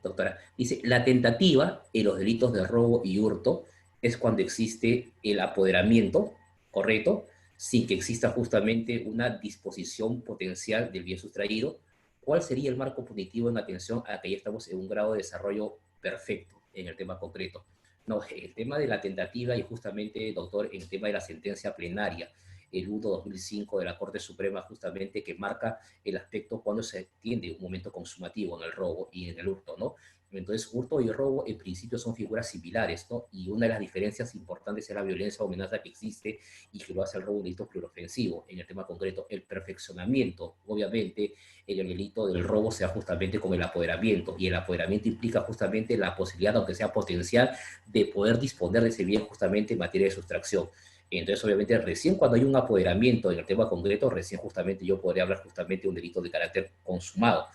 doctora. Dice, la tentativa en los delitos de robo y hurto es cuando existe el apoderamiento, ¿correcto? Sin que exista justamente una disposición potencial del bien sustraído. ¿Cuál sería el marco punitivo en atención a que ya estamos en un grado de desarrollo perfecto en el tema concreto? No, el tema de la tentativa y justamente, doctor, el tema de la sentencia plenaria, el 1/2005 de la Corte Suprema, justamente que marca el aspecto cuando se atiende un momento consumativo en el robo y en el hurto, ¿no? Entonces, hurto y robo en principio son figuras similares, ¿no? Y una de las diferencias importantes es la violencia o amenaza que existe y que lo hace el robo un delito pluriofensivo. En el tema concreto, el perfeccionamiento, obviamente, en el delito del robo se da justamente con el apoderamiento, y el apoderamiento implica justamente la posibilidad, aunque sea potencial, de poder disponer de ese bien justamente en materia de sustracción. Entonces, obviamente, recién cuando hay un apoderamiento en el tema concreto, recién justamente yo podría hablar justamente de un delito de carácter consumado.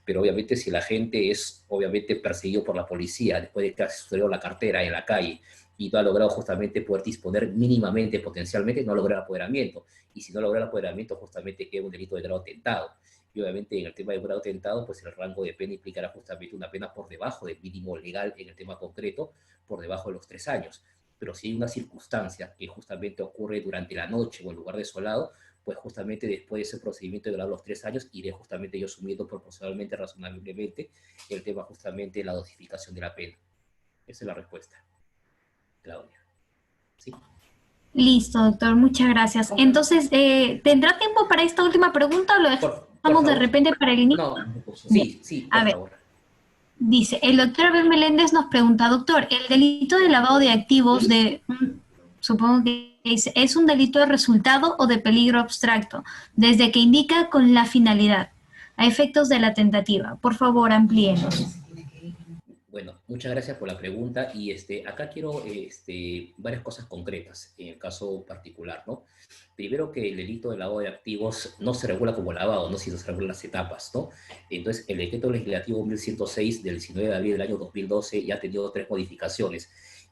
Pero obviamente si la gente es obviamente perseguido por la policía después de que ha sucedido la cartera en la calle y no ha logrado justamente poder disponer mínimamente, potencialmente, no ha logrado el apoderamiento. Y si no logra el apoderamiento, justamente queda un delito de grado tentado. Y obviamente en el tema de grado tentado, pues el rango de pena implicará justamente una pena por debajo del mínimo legal en el tema concreto, por debajo de los 3 años. Pero si hay una circunstancia que justamente ocurre durante la noche o en lugar desolado, pues justamente después de ese procedimiento de los 3 años, iré justamente yo asumiendo proporcionalmente, razonablemente, el tema justamente de la dosificación de la pena. Esa es la respuesta, Claudia. ¿Sí? Listo, doctor, muchas gracias. Entonces, ¿tendrá tiempo para esta última pregunta o lo Por dejamos de favor. repente para el inicio? No, Bien. sí, A por ver, favor. Dice, el doctor Abel Meléndez nos pregunta, doctor, ¿el delito de lavado de activos supongo que es un delito de resultado o de peligro abstracto, desde que indica con la finalidad, a efectos de la tentativa? Por favor, amplíenos. Bueno, muchas gracias por la pregunta y acá quiero varias cosas concretas en el caso particular, ¿no? Primero que el delito de lavado de activos no se regula como lavado, ¿no? Sino se regulan las etapas, ¿no? Entonces, el decreto legislativo 1106 del 19 de abril del año 2012 ya ha tenido 3 modificaciones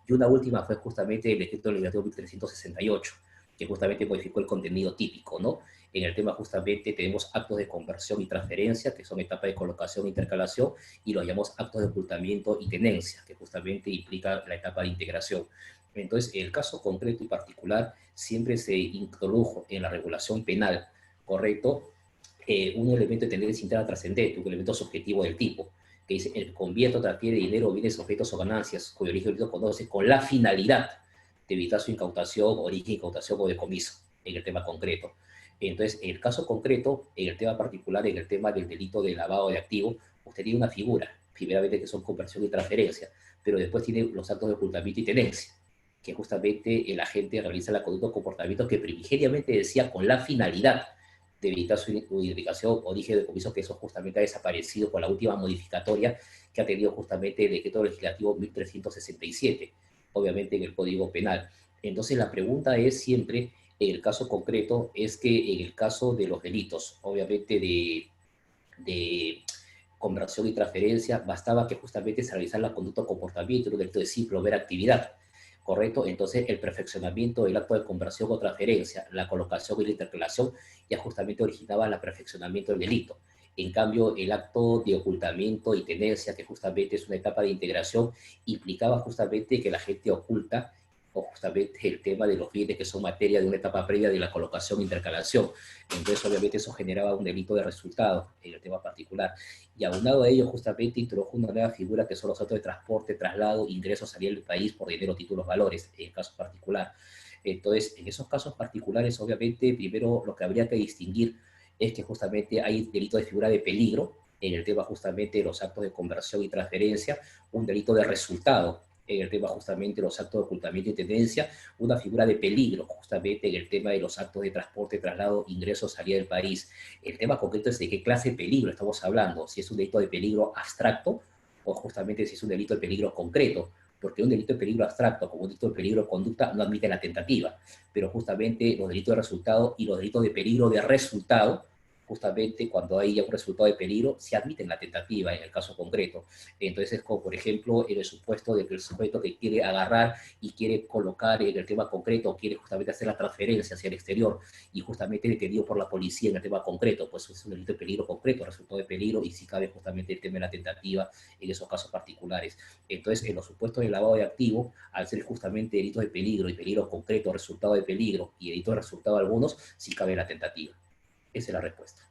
y una última fue justamente el decreto legislativo 1368, que justamente modificó el contenido típico, ¿no? En el tema justamente tenemos actos de conversión y transferencia, que son etapas de colocación e intercalación, y los llamamos actos de ocultamiento y tenencia, que justamente implica la etapa de integración. Entonces, en el caso concreto y particular, siempre se introdujo en la regulación penal, ¿correcto? Un elemento de tendencia interna trascendente, un elemento subjetivo del tipo, que dice, el convierto transfiere dinero, bienes, objetos o ganancias, cuyo origen lo conoce, con la finalidad de evitar su incautación, origen, incautación o decomiso, en el tema concreto. Entonces, en el caso concreto, en el tema particular, en el tema del delito de lavado de activos, usted tiene una figura, primeramente que son conversión y transferencia, pero después tiene los actos de ocultamiento y tenencia, que justamente el agente realiza la conducta o comportamiento que primigeniamente decía con la finalidad de evitar su identificación, origen de decomiso, que eso justamente ha desaparecido con la última modificatoria que ha tenido justamente el decreto legislativo 1367, obviamente en el Código Penal. Entonces la pregunta es siempre, en el caso concreto, es que en el caso de los delitos, obviamente de conversión y transferencia, bastaba que justamente se realizara la conducta o comportamiento, un delito de simple o mera actividad, ¿correcto? Entonces, el perfeccionamiento del acto de conversión o transferencia, la colocación y la interpelación, ya justamente originaba el perfeccionamiento del delito. En cambio, el acto de ocultamiento y tenencia, que justamente es una etapa de integración, implicaba justamente que la gente oculta o justamente el tema de los bienes que son materia de una etapa previa de la colocación e intercalación. Entonces, obviamente, eso generaba un delito de resultado en el tema particular. Y aunado a ello, justamente introdujo una nueva figura que son los actos de transporte, traslado, ingreso, salida del país por dinero, títulos, valores, en el caso particular. Entonces, en esos casos particulares, obviamente, primero lo que habría que distinguir es que justamente hay delito de figura de peligro, en el tema justamente de los actos de conversión y transferencia, un delito de resultado, en el tema justamente de los actos de ocultamiento y tendencia, una figura de peligro justamente en el tema de los actos de transporte, traslado, ingreso, salida del país. El tema concreto es de qué clase de peligro estamos hablando, si es un delito de peligro abstracto o justamente si es un delito de peligro concreto, porque un delito de peligro abstracto como un delito de peligro de conducta no admite la tentativa, pero justamente los delitos de resultado y los delitos de peligro de resultado, justamente cuando hay ya un resultado de peligro, se admiten la tentativa en el caso concreto. Entonces, es como por ejemplo en el supuesto de que el sujeto que quiere agarrar y quiere colocar en el tema concreto, quiere justamente hacer la transferencia hacia el exterior y justamente detenido por la policía en el tema concreto, pues es un delito de peligro concreto, resultado de peligro, y si cabe justamente el tema de la tentativa en esos casos particulares. Entonces, en los supuestos de lavado de activos, al ser justamente delitos de peligro y peligro concreto, resultado de peligro y delito de resultado algunos, sí cabe la tentativa. Esa es la respuesta.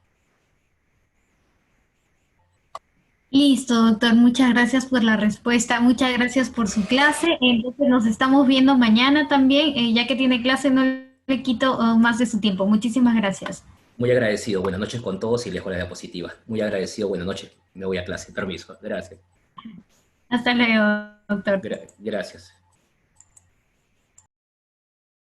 Listo, doctor. Muchas gracias por la respuesta. Muchas gracias por su clase. Entonces nos estamos viendo mañana también. Ya que tiene clase, no le quito más de su tiempo. Muchísimas gracias. Muy agradecido. Buenas noches con todos y lejos la diapositiva. Muy agradecido. Buenas noches. Me voy a clase. Permiso. Gracias. Hasta luego, doctor. Gracias.